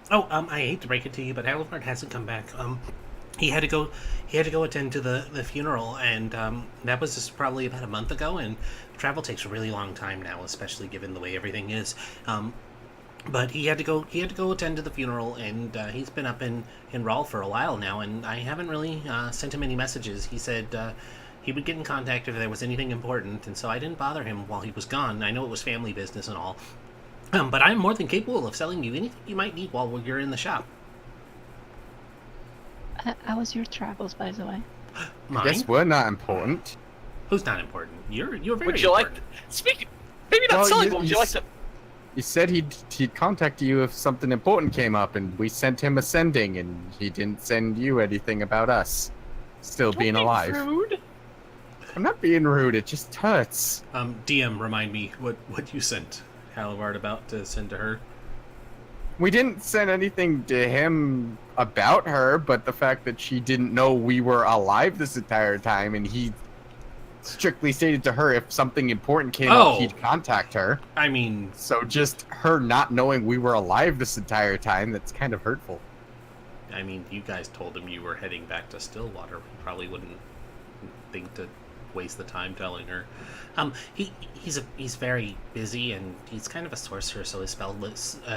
Oh, I hate to break it to you, but Halivard hasn't come back. He had to go attend to the funeral, and that was just probably about a month ago. And travel takes a really long time now, especially given the way everything is. But he had to go attend to the funeral, and he's been up in Rawl for a while now, and I haven't really sent him any messages. He said he would get in contact if there was anything important, and so I didn't bother him while he was gone. I know it was family business and all. But I'm more than capable of selling you anything you might need while you're in the shop. How was your travels, by the way? Mine? I guess we're not important. Who's not important? You're very Would you like important. to... Speaking... Maybe not Well, selling, you- but would you you like s- to... He said he'd contact you if something important came up, and we sent him a sending, and he didn't send you anything about us still being Don't be alive. rude. I'm not being rude, it just hurts. DM, remind me what you sent Halivard about to send to her. We didn't send anything to him about her, but the fact that she didn't know we were alive this entire time, and he strictly stated to her if something important came up, he'd contact her. I mean, So just her not knowing we were alive this entire time, that's kind of hurtful. you guys told him you were heading back to Stillwater. He probably wouldn't think to waste the time telling her. He's very busy, and he's kind of a sorcerer, so his spell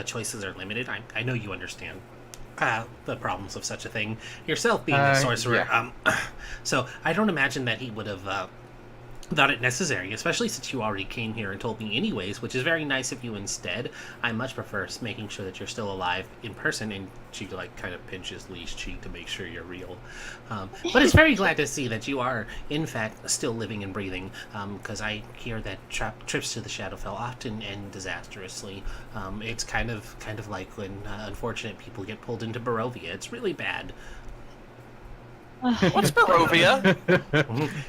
choices are limited. I know you understand the problems of such a thing yourself, being a sorcerer. Yeah. So I don't imagine that he would have thought it necessary, especially since you already came here and told me anyways, which is very nice of you instead. I much prefer making sure that you're still alive in person, and she kind of pinches Lee's cheek to make sure you're real. But it's very glad to see that you are in fact still living and breathing, because I hear that trips to the Shadowfell often end disastrously. It's kind of like when unfortunate people get pulled into Barovia. It's really bad. What's Barovia?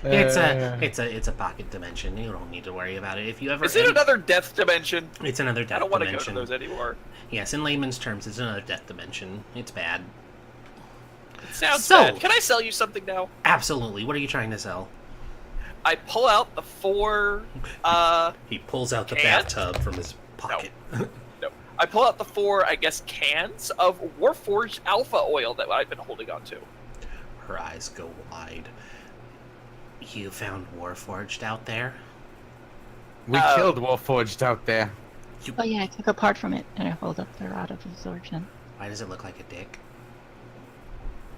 It's a pocket dimension. You don't need to worry about it. If you ever Is it another death dimension? It's another death I don't want to go dimension. to those anymore. Yes, in layman's terms, it's another death dimension. It's bad. Sounds So- bad. Can I sell you something now? Absolutely. What are you trying to sell? I pull out the 4, He pulls out the Cans? bathtub from his pocket. no. I pull out the 4, I guess, cans of Warforged Alpha oil that I've been holding on to. Her eyes go wide. You found Warforged out there? We killed Warforged out there. Oh yeah, I took a part from it and I hold up the rod of absorption. Why does it look like a dick?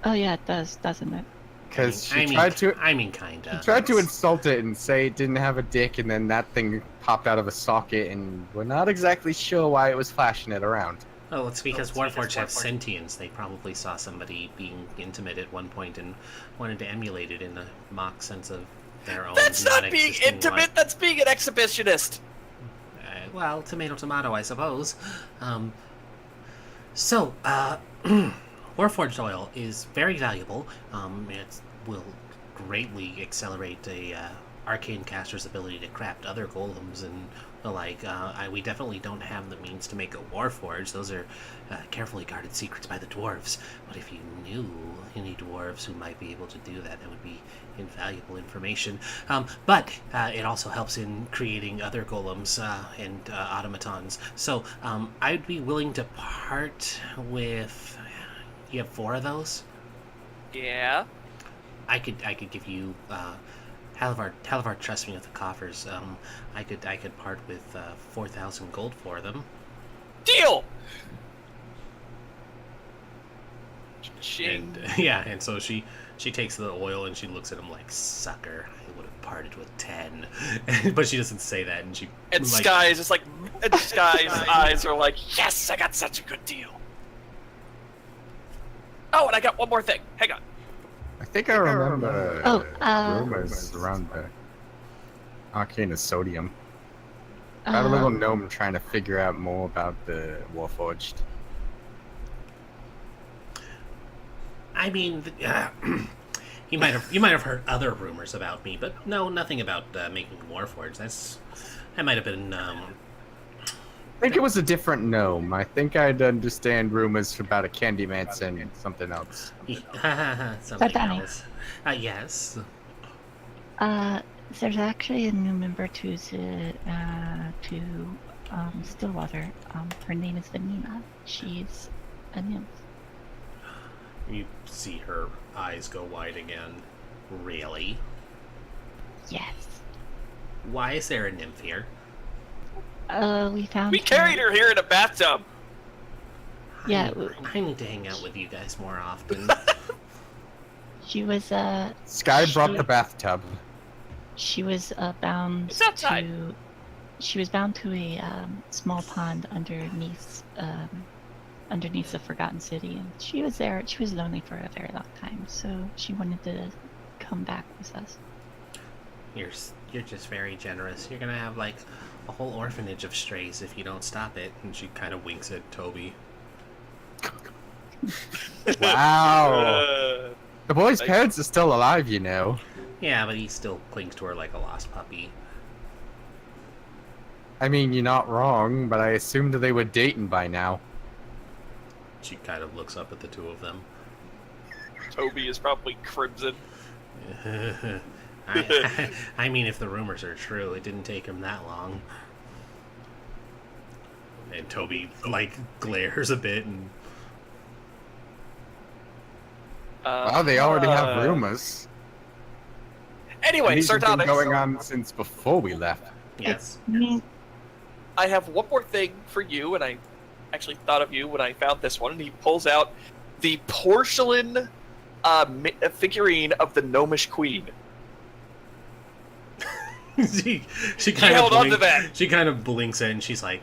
Oh yeah, it does, doesn't it? Because I she mean, tried to... kinda. She tried to insult it and say it didn't have a dick, and then that thing popped out of a socket, and we're not exactly sure why it was flashing it around. Oh, it's because Warforged have sentience. They probably saw somebody being intimate at one point and wanted to emulate it in a mock sense of their own. That's not being non-existing intimate, life. that's being an exhibitionist. Well, tomato, tomato, I suppose. So, Warforged oil is very valuable. It will greatly accelerate a arcane caster's ability to craft other golems and the like. We definitely don't have the means to make a Warforged. Those are carefully guarded secrets by the dwarves. But if you knew any dwarves who might be able to do that, that would be invaluable information. But it also helps in creating other golems and automatons. So I'd be willing to part with... You have 4 of those? Yeah. I could give you Halivard trusts me with the coffers. I could part with 4,000 gold for them. Deal! Shing. And yeah, and so she takes the oil and she looks at him like, sucker, I would have parted with 10. But she doesn't say that, and she And Sky's just like, and Sky's eyes are like, yes, I got such a good deal. Oh, and I got one more thing. Hang on. I think I remember Oh, rumors around the Arcane of Sodium. I had a little gnome trying to figure out more about the Warforged. I mean, you might have heard other rumors about me, but no, nothing about making Warforged. That might have been. I think it was a different gnome. I think I'd understand rumors about a Candyman and something else. Something Danny. else. Yes. There's actually a new member to Stillwater. Her name is Vanina. She's a nymph. You see her eyes go wide again. Really? Yes. Why is there a nymph here? We found. We carried her here in a bathtub. Yeah, I need to hang out with you guys more often. she was Sky brought the bathtub. She was bound It's outside. to. She was bound to a small pond underneath the Forgotten City, and she was there. She was lonely for a very long time, so she wanted to come back with us. You're just very generous. You're gonna have like a whole orphanage of strays if you don't stop it. And she kind of winks at Toby. Wow. The boy's parents are still alive, you know. Yeah, but he still clings to her like a lost puppy. I mean, you're not wrong, but I assumed they were dating by now. She kind of looks up at the two of them. Toby is probably crimson. I mean, if the rumors are true, it didn't take him that long. And Toby, like, glares a bit and... Well, they already have rumors. Anyway, These have been Sartonics, going on since before we left. Yes. I have one more thing for you, and I actually thought of you when I found this one. And he pulls out the porcelain figurine of the gnomish queen. she kind held of on to that. She kind of blinks at it and she's like,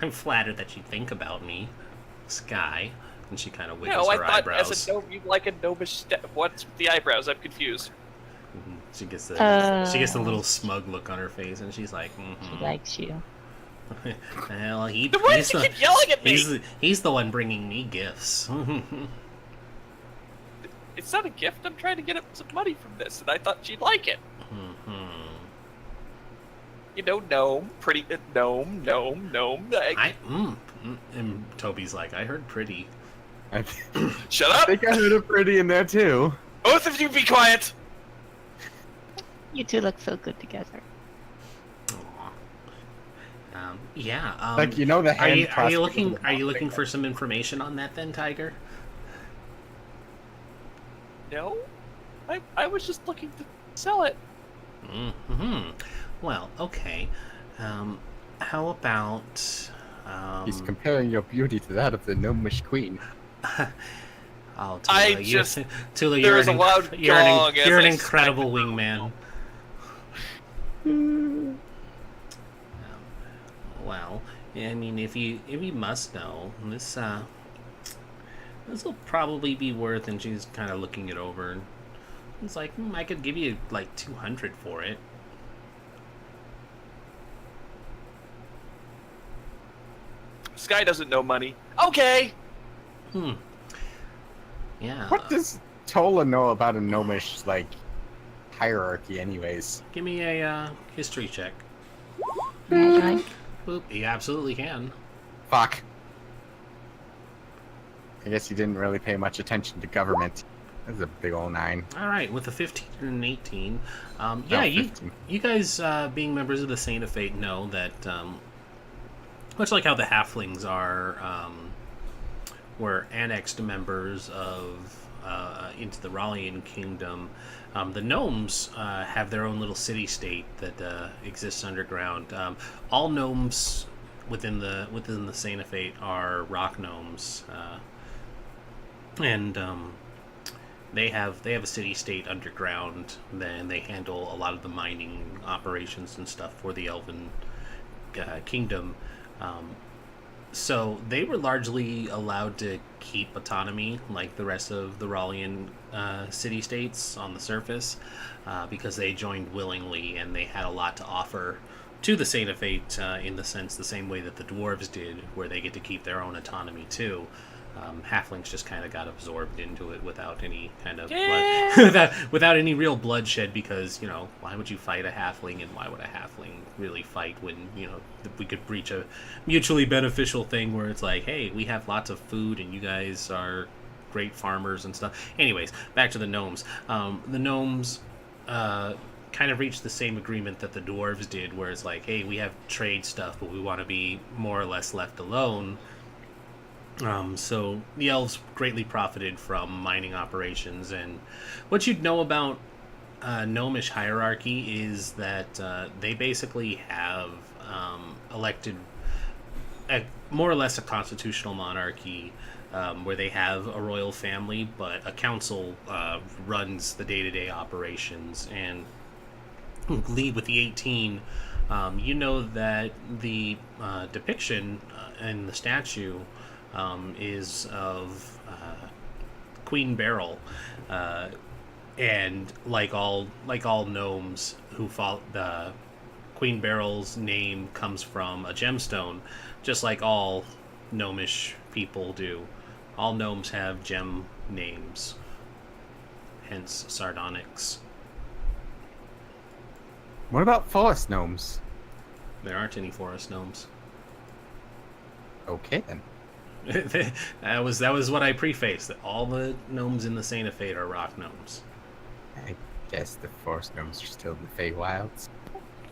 I'm flattered that you think about me, Sky. And she kind of wiggles I her thought eyebrows. as a gnome you'd like a gnomish. What's with the eyebrows? I'm confused. Mhm. She gets the little smug look on her face, and she's like, She likes you. well, Why does she keep yelling at me? He's the one bringing me gifts. It's not a gift. I'm trying to get some money from this, and I thought she'd like it. You know, gnome, pretty gnome. And Toby's like, I heard pretty. Shut I up! think I heard a pretty in there too. Both of you be quiet! You two look so good together. Aw. Yeah. Like, you know, the Are you hand looking for some information on that then, Tiger? No? I was just looking to sell it. Well, okay. How about He's comparing your beauty to that of the gnomish queen. Oh, Tula, I you- just- Tula, there you're was an, a loud you're an, gong as you're an I incredible wingman. Well, I mean, if you must know, this will probably be worth. And she's kind of looking it over. And it's like, I could give you like 200 for it. Sky doesn't know money. Okay! Yeah. What does Tola know about a gnomish, like, hierarchy anyways? Give me a history check. May I join? Boop. You absolutely can. Fuck. I guess he didn't really pay much attention to government. That's a big old 9. All right, with a 15 and an 18. Yeah, No, you 15. guys, being members of the Saint of Fate, know that much like how the halflings were annexed members of into the Rallian Kingdom, the gnomes have their own little city-state that exists underground. All gnomes within the Saint of Fate are rock gnomes, and they have a city-state underground. Then they handle a lot of the mining operations and stuff for the Elven kingdom. So they were largely allowed to keep autonomy like the rest of the Rallian city-states on the surface because they joined willingly and they had a lot to offer to the Saint of Fate in the same way that the dwarves did, where they get to keep their own autonomy too. Halflings just kind of got absorbed into it without any kind of without any real bloodshed, because why would you fight a halfling, and why would a halfling really fight when we could reach a mutually beneficial thing where it's like, hey, we have lots of food and you guys are great farmers and stuff. Anyways, back to the gnomes. The gnomes kind of reached the same agreement that the dwarves did, where it's like, hey, we have trade stuff, but we want to be more or less left alone. So the elves greatly profited from mining operations, and what you'd know about gnomish hierarchy is that they basically have elected more or less a constitutional monarchy, where they have a royal family, but a council runs the day-to-day operations. And lead with the 18, you know that the depiction in the statue is of Queen Beryl, and like all gnomes who fall, Queen Beryl's name comes from a gemstone, just like all gnomish people do. All gnomes have gem names, hence sardonyx. What about forest gnomes? There aren't any forest gnomes. Okay then. that was what I prefaced. That all the gnomes in the Saint of Fate are rock gnomes. I guess the forest gnomes are still in the Feywilds.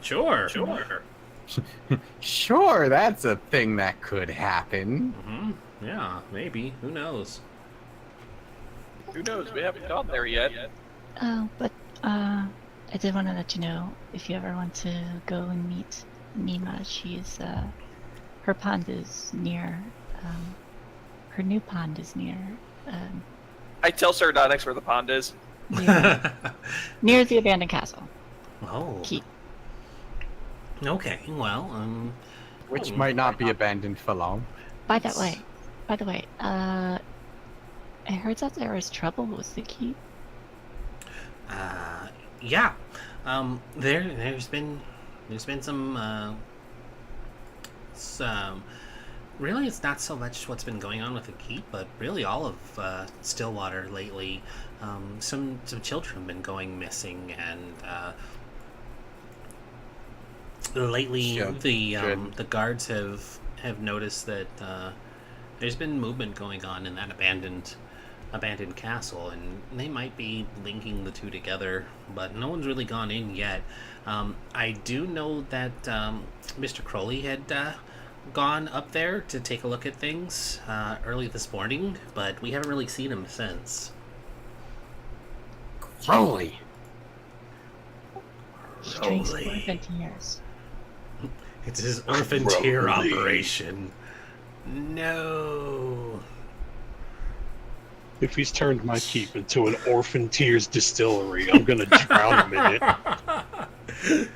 Sure. Sure, that's a thing that could happen. Mm-hmm. Yeah, maybe. Who knows? Who knows? We haven't gone there yet. But I did want to let you know, if you ever want to go and meet Nima, she's her pond is near. Her new pond is near. I tell Sardonyx where the pond is. Near the abandoned castle. Oh. Keep. Okay. Well, Which might not be abandoned for long. By the way, I heard that there was trouble with the keep. Yeah. There's been some. Really, it's not so much what's been going on with the keep, but really all of Stillwater lately. Some children have been going missing, and lately the guards have noticed that there's been movement going on in that abandoned castle, and they might be linking the two together, but no one's really gone in yet. I do know that Mr. Crowley had gone up there to take a look at things early this morning, but we haven't really seen him since. Crowley! He drinks orphan tears. It's his orphan tear operation. No. If he's turned my keep into an orphan tears distillery, I'm gonna drown him in it.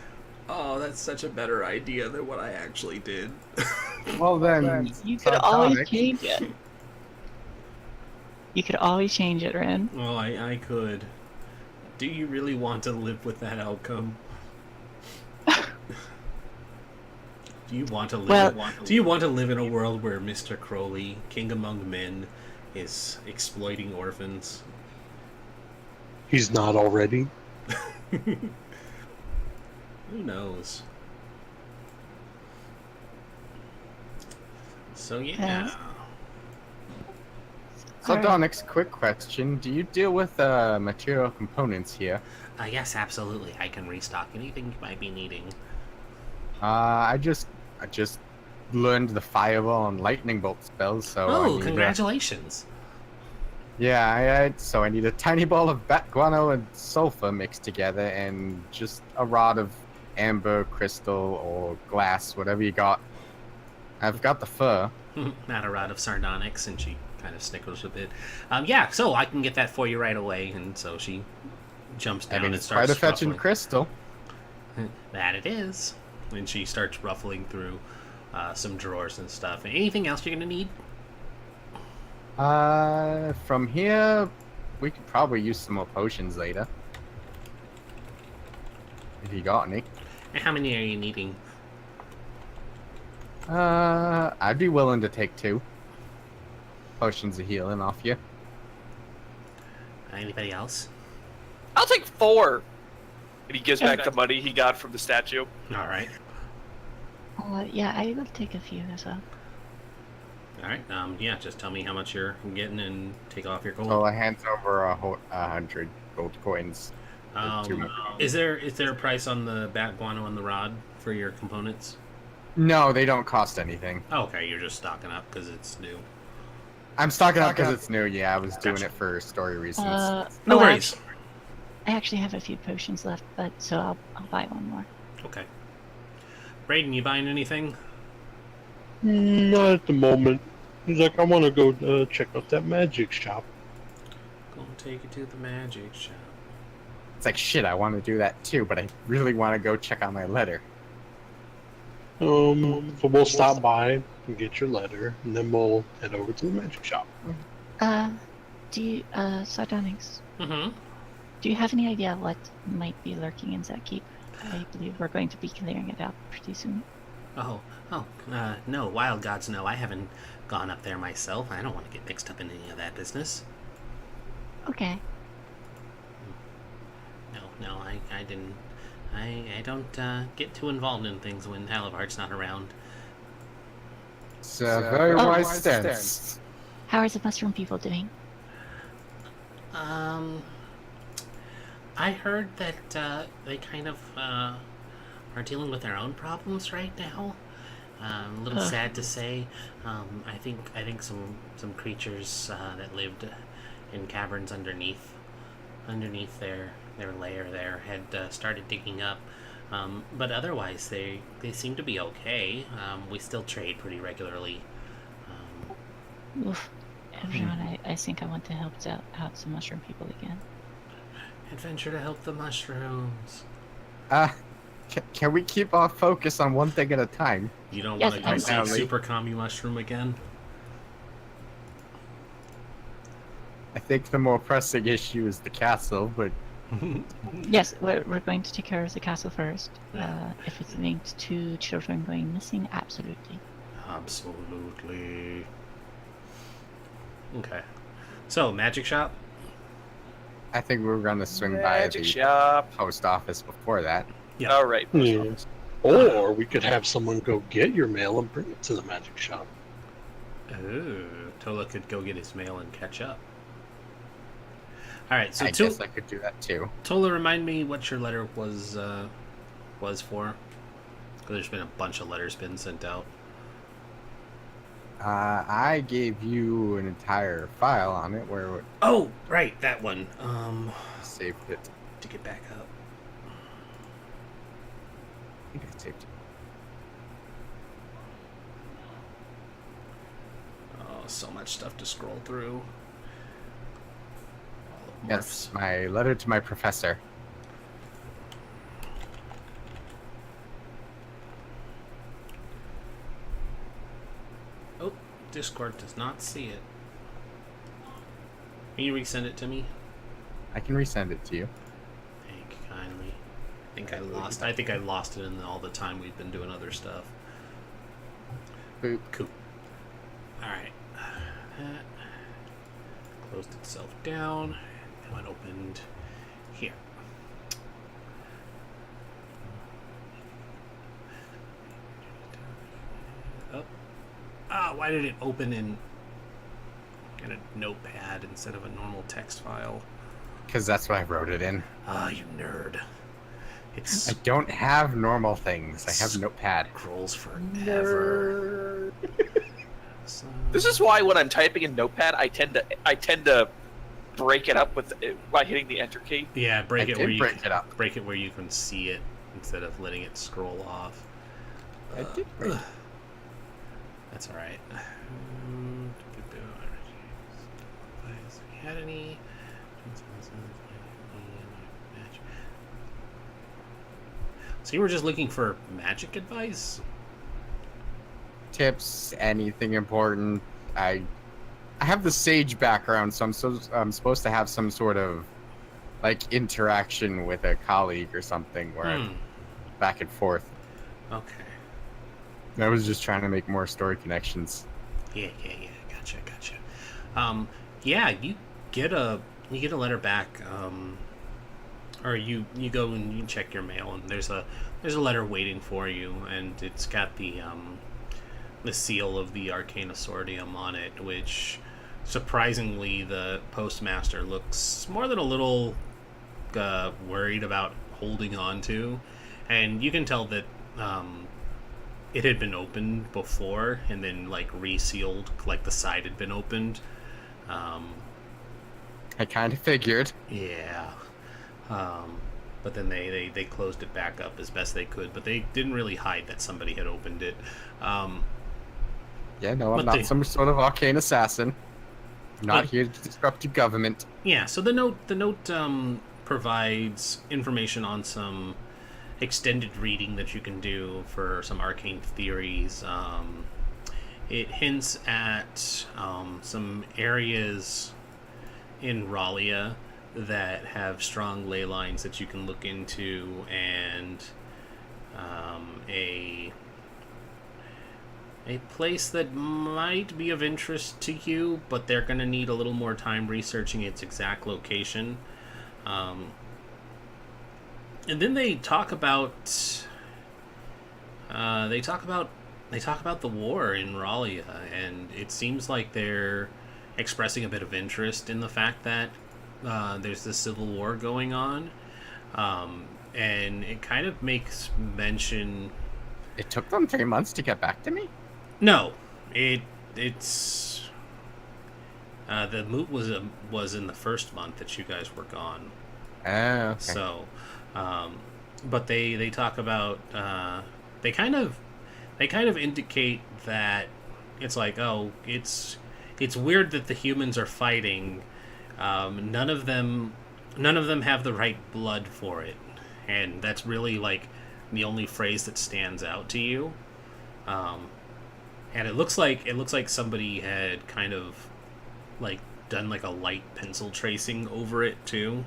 Oh, that's such a better idea than what I actually did. Well then, You could always change it. You could always change it, Ren. Well, I could. Do you really want to live with that outcome? Do you want to live? Do you want to live in a world where Mr. Crowley, king among men, is exploiting orphans? He's not already. Who knows? So yeah. Sardonyx, quick question. Do you deal with material components here? Yes, absolutely. I can restock anything you might be needing. I just learned the fireball and lightning bolt spells, so Oh, congratulations! So I need a tiny ball of bat guano and sulfur mixed together, and just a rod of amber, crystal, or glass, whatever you got. I've got the fur. Not a rod of sardonyx, and she kind of snickers a bit. Yeah, so I can get that for you right away, and so she jumps down I mean, and it's starts quite a fetching ruffling. crystal. That it is. And she starts ruffling through some drawers and stuff. Anything else you're gonna need? From here, we could probably use some more potions later. If you got any. And how many are you needing? I'd be willing to take 2 potions of healing off you. Anybody else? I'll take 4. And he gives back the money he got from the statue. All right. Yeah, I will take a few as well. All right. Yeah, just tell me how much you're getting and take off your gold. So I hands over 100 gold coins. Is there a price on the bat guano and the rod for your components? No, they don't cost anything. Oh, okay, you're just stocking up because it's new. I'm stocking up because it's new. Yeah, I was doing Gotcha. it for story reasons. No oh, worries. I actually have a few potions left, but so I'll buy one more. Okay. Brayden, you buying anything? Not at the moment. He's like, I want to go check out that magic shop. Gonna take you to the magic shop. It's like, shit, I want to do that too, but I really want to go check on my letter. So we'll stop by and get your letter, and then we'll head over to the magic shop. Do you, Sardonyx, Mm-hmm. do you have any idea what might be lurking in that keep? I believe we're going to be clearing it out pretty soon. No, wild gods, no. I haven't gone up there myself. I don't want to get mixed up in any of that business. Okay. No, I didn't. I don't get too involved in things when Halivard's not around. It's a very Oh. wise stance. How are the mushroom people doing? I heard that they kind of are dealing with their own problems right now. A little sad to say. I think some creatures that lived in caverns underneath their lair there had started digging up. But otherwise, they seem to be okay. We still trade pretty regularly. Oof. Everyone, I think I want to help out some mushroom people again. Adventure to help the mushrooms. Can we keep our focus on one thing at a time? You don't Yes, want to go see absolutely. Super Commie Mushroom again? I think the more pressing issue is the castle, but Yes, we're going to take care of the castle first. If it's linked to children going missing, absolutely. Absolutely. Okay. So, magic shop? I think we were going to swing by Magic the shop. post office before that. Yeah. All right. Yeah. Or we could have someone go get your mail and bring it to the magic shop. Ooh, Tola could go get his mail and catch up. Alright, so I guess I could do that too. Tola, remind me what your letter was for. Because there's been a bunch of letters been sent out. I gave you an entire file on it where we Oh, right, that one. saved it. To get back up. I think I saved it. Oh, so much stuff to scroll through. Yes, my letter to my professor. Oh, Discord does not see it. Can you resend it to me? I can resend it to you. Thank you kindly. I think I lost it in all the time we've been doing other stuff. Boop. Cool. Alright. That closed itself down. Now it opened here. Oh. Ah, why did it open in a notepad instead of a normal text file? Because that's what I wrote it in. Ah, you nerd. It's I don't have normal things. I have Notepad. scrolls forever. So- This is why when I'm typing in Notepad, I tend to break it up by hitting the Enter key. Yeah, break I it where did you break it up. break it where you can see it instead of letting it scroll off. I did break it. That's all right. Had any? So you were just looking for magic advice? Tips, anything important. I have the sage background, so I'm supposed to have some sort of like interaction with a colleague or something where I'm back and forth. Okay. I was just trying to make more story connections. Yeah. Gotcha. Yeah, you get a letter back, or you go and you check your mail, and there's a letter waiting for you, and it's got the seal of the Arcane Assordium on it, which surprisingly the postmaster looks more than a little worried about holding on to, and you can tell that it had been opened before and then like resealed, like the side had been opened. I kind of figured. Yeah. But then they closed it back up as best they could, but they didn't really hide that somebody had opened it. Yeah, no, I'm But not some sort of arcane assassin. I'm not But- here to disrupt your government. Yeah, so the note provides information on some extended reading that you can do for some arcane theories. It hints at some areas in Rallia that have strong ley lines that you can look into, and a place that might be of interest to you, but they're going to need a little more time researching its exact location. And then they talk about the war in Rallia, and it seems like they're expressing a bit of interest in the fact that there's this civil war going on, and it kind of makes mention. It took them 3 months to get back to me? No, it's the moot was in the first month that you guys were gone. Oh, okay. So, but they talk about they kind of indicate that it's like, oh, it's weird that the humans are fighting. None of them have the right blood for it, and that's really like the only phrase that stands out to you. And it looks like somebody had kind of like done like a light pencil tracing over it too,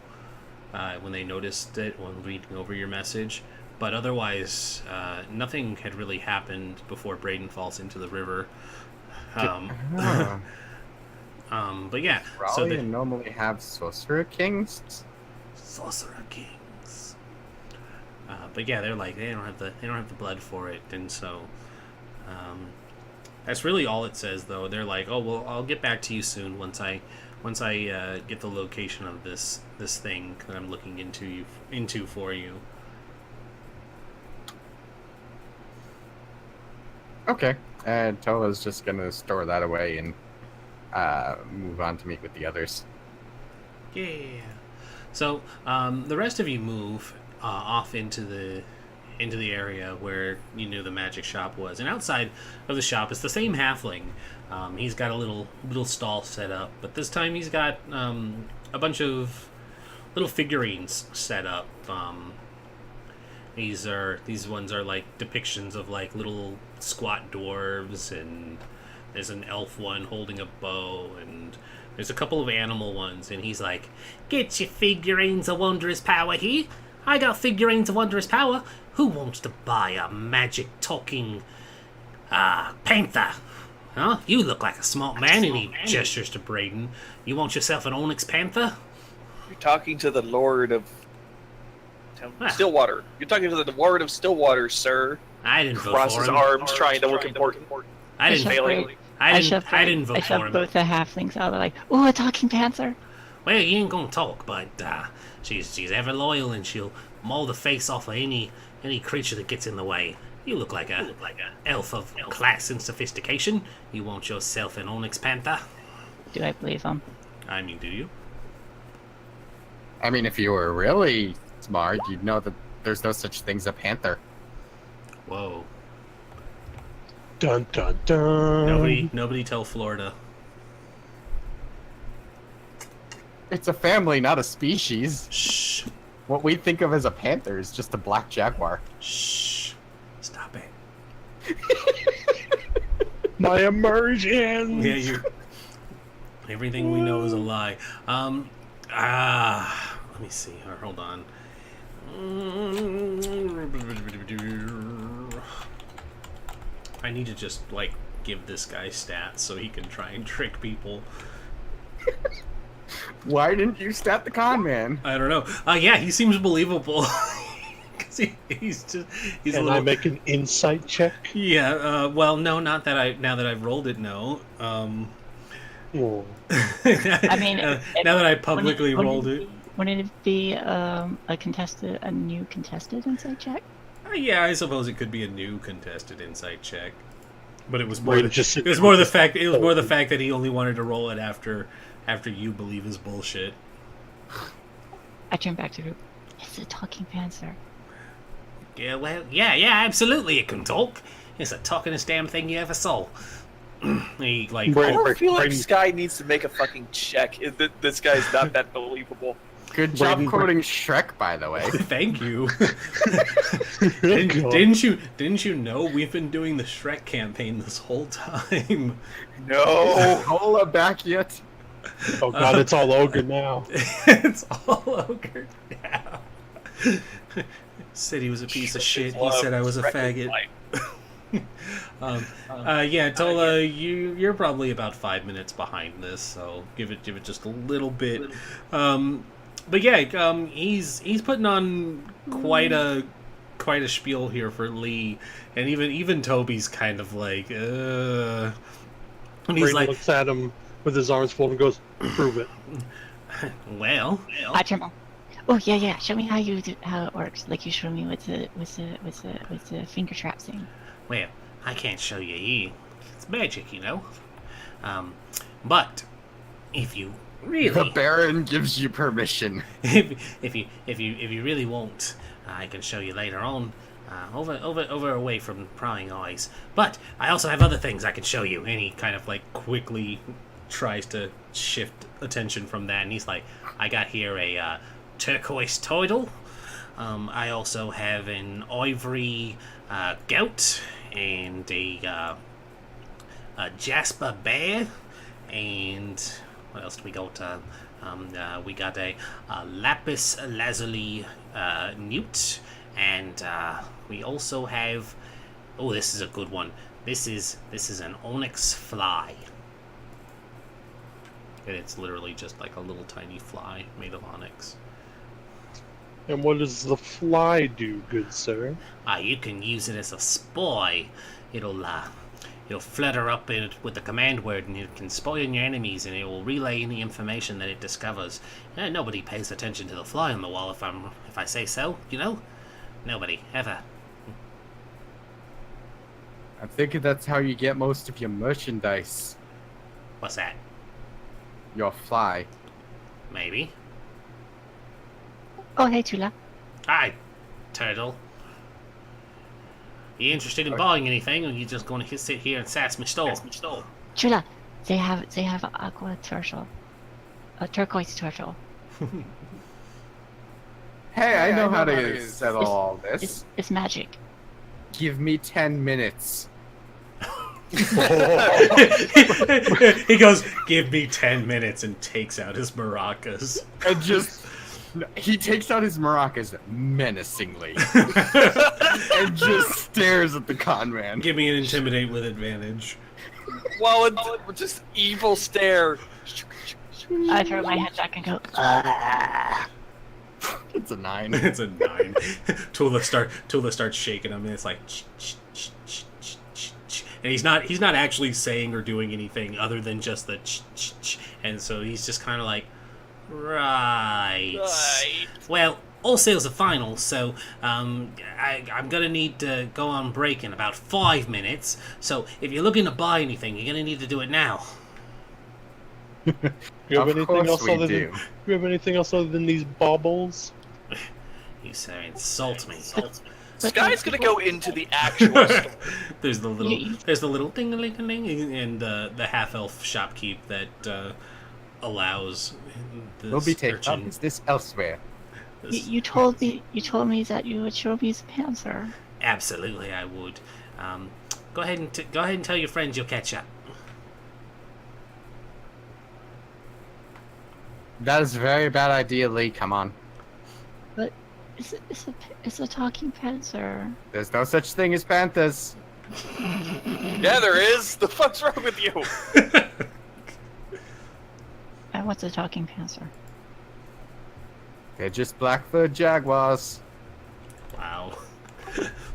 when they noticed it when reading over your message. But otherwise, nothing had really happened before Braden falls into the river. But yeah, so Raleigh normally have sorcerer kings. Sorcerer kings. But yeah, they're like they don't have the blood for it, and so that's really all it says. Though they're like, oh well, I'll get back to you soon once I get the location of this thing that I'm looking into for you. Okay, and Tola's just gonna store that away and move on to meet with the others. Yeah. So the rest of you move off into the area where you knew the magic shop was, and outside of the shop is the same halfling. He's got a little stall set up, but this time he's got a bunch of little figurines set up. These ones are like depictions of like little squat dwarves, and there's an elf one holding a bow, and there's a couple of animal ones, and he's like, "Get your figurines of wondrous power here. I got figurines of wondrous power. Who wants to buy a magic talking panther? Huh? You look like a smart man," and he gestures to Braden. "You want yourself an onyx panther?" You're talking to the Lord of Ah. Stillwater. You're talking to the Lord of Stillwater, sir. I didn't vote Cross for his him. arms, trying to look important. I didn't. Failing. I didn't vote I for shoved him. both the halflings out. They're like, "Ooh, a talking panther!" Well, you ain't gonna talk, but she's ever loyal, and she'll maul the face off of any creature that gets in the way. You look like a elf of class and sophistication. You want yourself an onyx panther? Do I believe them? I mean, do you? I mean, if you were really smart, you'd know that there's no such thing as a panther. Whoa. Dun dun dun. Nobody tell Florida. It's a family, not a species. Shh. What we think of as a panther is just a black jaguar. Shh. Stop it. My immersion. Yeah, you. Everything we know is a lie. Let me see. Hold on. I need to just like give this guy stats so he can try and trick people. Why didn't you stat the con man? I don't know. Yeah, he seems believable. Cause he's just he's a Can little. I make an insight check? Yeah. Well, no, not that I. Now that I've rolled it, no. Oh. I mean, now that I publicly rolled it. Wouldn't it be a new contested insight check? Yeah, I suppose it could be a new contested insight check, but it was more. Wait, The, just- it was more the fact. It was more the fact that he only wanted to roll it after you believe his bullshit. I turn back to the group. It's a talking panther. Yeah, well, yeah, absolutely, it can talk. It's the talkingest damn thing you ever saw. He like. Right. I feel like Brady- Sky needs to make a fucking check. This guy's not that believable. Good job Brady- quoting Shrek, by the way. Thank you. God. Didn't you know we've been doing the Shrek campaign this whole time? No. Cola back yet? Oh god, it's all ogre now. It's all ogre now. Said he was a piece of shit. He said I was a faggot. Yeah, Tola, you're probably about 5 minutes behind this, so give it just a little bit. But yeah, he's putting on quite a spiel here for Lee, and even Toby's kind of like, and he's Brady like, looks at him with his arms folded and goes, "Prove it." well, I turn back. Oh yeah. Show me how it works. Like you showed me with the finger trap thing. well, I can't show you here. It's magic, you know. But if you The really, Baron gives you permission. if you really want, I can show you later on. Over away from prying eyes. But I also have other things I can show you. And he kind of like quickly tries to shift attention from that. And he's like, I got here a turquoise turtle. I also have an ivory goat and a jasper bear. And what else do we got? We got a lapis lazuli newt. And we also have, oh, this is a good one. This is an onyx fly. And it's literally just like a little tiny fly made of onyx. And what does the fly do, good sir? You can use it as a spy. It'll flutter up in with the command word, and it can spy on your enemies, and it will relay any information that it discovers. Nobody pays attention to the fly on the wall if I say so, you know. Nobody, ever. I think that's how you get most of your merchandise. What's that? Your fly. Maybe. Oh hey Tula. Hi, turtle. You interested in buying anything, or you just going to sit here and sass my store? Chula, they have an aqua turtle, a turquoise turtle. Hey, I know how to settle all this. It's magic. Give me 10 minutes. He goes, give me 10 minutes, and takes out his maracas. And just... He takes out his maracas menacingly. And just stares at the con man. Give me an intimidate with advantage. Well, just evil stare. I throw my head back and go. It's a 9. It's a 9. Tula starts shaking him, and it's like, and he's not actually saying or doing anything other than just the and so he's just kind of like, right. Well, all sales are final, so I'm gonna need to go on break in about 5 minutes. So if you're looking to buy anything, you're gonna need to do it now. You have Of anything course else we other than do. you have anything else other than these baubles? You sir insult me. Sky's gonna go into the actual store. There's the little ding-a-ling-a-ling, and the half-elf shopkeep that allows the We'll be taking urchin- this elsewhere. You told me that you would show me the Panzer. Absolutely, I would. Go ahead and tell your friends you'll catch up. That is a very bad idea, Lee. Come on. But it's a talking Panzer. There's no such thing as panthers. Yeah, there is. The fuck's wrong with you? And what's a talking Panzer? They're just black-furred jaguars. Wow.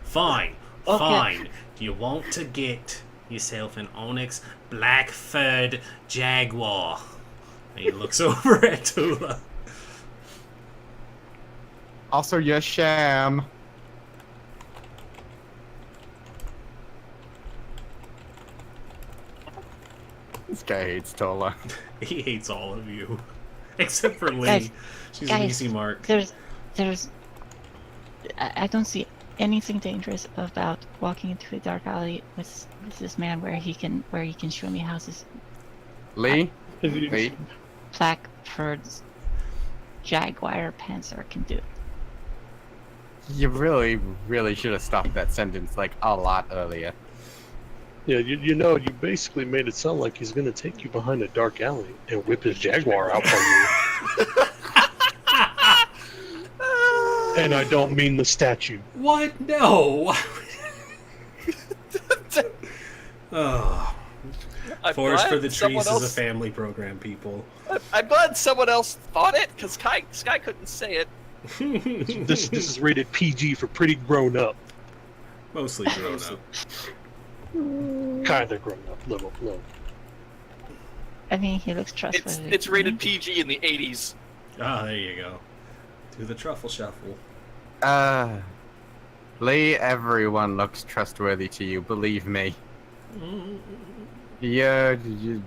Fine. Okay. Fine. You want to get yourself an onyx black-furred jaguar. And he looks over at Tula. Also, you're sham. This guy hates Tola. He hates all of you. Except for Lee. Guys, She's an guys, easy mark. I don't see anything dangerous about walking into a dark alley with this man where he can show me houses. Lee? Lee? Black-furred Jaguar Panzer can do it. You really, really should have stopped that sentence like a lot earlier. Yeah, you know, you basically made it sound like he's gonna take you behind a dark alley and whip his jaguar out for you. And I don't mean the statue. What? No! Oh. I'm Forest for glad the someone Trees is a else- family program, people. I'm glad someone else thought it, because Sky couldn't say it. This is rated PG for pretty grown up. Mostly grown up. Kinda grown up, little. I mean, he looks trustworthy. It's rated PG in the 80s. Ah, there you go. Do the truffle shuffle. Lee, everyone looks trustworthy to you, believe me. Yeah, you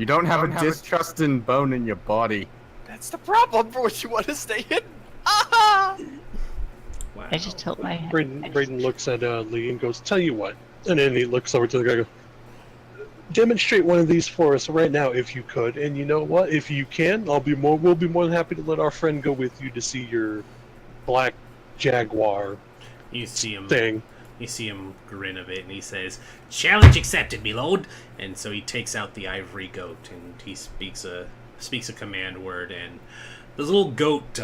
don't have a distrust and bone in your body. That's the problem for what you want to stay hidden. Ah! Wow. I just tilt my head. Braden looks at Lee and goes, "Tell you what," and then he looks over to the guy and goes, "Demonstrate one of these for us right now, if you could. And you know what? If you can, we'll be more than happy to let our friend go with you to see your black jaguar You see him. thing." You see him grin a bit, and he says, "Challenge accepted, me lord." And so he takes out the ivory goat, and he speaks a command word, and the little goat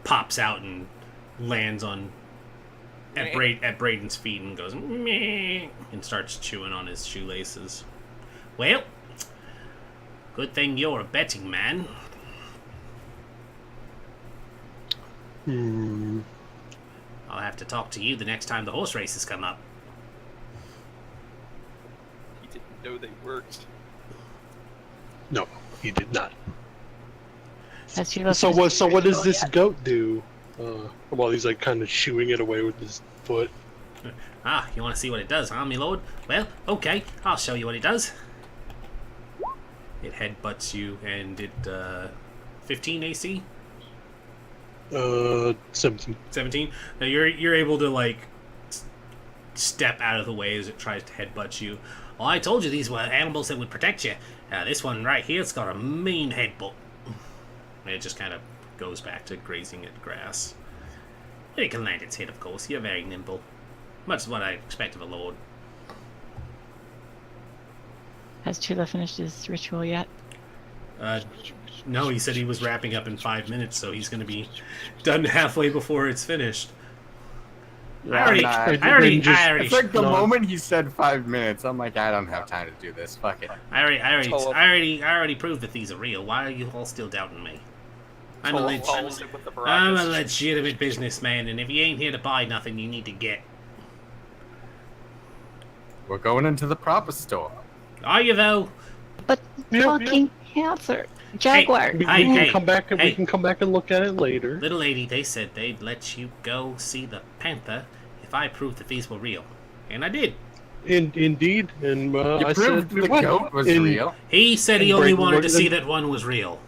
pops out and lands at Braden's feet and goes meh, and starts chewing on his shoelaces. Well, good thing you're a betting man. I'll have to talk to you the next time the horse races come up. He didn't know they worked. No, he did not. As you look So at what the does this yeah. goat do? While he's like kind of shooing it away with his foot. Ah, you want to see what it does, huh, me lord? Well, okay, I'll show you what it does. It headbutts you, and it 15 AC. 17. 17. Now you're able to like step out of the way as it tries to headbutt you. Well, I told you these were animals that would protect you. This one right here, it's got a mean headbutt. And it just kind of goes back to grazing at grass. But it can land its head, of course. You're very nimble. Much as what I expect of a lord. Has Chula finished his ritual yet? No, he said he was wrapping up in 5 minutes, so he's going to be done halfway before it's finished. I already. It's like the moment he said 5 minutes, I'm like, I don't have time to do this. Fuck it. I already proved that these are real. Why are you all still doubting me? I'm a legitimate businessman, and if you ain't here to buy nothing, you need to get. We're going into the proper store. Are you though? But fucking panther, jaguar. We Hey, can come back and hey. we can come back and look at it later. Little lady, they said they'd let you go see the panther if I proved that these were real, and I did. Indeed, and You I proved said the goat was real. He said he And only Braden wanted to looked see at- that one was real.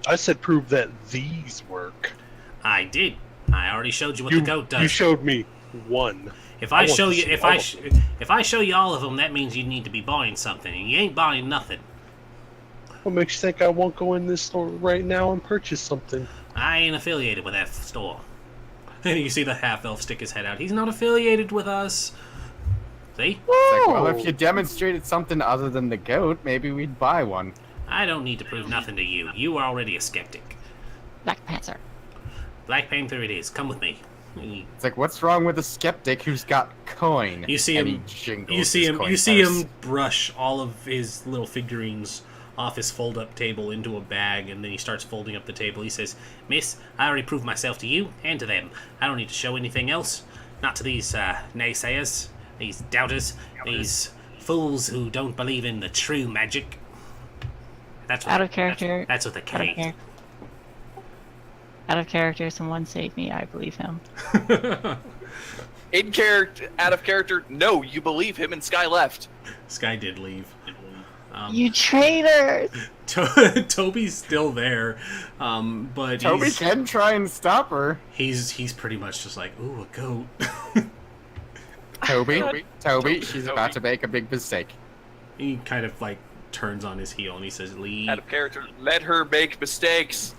I said prove that these work. I did. I already showed you what You, the goat you does. showed me one. If I I want show to you, see if all I, of sh- if I show you all of them, that means you need to be buying something, and you ain't buying nothing. What makes you think I won't go in this store right now and purchase something? I ain't affiliated with that store. And you see the half-elf stick his head out. He's not affiliated with us. See? It's like, well, if you demonstrated something other than the goat, maybe we'd buy one. I don't need to prove nothing to you. You are already a skeptic. Black Panther. Black Panther it is. Come with me. It's like, what's wrong with a skeptic who's got coin? You see And him. he jingles You see his him. coin You see purse. him brush all of his little figurines off his fold-up table into a bag, and then he starts folding up the table. He says, "Miss, I already proved myself to you and to them. I don't need to show anything else. Not to these naysayers, these doubters, these fools who don't believe in the true magic." That's what, Out of character. That's what the Out of, cake. char- out of character, someone save me. I believe him. In character, out of character, no, you believe him and Sky left. Sky did leave. You traitors! Toby's still there, but Toby can try and stop her. he's pretty much just like, ooh, a goat. Toby, she's about to make a big mistake. He kind of like turns on his heel and he says, "Lee." Out of character, let her make mistakes.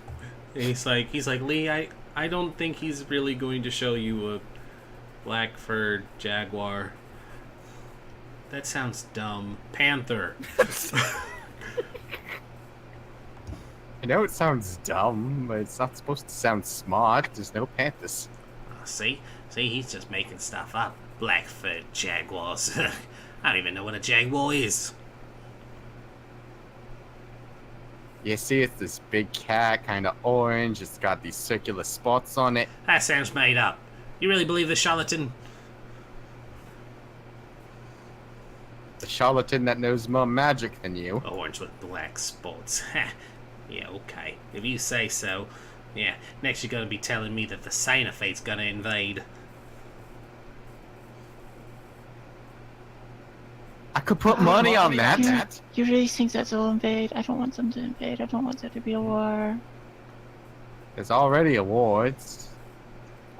He's like, Lee, I don't think he's really going to show you a black furred jaguar. That sounds dumb. Panther. I know it sounds dumb, but it's not supposed to sound smart. There's no panthers. See, he's just making stuff up. Black furred jaguars. I don't even know what a jaguar is. You see, it's this big cat, kind of orange. It's got these circular spots on it. That sounds made up. You really believe this charlatan? The charlatan that knows more magic than you. Orange with black spots. Yeah, okay. If you say so. Yeah, next you're gonna be telling me that the Sainafate's gonna invade. I could put money on that. You really think that they'll invade? I don't want them to invade. I don't want there to be a war. There's already a war. It's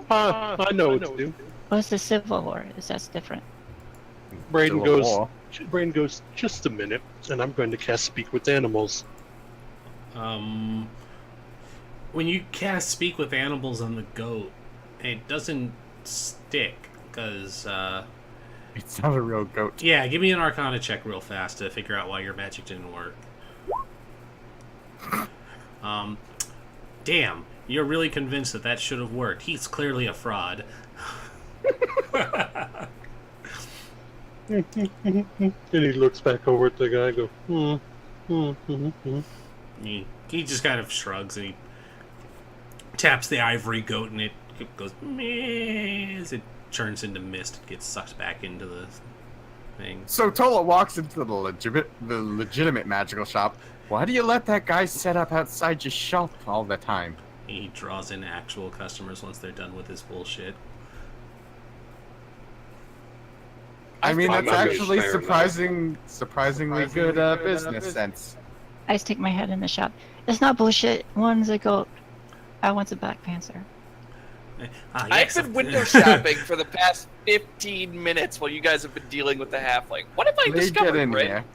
I know what to do. What's the Civil War? That's different. Braden still a goes. war. Braden goes. Just a minute, and I'm going to cast Speak with Animals. When you cast Speak with Animals on the goat, it doesn't stick, because, It's not a real goat. yeah, give me an Arcana check real fast to figure out why your magic didn't work. Damn, you're really convinced that that should have worked. He's clearly a fraud. And he looks back over at the guy and goes, He just kind of shrugs and he taps the ivory goat and it goes meh as it turns into mist and gets sucked back into the thing. So Tola walks into the legitimate magical shop. Why do you let that guy set up outside your shop all the time? He draws in actual customers once they're done with his bullshit. I mean, I'm that's not actually fair, surprisingly good business sense. I stick my head in the shop. It's not bullshit. One's a goat. I want a Black Panther. I've been window shopping for the past 15 minutes while you guys have been dealing with the halfling. What have I They discovered, get in Bryn? here.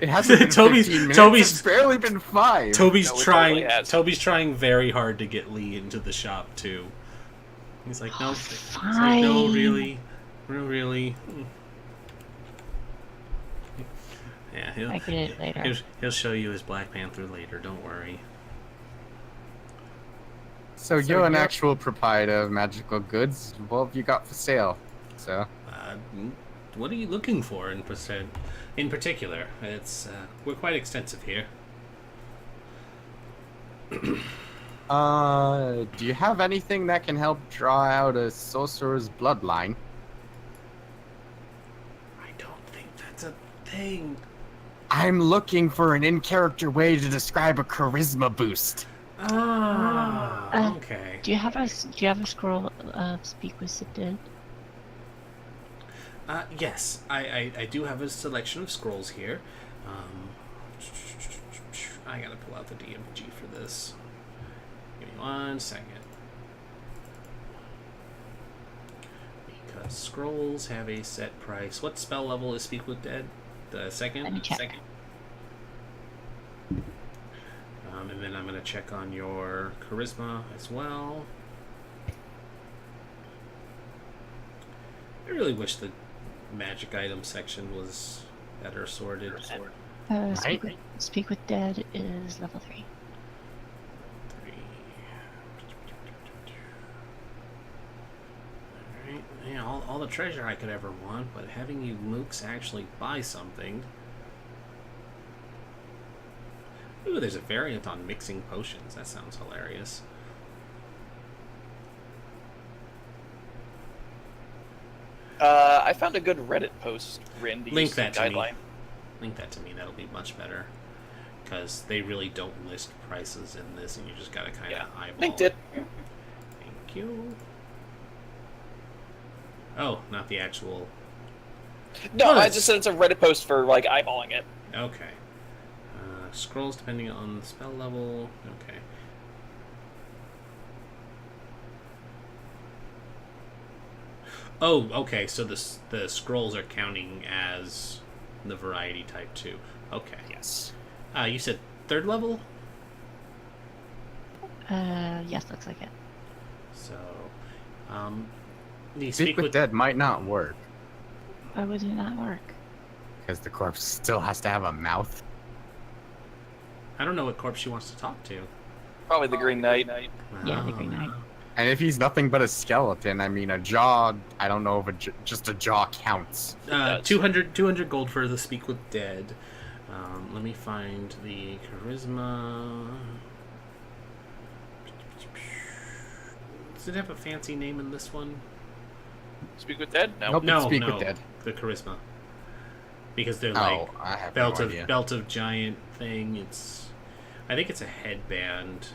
It hasn't been Toby's- 15 minutes. Toby's- It's barely been 5. Toby's No, it trying. totally has. Toby's trying very hard to get Lee into the shop too. He's like, no, it's like, no, Fine. really, really. Yeah, I get it later. he'll show you his Black Panther later. Don't worry. So you're an actual proprietor of magical goods. What have you got for sale? So What are you looking for in particular? It's we're quite extensive here. do you have anything that can help draw out a sorcerer's bloodline? I don't think that's a thing. I'm looking for an in-character way to describe a charisma boost. Okay. Do you have a scroll of Speak with the Dead? Yes, I do have a selection of scrolls here. I gotta pull out the DMG for this. Give me 1 second. Scrolls have a set price. What spell level is Speak with Dead? The second? Let me check. Second. And then I'm going to check on your charisma as well. I really wish the magic item section was better sorted. Speak with Dead is level 3. Alright, yeah, all the treasure I could ever want, but having you mooks actually buy something. Ooh, there's a variant on mixing potions. That sounds hilarious. I found a good Reddit post, Rind. Link that to me. Link that to me. That'll be much better. Because they really don't list prices in this, and you just gotta kind of eyeball Linked it. Thank you. Oh, not the actual... No, Oh, I just said it's a Reddit post for, like, eyeballing it. Okay. Scrolls depending on the spell level. Okay. Oh, okay. So the scrolls are counting as the variety type too. Okay. Yes. You said 3rd level? Yes, looks like it. So, the Speak with Dead might not work Why would it not work? because the corpse still has to have a mouth. I don't know what corpse she wants to talk to. Probably the Green Knight. Yeah, the Green Knight. And if he's nothing but a skeleton, I mean, a jaw, I don't know if just a jaw counts. 200 gold for the Speak with Dead. Let me find the charisma. Does it have a fancy name in this one? Speak with Dead? No. Nope. No, Speak no, with Dead. the charisma. Because they're Oh, like I have belt no of idea. belt of giant thing. I think it's a headband,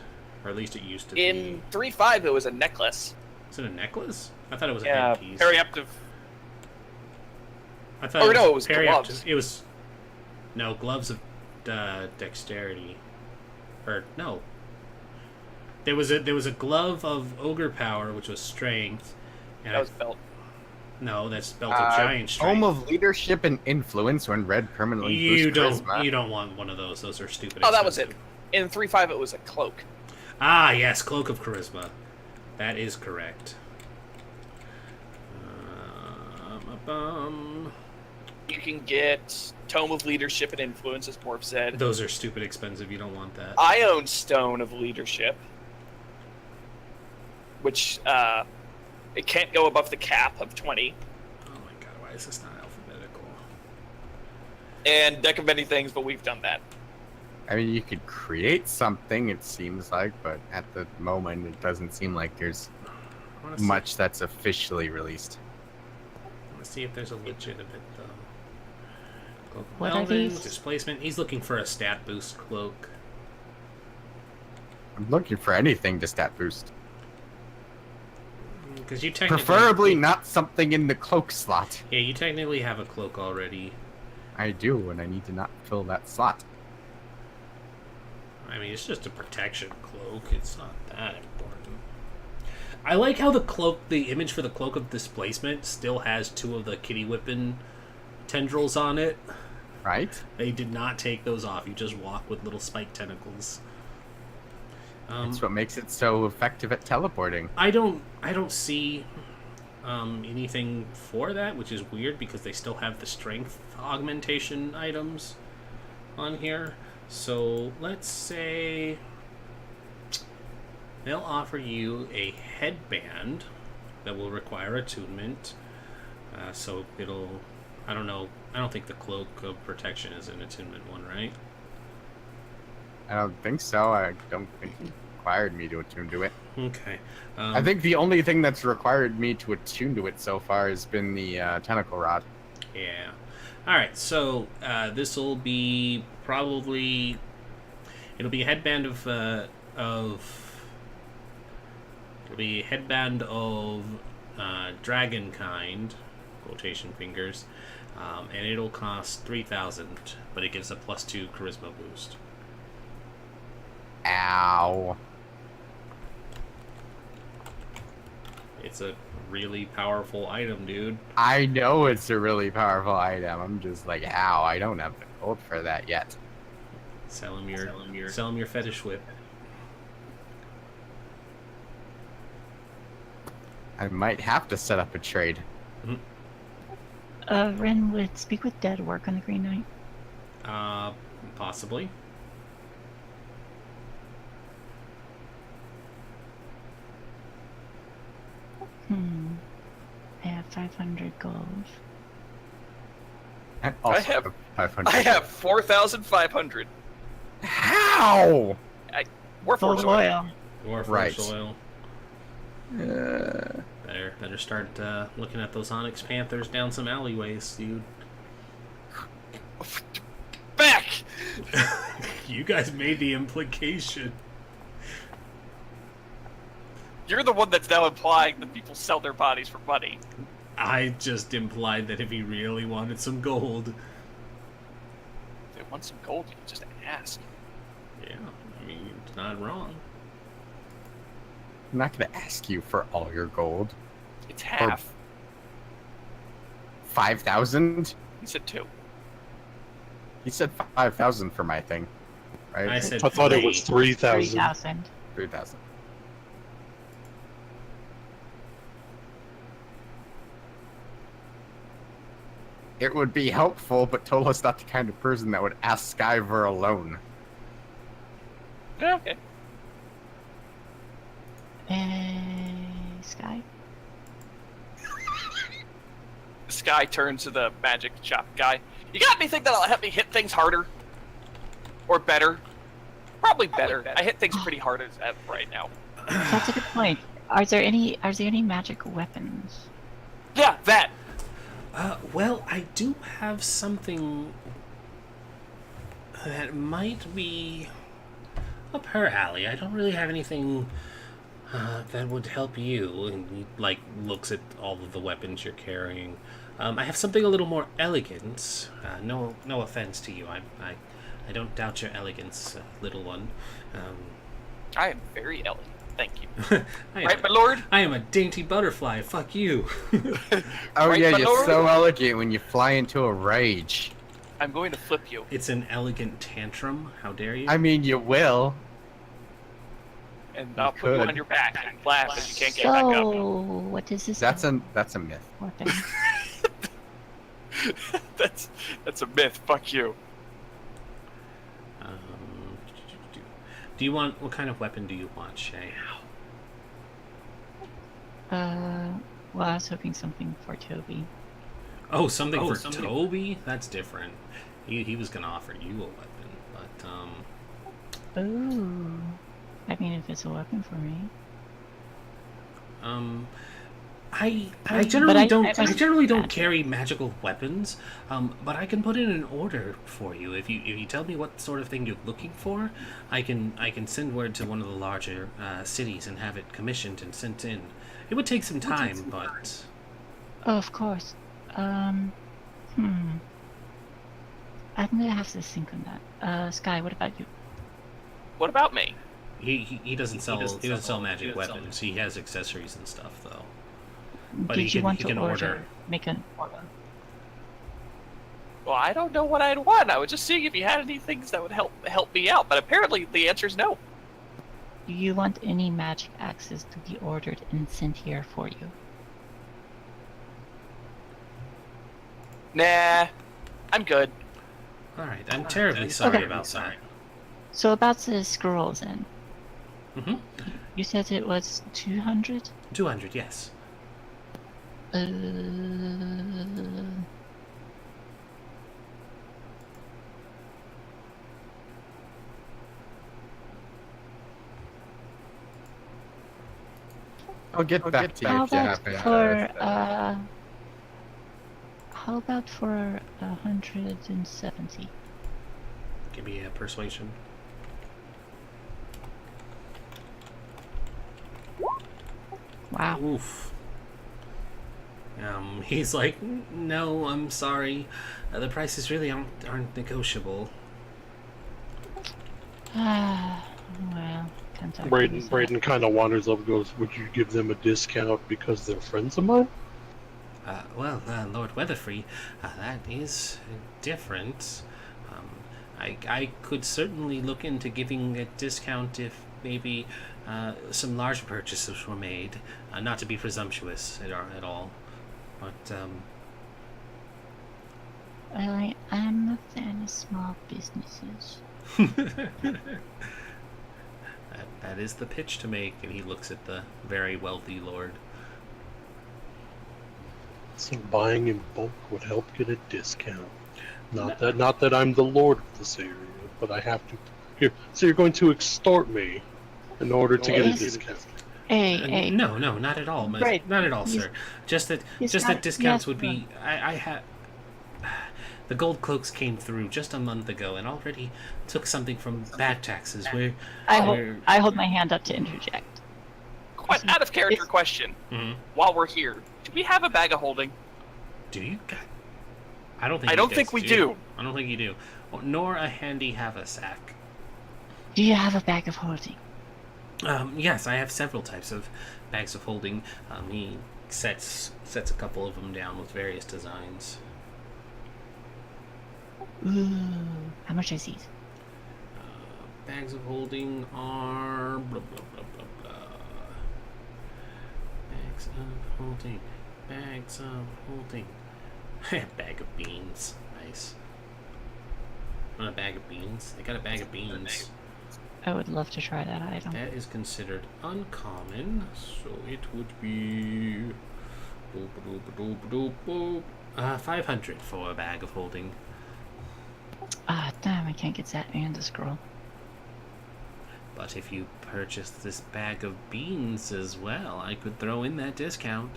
or at least it used to be. In 3.5, it was a necklace. Is it a necklace? I thought it was a Yeah, headpiece. periaptive. I thought Oh, no, it was periaptive. gloves. It was gloves of dexterity, or no. There was a glove of ogre power, which was strength, and That was belt. no, that's belt of giant strength. Tome of Leadership and Influence when read permanently boosts charisma. You don't want one of those. Those are stupid. Oh, that was it. expensive. In 3.5, it was a cloak. Ah, yes, Cloak of Charisma. That is correct. You can get Tome of Leadership and Influence, as Morph said. Those are stupid expensive. You don't want that. I own Stone of Leadership, which it can't go above the cap of 20. Oh my god, why is this not alphabetical? And Deck of Many Things, but we've done that. I mean, you could create something, it seems like, but at the moment, it doesn't seem like there's I want to much that's officially released. see if there's a legitimate though. Cloak of What are Elven, these? displacement. He's looking for a stat boost cloak. I'm looking for anything to stat boost. Because you technically Preferably not something in the cloak slot. Yeah, you technically have a cloak already. I do, and I need to not fill that slot. I mean, it's just a protection cloak. It's not that important. I like how the image for the Cloak of Displacement still has 2 of the kitty whipping tendrils on it. Right? They did not take those off. You just walk with little spike tentacles. That's what makes it so effective at teleporting. I don't see anything for that, which is weird because they still have the strength augmentation items on here. So let's say they'll offer you a headband that will require attunement. So it'll, I don't know, I don't think the Cloak of Protection is an attunement one, right? I don't think so. I don't think it required me to attune to it. Okay. I think the only thing that's required me to attune to it so far has been the tentacle rod. Yeah. All right. So this will be probably it'll be a headband of dragon kind, quotation fingers, and it'll cost 3,000, but it gives a +2 charisma boost. Ow. It's a really powerful item, dude. I know it's a really powerful item. I'm just like, how? I don't have the gold for that yet. Sell him your fetish whip. I might have to set up a trade. Ren, would Speak with Dead work on the Green Knight? Possibly. I have 500 gold. And also I have 500. I have 4,500. How? Warforged Full oil. Or Right. oil. Better start looking at those Onyx Panthers down some alleyways, dude. Back! You guys made the implication. You're the one that's now implying that people sell their bodies for money. I just implied that if he really wanted some gold. If they want some gold, you can just ask. Yeah, I mean, it's not wrong. I'm not gonna ask you for all your gold. It's half. 5,000? He said 2. He said 5,000 for my thing, right? I said I thought it was 3,000. 3,000. 3,000. It would be helpful, but Tolo's not the kind of person that would ask Sky for a loan. Yeah, okay. Sky? Sky turns to the magic shop guy. You got anything that'll help me hit things harder? Or better? Probably better. I hit things pretty hard right now. That's a good point. Are there any magic weapons? Yeah, that! Well, I do have something that might be up her alley. I don't really have anything that would help you. And he, like, looks at all of the weapons you're carrying. I have something a little more elegant. No offense to you. I don't doubt your elegance, little one. I am very elegant. Thank you. I Right, my lord? I am a dainty butterfly. Fuck you. Oh Right, yeah, my you're lord? so elegant when you fly into a rage. I'm going to flip you. It's an elegant tantrum. How dare you? I mean, you will. And I'll put you could. on your back and laugh if you can't get back up. So, what is this That's a myth. weapon? That's a myth. Fuck you. Do you want, what kind of weapon do you want, Shay? Well, I was hoping something for Toby. Oh, something for Toby? That's different. He was gonna offer you a weapon, but Ooh. I mean, if it's a weapon for me. I generally don't. I I generally don't magic. carry magical weapons. But I can put in an order for you if you tell me what sort of thing you're looking for. I can send word to one of the larger cities and have it commissioned and sent in. It would take some time, but Oh, of course. I'm gonna have to think on that. Sky, what about you? What about me? he doesn't sell magic weapons. He has accessories and stuff though. But Did he you want he to can order. make an order? Well, I don't know what I'd want. I was just seeing if you had any things that would help me out. But apparently the answer is no. Do you want any magic axes to be ordered and sent here for you? Nah, I'm good. All right, I'm terribly sorry Okay. about that. So about the scrolls then. Mm-hmm. You said it was 200? 200, yes. I'll get back to you How if you about happen for to. how about for 170? Give me a persuasion. Wow. Oof. He's like, no, I'm sorry. The prices really aren't negotiable. Well, Can't talk to Brayden, this Brayden kind of wanders up and goes, would you give them a discount because they're friends of mine? Lord Weatherfree, that is different. I could certainly look into giving a discount if maybe some large purchases were made. Not to be presumptuous at all, but Well, I'm a fan of small businesses. that is the pitch to make. And he looks at the very wealthy lord. So buying in bulk would help get a discount. Not that I'm the lord of this area, but I have to. Here, so you're going to extort me in order to get a Yes. discount. Hey, No, not at all. Right. Not at all, He's- sir. Just that he's just got- that discounts yes, would be. I have. The gold cloaks came through just a month ago and already took something from back taxes. I hold my hand up to interject. Out of character question. Mhm. While we're here, do we have a bag of holding? Do you? I don't think. I don't you think guys we do. I don't think you do. Nor a handy haversack. Do you have a bag of holding? Yes, I have several types of bags of holding. He sets a couple of them down with various designs. Ooh, how much is these? Bags of holding are blah blah blah blah blah. Bags of holding. Bags of holding. Bag of beans. Nice. Want a bag of beans? They got a bag of beans. I would love to try that item. That is considered uncommon, so it would be 500 for a bag of holding. Ah, damn, I can't get that and a scroll. But if you purchase this bag of beans as well, I could throw in that discount.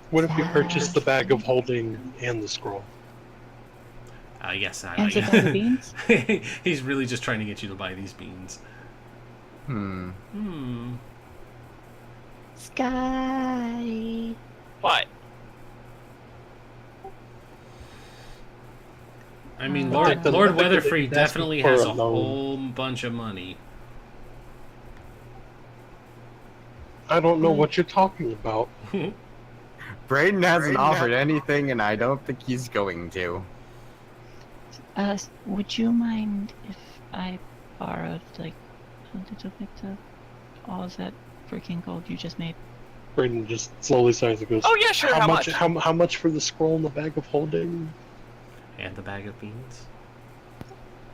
What if you purchase the bag of holding and the scroll? Yes, And the bag of beans? He's really just trying to get you to buy these beans. Sky. What? I mean, I think Lord that Weatherfree he's asking definitely for has a a loan. whole bunch of money. I don't know what you're talking about. Brayden hasn't offered anything, and I don't think he's going to. Would you mind if I borrowed, like, a little bit of all of that freaking gold you just made? Brayden just slowly sighs and goes, Oh yeah, sure. How much? How much for the scroll and the bag of holding? And the bag of beans.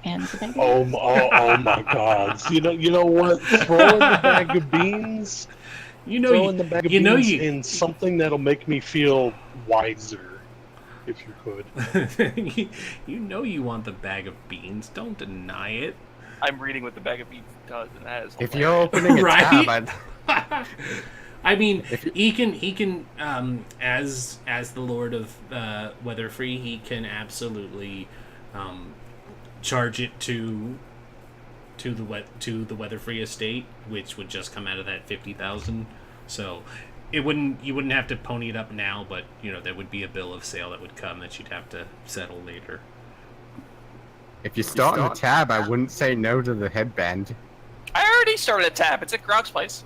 And the bag of Oh, beans? oh my God! You know what? Throw in the bag of beans. Throw in the bag of beans in something that'll make me feel wiser, if you could. You know you want the bag of beans. Don't deny it. I'm reading what the bag of beans does, and that is. If you're opening a Right? tab, I mean, If you- he can as the Lord of Weatherfree, he can absolutely charge it to the Weatherfree estate, which would just come out of that 50,000. So you wouldn't have to pony it up now, but there would be a bill of sale that would come that you'd have to settle later. if you start on the tab, I wouldn't say no to the headband. I already started a tab. It's at Grog's place.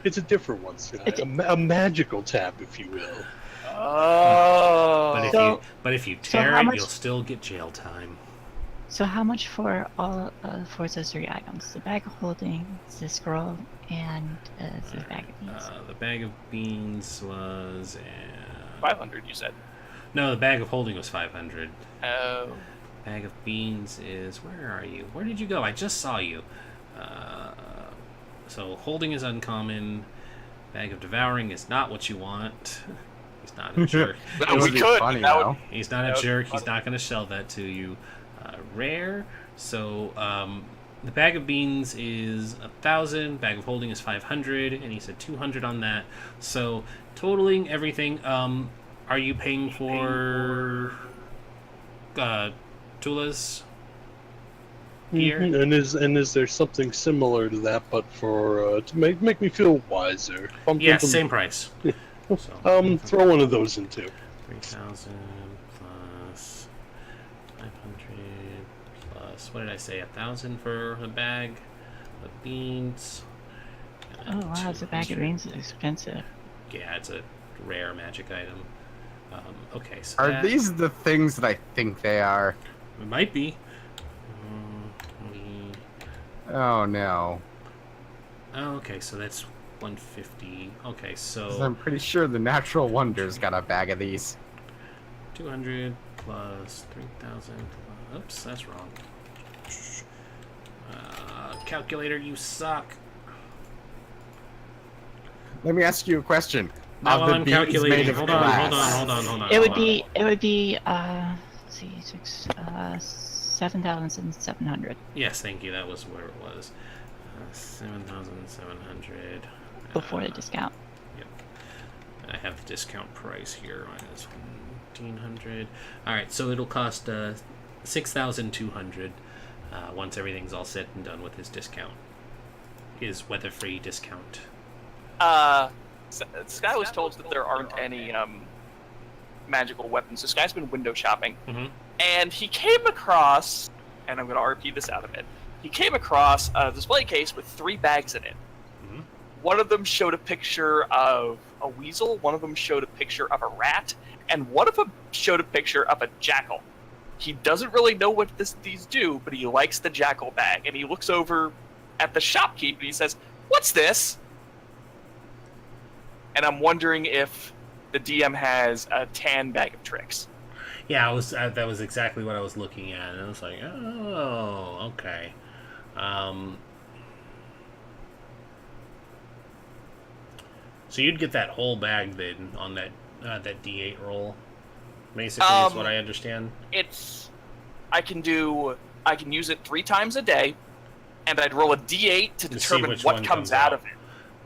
It's a different one, Sky. A magical tab, if you will. Oh. But if you so tear how it, much- you'll still get jail time. So how much for all for those three items? The bag of holding, the scroll, and the bag of beans. The bag of beans was 500, you said. no, the bag of holding was 500. Oh. Bag of beans is where are you? Where did you go? I just saw you. So holding is uncommon. Bag of devouring is not what you want. He's not a jerk. That we would be could. funny, That would- though. He's not That a would be jerk. He's funny. not going to sell that to you. Rare. So the bag of beans is 1,000. Bag of holding is 500, and he said 200 on that. So totaling everything, are you paying for Tula's gear? Mhm. And is there something similar to that, but for to make me feel wiser? I'm Yeah, thinking- same price. Yeah. So, Throw one of those in too. 3,000 plus 500 plus, what did I say, 1,000 for a bag of beans. Oh wow, the bag of beans is expensive. Yeah, it's a rare magic item. Okay, so Are that, these the things that I think they are? it might be. Oh no. Okay, so that's 150. Okay, 'Cause so I'm pretty sure the Natural Wonders got a bag of these. 200 plus 3,000. Oops, that's wrong. Calculator, you suck. Let me ask you a question. No, Are the I'm beans calculating. made of Hold on, glass? hold on. It would be let's see, 7,700 Yes, thank you. That was where it was. 7,700. before the discount. Yep. I have the discount price here. Minus 1,500. All right, so it'll cost 6,200 once everything's all said and done with his discount. His weather-free discount. Sky was told that there aren't any magical weapons, so Sky's been window shopping. Mm-hmm. And he came across, and I'm going to RP this out of it, he came across a display case with 3 bags in it. Mm-hmm. One of them showed a picture of a weasel, one of them showed a picture of a rat, and one of them showed a picture of a jackal. He doesn't really know what these do, but he likes the jackal bag, and he looks over at the shopkeep and he says, "What's this?" And I'm wondering if the DM has a tan bag of tricks. Yeah, I was. That was exactly what I was looking at, and I was like, "Oh, okay." So you'd get that whole bag then on that D8 roll, basically, is what I understand. I can use it 3 times a day, and I'd roll a D8 to To see determine which what one comes comes out out. of it.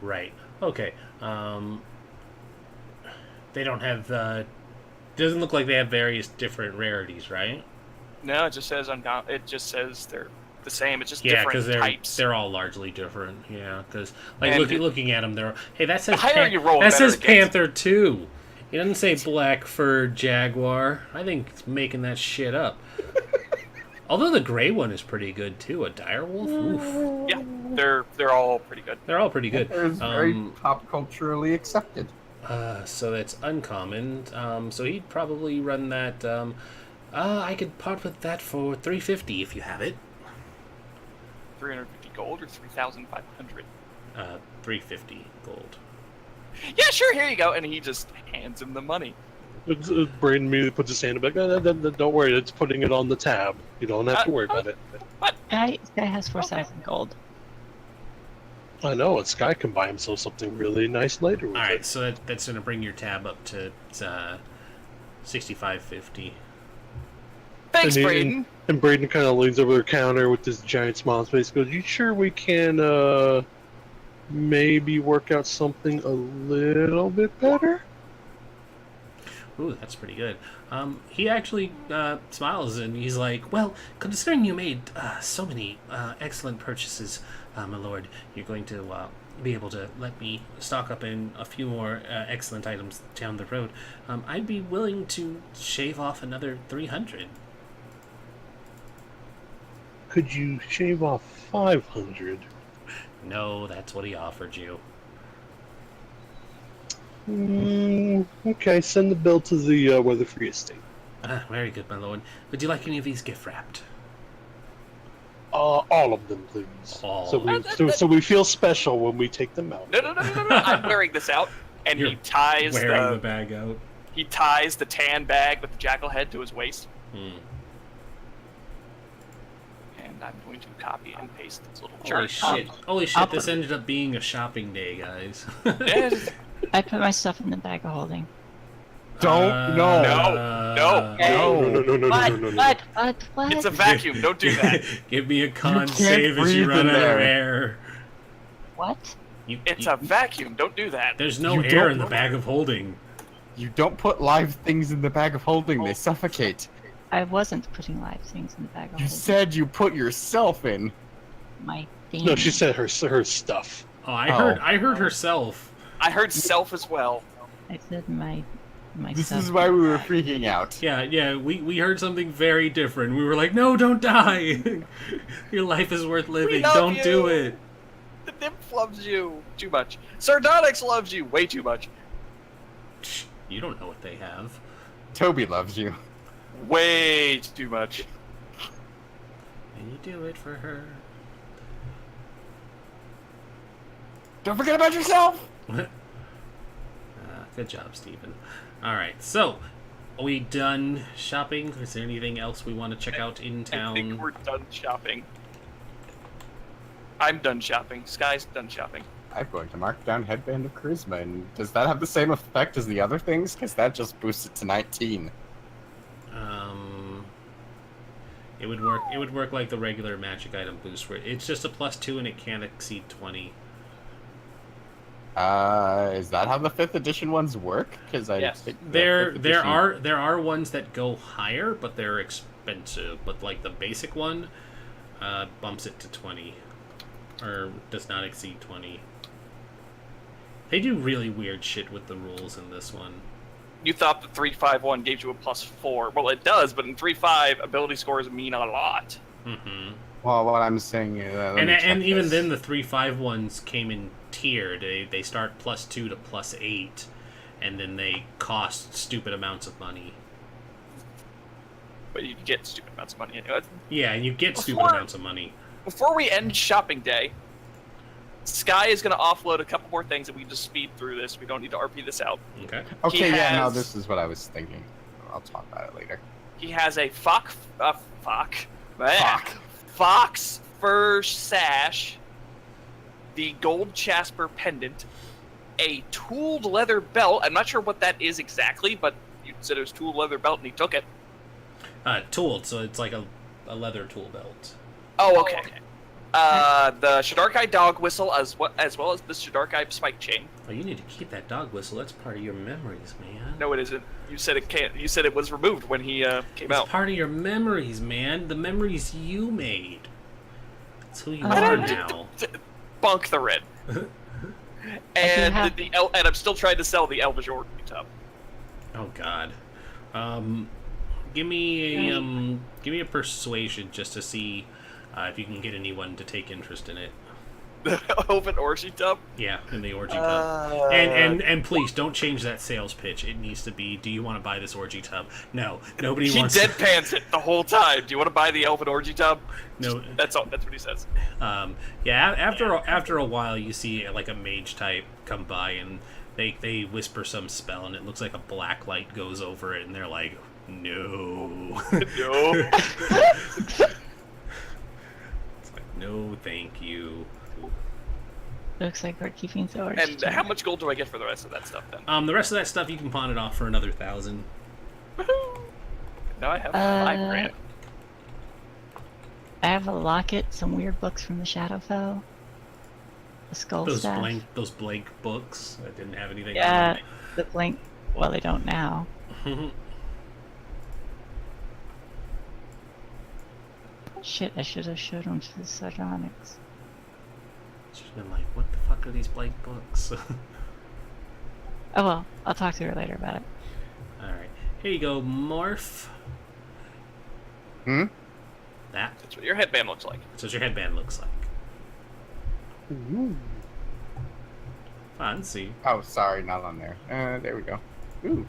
Right. Okay. They don't have doesn't look like they have various different rarities, right? No, it just says it just says they're the same. It's just Yeah, different because types. they're all largely different. Yeah, because like And looking at them, they're that says the higher you roll, that the says better it gets. Panther 2. It doesn't say Black Fur Jaguar. I think it's making that shit up. Although the gray one is pretty good too. A direwolf. Oof. Yeah, they're all pretty good. They're all pretty good. It's very pop culturally accepted. So that's uncommon. So he'd probably run that. I could part with that for 350 if you have it. 350 gold or 3,500. 350 gold. Yeah, sure. Here you go. And he just hands him the money. Braden immediately puts his hand back. Don't worry, it's putting it on the tab. You don't have to worry about it. Sky has 4,000 gold. I know, and Sky can buy himself something really nice later with All right, it. so that's gonna bring your tab up to 65.50. Thanks, And Braden. And Braden kind of leans over the counter with this giant smile on his face. Goes, "You sure we can maybe work out something a little bit better?" Ooh, that's pretty good. He actually smiles and he's like, "Well, considering you made so many excellent purchases, my lord, you're going to be able to let me stock up in a few more excellent items down the road. I'd be willing to shave off another 300. Could you shave off 500? No, that's what he offered you. Okay, send the bill to the weather-free estate. Very good, my lord. Would you like any of these gift wrapped? All of them, please. All. So we feel special when we take them out. No. I'm wearing this out. And You're he ties wearing the bag out. He ties the tan bag with the jackal head to his waist. Hmm. And I'm going to copy and paste this little Holy chart. shit! Holy shit! I'll This put- ended up being a shopping day, guys. Yeah, I put my stuff in the bag of holding. Don't No. No. What? it's a vacuum. Don't do that. Give me a con can't save as you breathe run in out of there. air. What? It's a vacuum. Don't do that. There's no You air don't in the know. bag of holding. You don't put live things in the bag of holding, they suffocate. I wasn't putting live things in the bag of You holding. said you put yourself in. My thing. No, she said her stuff. Oh, I heard herself. I heard self as well. I said my This is why we were freaking out. Yeah, we heard something very different. We were like, no, don't die! Your life is worth living. love Don't you. do it. The nymph loves you too much. Sardonyx loves you way too much. You don't know what they have. Toby loves you. Way too much. And you do it for her. Don't forget about yourself! Good job, Steven. Alright, so, are we done shopping? Is there anything else we want to check out in town? I think we're done shopping. I'm done shopping. Sky's done shopping. I'm going to mark down Headband of Charisma, and does that have the same effect as the other things? Because that just boosts it to 19. It would work. It would work like the regular magic item boost. Where it's just a +2 and it can't exceed 20. Is that how the 5th edition ones work? Because I Yes. think the There 5th there are ones that go higher, but they're expensive. But like the basic one, bumps it to 20, or does not exceed 20. They do really weird shit with the rules in this one. You thought the 351 gave you a +4. Well, it does, but in 3.5, ability scores mean a lot. Mm-hmm. Well, what I'm saying is... And even then, the 3.5 ones came in tiered. They start +2 to +8, and then they cost stupid amounts of money. But you get stupid amounts of money anyway. Yeah, and you get stupid Before- amounts of money. Before we end shopping day, Sky is going to offload a couple more things and we just speed through this. We don't need to RP this out. Okay. Okay, He yeah, no, has- this is what I was thinking. I'll talk about it later. He has a fox Fuck. fur sash, the gold Jasper pendant, a tooled leather belt. I'm not sure what that is exactly, but you said it was tooled leather belt and he took it. Tooled, so it's like a leather tool belt. Oh, okay. The Shadarkai dog whistle as well as the Shadarkai spike chain. Oh, you need to keep that dog whistle. That's part of your memories, man. No, it isn't. You said it can't. You said it was removed when he came It's out. part of your memories, man. The memories you made. That's who you I are don't- now. Bunk the red. And have- and I'm still trying to sell the Elvish Orgy tub. Oh God. Give me a persuasion just to see if you can get anyone to take interest in it. The Elven Orgy tub. Yeah, in the orgy tub. And please don't change that sales pitch. It needs to be, do you want to buy this orgy tub? No, nobody He wants. deadpans it the whole time. Do you want to buy the Elven Orgy tub? No. That's all. That's what he says. Yeah. After a while, you see like a mage type come by and they whisper some spell and it looks like a black light goes over it and they're like, no. No. It's like, no, thank you. Looks like we're keeping the order. And how much gold do I get for the rest of that stuff then? The rest of that stuff you can pawn it off for another 1,000. Woohoo! Now I have 5 grand. I have a locket, some weird books from the Shadowfell, a skull staff. Those blank books that didn't have anything Yeah, the blank. Well, they don't now. on Shit, I should have showed them to the Sardonyx. She's been like, what the fuck are these blank books? Oh well, I'll talk to her later about it. Alright. Here you go, Morph. Hmm? That. That's what your headband looks like. That's what your headband looks like. Fancy. Oh, sorry, not on there. There we go. Ooh.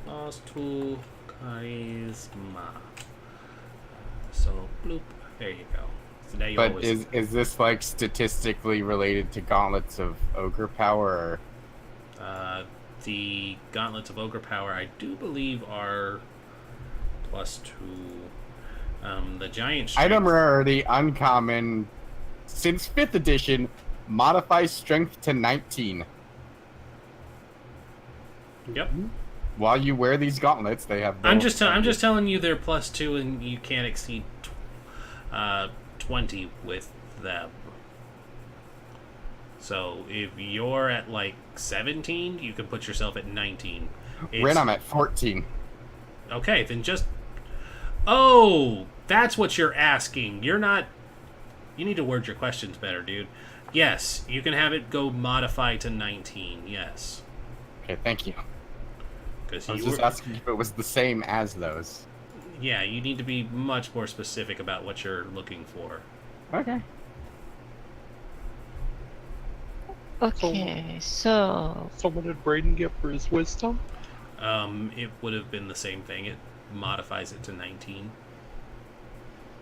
Lost to charisma. So, bloop. There you go. So now you But always... is this like statistically related to gauntlets of ogre power? Or... the gauntlets of ogre power, I do believe, are +2. The giant strength... Item rarity, uncommon. Since 5th edition, modify strength to 19. Yep. While you wear these gauntlets, they have... I'm just telling you they're +2 and you can't exceed 20 with them. So if you're at like 17, you can put yourself at 19. When I'm at 14. Okay, then just... Oh, that's what you're asking. You're not... You need to word your questions better, dude. Yes, you can have it go modify to 19, yes. Okay, thank you. Because I was just asking if it was the same as those. yeah, you need to be much more specific about what you're looking for. Okay. Okay, so So what did Braden get for his wisdom? It would have been the same thing. It modifies it to 19.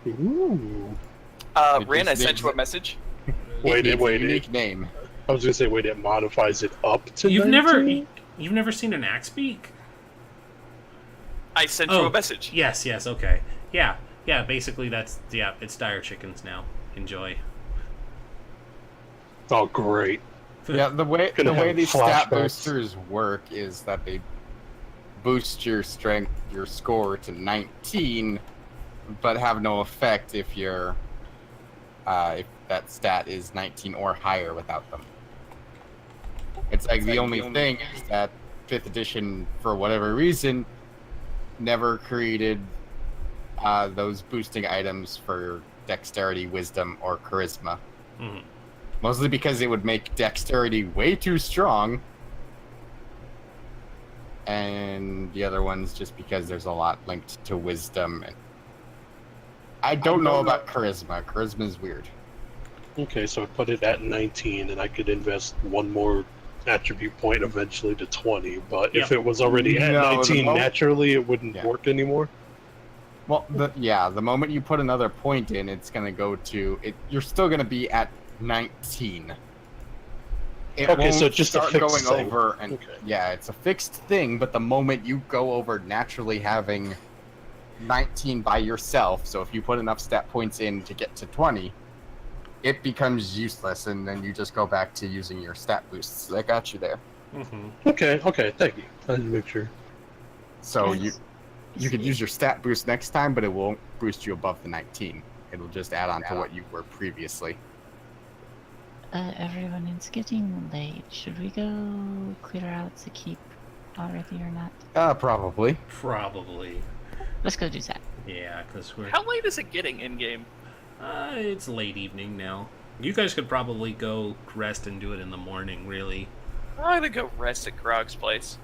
Ooh. Rin, I sent you a message. Wait, It's a wait. unique name. I was gonna say, wait, it modifies it up to You've 19? never seen an axe beak? I sent you a message. Yes, okay. Yeah, basically it's dire chickens now. Enjoy. Oh, great. Yeah, the way Gonna have these stat flashbacks. boosters work is that they boost your strength, your score to 19, but have no effect if you're if that stat is 19 or higher without them. It's like the only thing is that 5th edition, for whatever reason, never created those boosting items for dexterity, wisdom, or charisma. Mhm. Mostly because it would make dexterity way too strong. And the other ones just because there's a lot linked to wisdom. And I don't know about charisma. Charisma is weird. Okay, so I put it at 19, and I could invest one more attribute point eventually to 20. But if Yep. it was already at No, the 19, mo- naturally it wouldn't Yeah. work anymore. Well, the moment you put another point in, it's gonna go to it. You're still gonna be at 19. It Okay, so won't just a start fixed going thing. over, and Okay. yeah, it's a fixed thing. But the moment you go over naturally having 19 by yourself, so if you put enough stat points in to get to 20, it becomes useless, and then you just go back to using your stat boosts. I got you there. Mhm. Okay, thank you. I didn't make sure. So Yes. you could use your stat boost next time, but it won't boost you above the 19. It'll just add on to what you were previously. everyone, it's getting late. Should we go clear out the keep already or not? Probably. Probably. Let's go do that. Yeah, because we're How late is it getting in game? it's late evening now. You guys could probably go rest and do it in the morning. Really, I'm gonna go rest at Grog's place.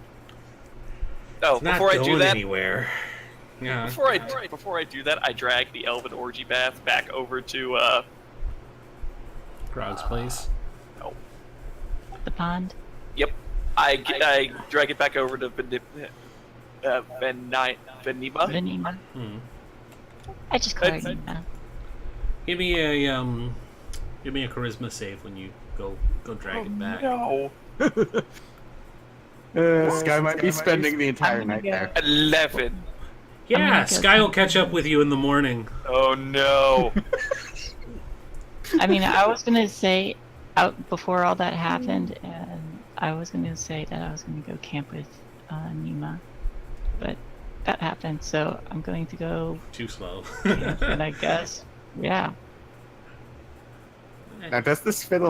Oh, it's not before I going do that, anywhere. Yeah. before I do that, I drag the elven orgy bath back over to Grog's place. The pond. I drag it back over to Venima. Venima. Hmm. I just call her It's- Nima. Give me a charisma save when you go drag it back. No, Sky might be spending the entire night there. 11. I'm Yeah, gonna go Sky will catch up with you in the morning. Oh no. I mean, I was gonna say out before all that happened, and I was gonna say that I was gonna go camp with Nima, but that happened, so I'm going to go Too slow. camp, and I guess, yeah. Now, does this fit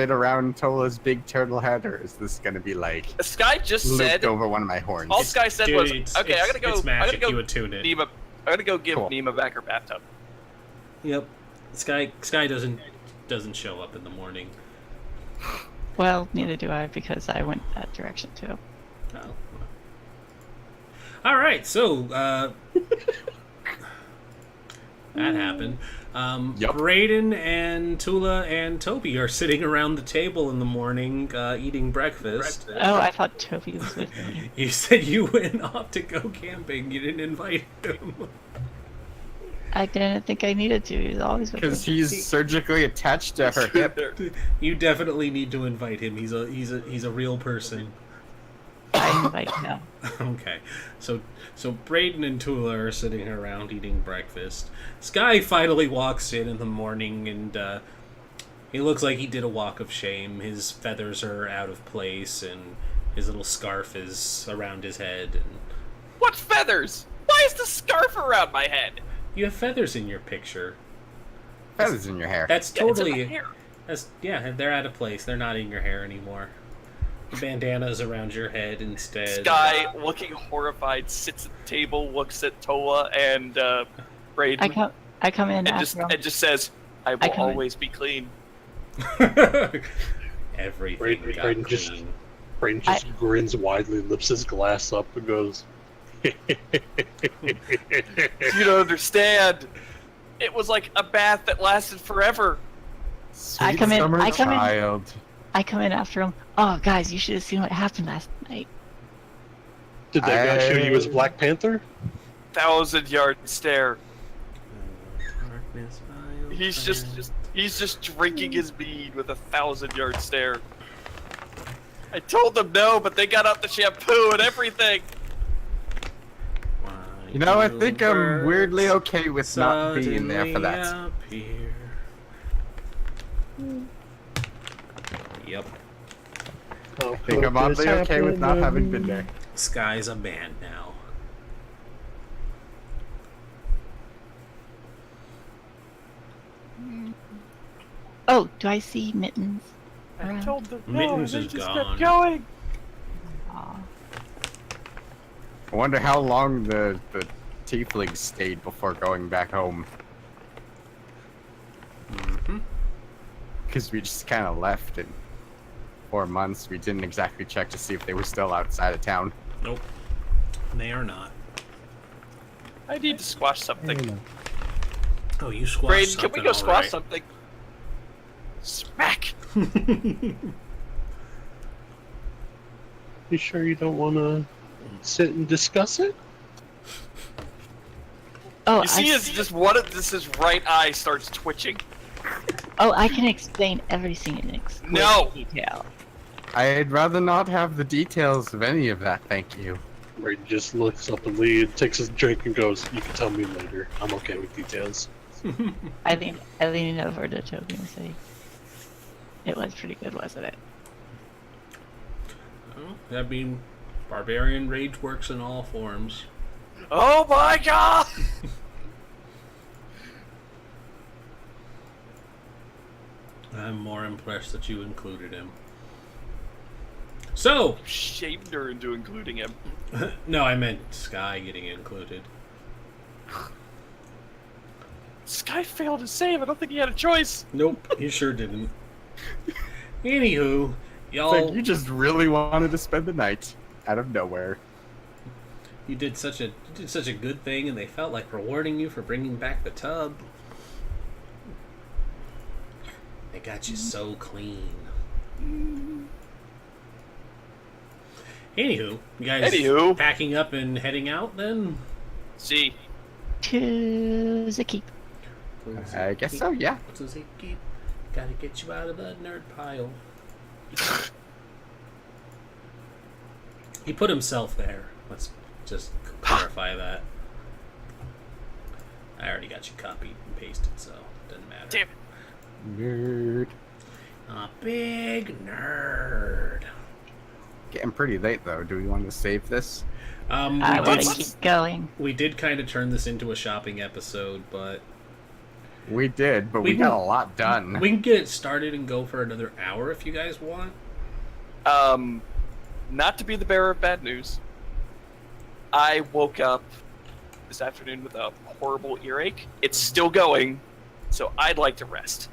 around Tola's big turtle head, or is this gonna be like Sky just looped said. over one of my horns? All Sky said Dude, was, it's, "Okay, it's, I gotta go. It's I gotta magic. go. You attune it. Nima, I gotta go give Cool. Nima back her bathtub." Yep. Sky doesn't show up in the morning. Well, neither do I because I went that direction too. Oh. All right, so that happened. Yup. Brayden and Tula and Toby are sitting around the table in the morning eating breakfast. Oh, I thought Toby was with me. You said you went off to go camping. You didn't invite him. I didn't think I needed to. He's always with Because me. he's surgically attached to her hip. You definitely need to invite him. He's a real person. I invite him. Okay, so Brayden and Tula are sitting around eating breakfast. Sky finally walks in the morning, and he looks like he did a walk of shame. His feathers are out of place, and his little scarf is around his head. And What feathers? Why is the scarf around my head? you have feathers in your picture. Feathers in your hair. That's Yeah, it's in my totally. hair. Yeah, they're out of place. They're not in your hair anymore. The bandana's around your head instead. Sky, looking horrified, sits at the table, looks at Tola and Brayden, I come in and after him. just says, "I will come in. always be clean." Everything got Brayden just- clean. Brain just grins widely, lifts his glass up, and goes, You don't understand. It was like a bath that lasted forever. I come in- Summer I come in- child. I come in after him. Oh, guys, you should have seen what happened last night. "Did that guy show you as Black Panther?" 1,000-yard stare. Darkness, my He's friend. just drinking his mead with a 1,000-yard stare. I told them no, but they got out the shampoo and everything. Why You know, I do think I'm birds weirdly okay with not being there for that. suddenly appear? Yep. Oh, I think I'm oddly okay with not having been there. Sky's a band now. Oh, do I see Mittens? I around? told them no, Mittens they is just gone. kept going. Aw. I wonder how long the tieflings stayed before going back home. Mm-hmm. Because we just kind of left in 4 months. We didn't exactly check to see if they were still outside of town. Nope. They are not. I need to squash something. Oh, you squashed Braden, something. can we go all squash right. something? Smack! You sure you don't want to sit and discuss it? Oh, You see, it's just one of his right eye starts twitching. I can explain everything in exquisite No. detail. I'd rather not have the details of any of that, thank you. Brain just looks up and leads, takes his drink, and goes, "You can tell me later. I'm okay with details." I lean over to Toby and say, "It was pretty good, wasn't it?" Oh, that mean barbarian rage works in all forms. Oh my god! I'm more impressed that you included him. So, Shamed her into including him. no, I meant Sky getting included. Sky failed to save. I don't think he had a choice. Nope, he sure didn't. Anywho, It's y'all, like you just really wanted to spend the night out of nowhere. you did such a good thing, and they felt like rewarding you for bringing back the tub. They got you so clean. Anywho, you guys packing up and heading out then? See, To the keep. I guess so, yeah. To the keep. Gotta get you out of the nerd pile. He put himself there. Let's just clarify that. I already got you copied and pasted, so it doesn't matter. damn it. Nerd. A big nerd. Getting pretty late though. Do we want to save this? I We want to did, keep going. we did kind of turn this into a shopping episode, but We did, but We we got can- a lot done. we can get it started and go for another hour if you guys want. Not to be the bearer of bad news. I woke up this afternoon with a horrible earache. It's still going, so I'd like to rest.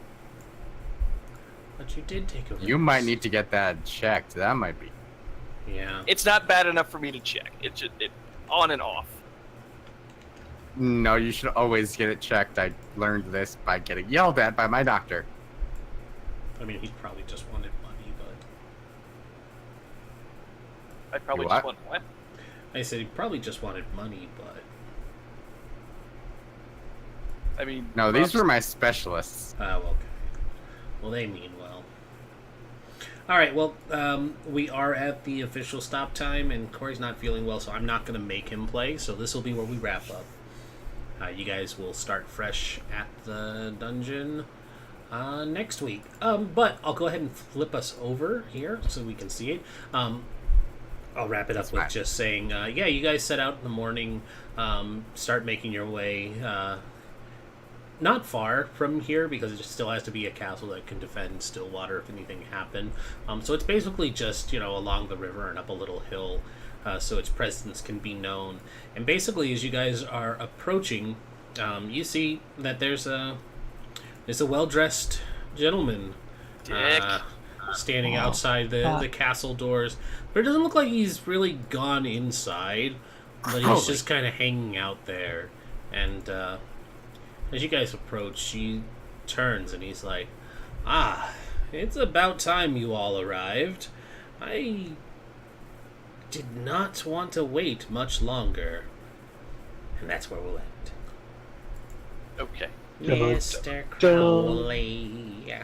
But you did take a rest. You might need to get that checked. That might be. Yeah. It's not bad enough for me to check. It's just on and off. No, you should always get it checked. I learned this by getting yelled at by my doctor. I mean, he probably just wanted money, but I probably You just what? want what? I said he probably just wanted money, but I mean, No, these Rob's- were my specialists. oh, okay. Well, they mean well. All right. Well, we are at the official stop time, and Corey's not feeling well, so I'm not going to make him play. So this will be where we wrap up. You guys will start fresh at the dungeon next week. But I'll go ahead and flip us over here so we can see it. I'll wrap it up with fine. just saying, yeah, you guys set out in the morning, start making your way not far from here because it still has to be a castle that can defend Stillwater if anything happened. So it's basically just, along the river and up a little hill so its presence can be known. And basically as you guys are approaching, you see that there's a well-dressed gentleman Dick. standing outside the castle doors. But it doesn't look like he's really gone inside, but he's just kind of hanging out there. And as you guys approach, he turns and he's like, "Ah, it's about time you all arrived. I did not want to wait much longer." And that's where we'll end. Okay. Yeah, Mr. Crowley.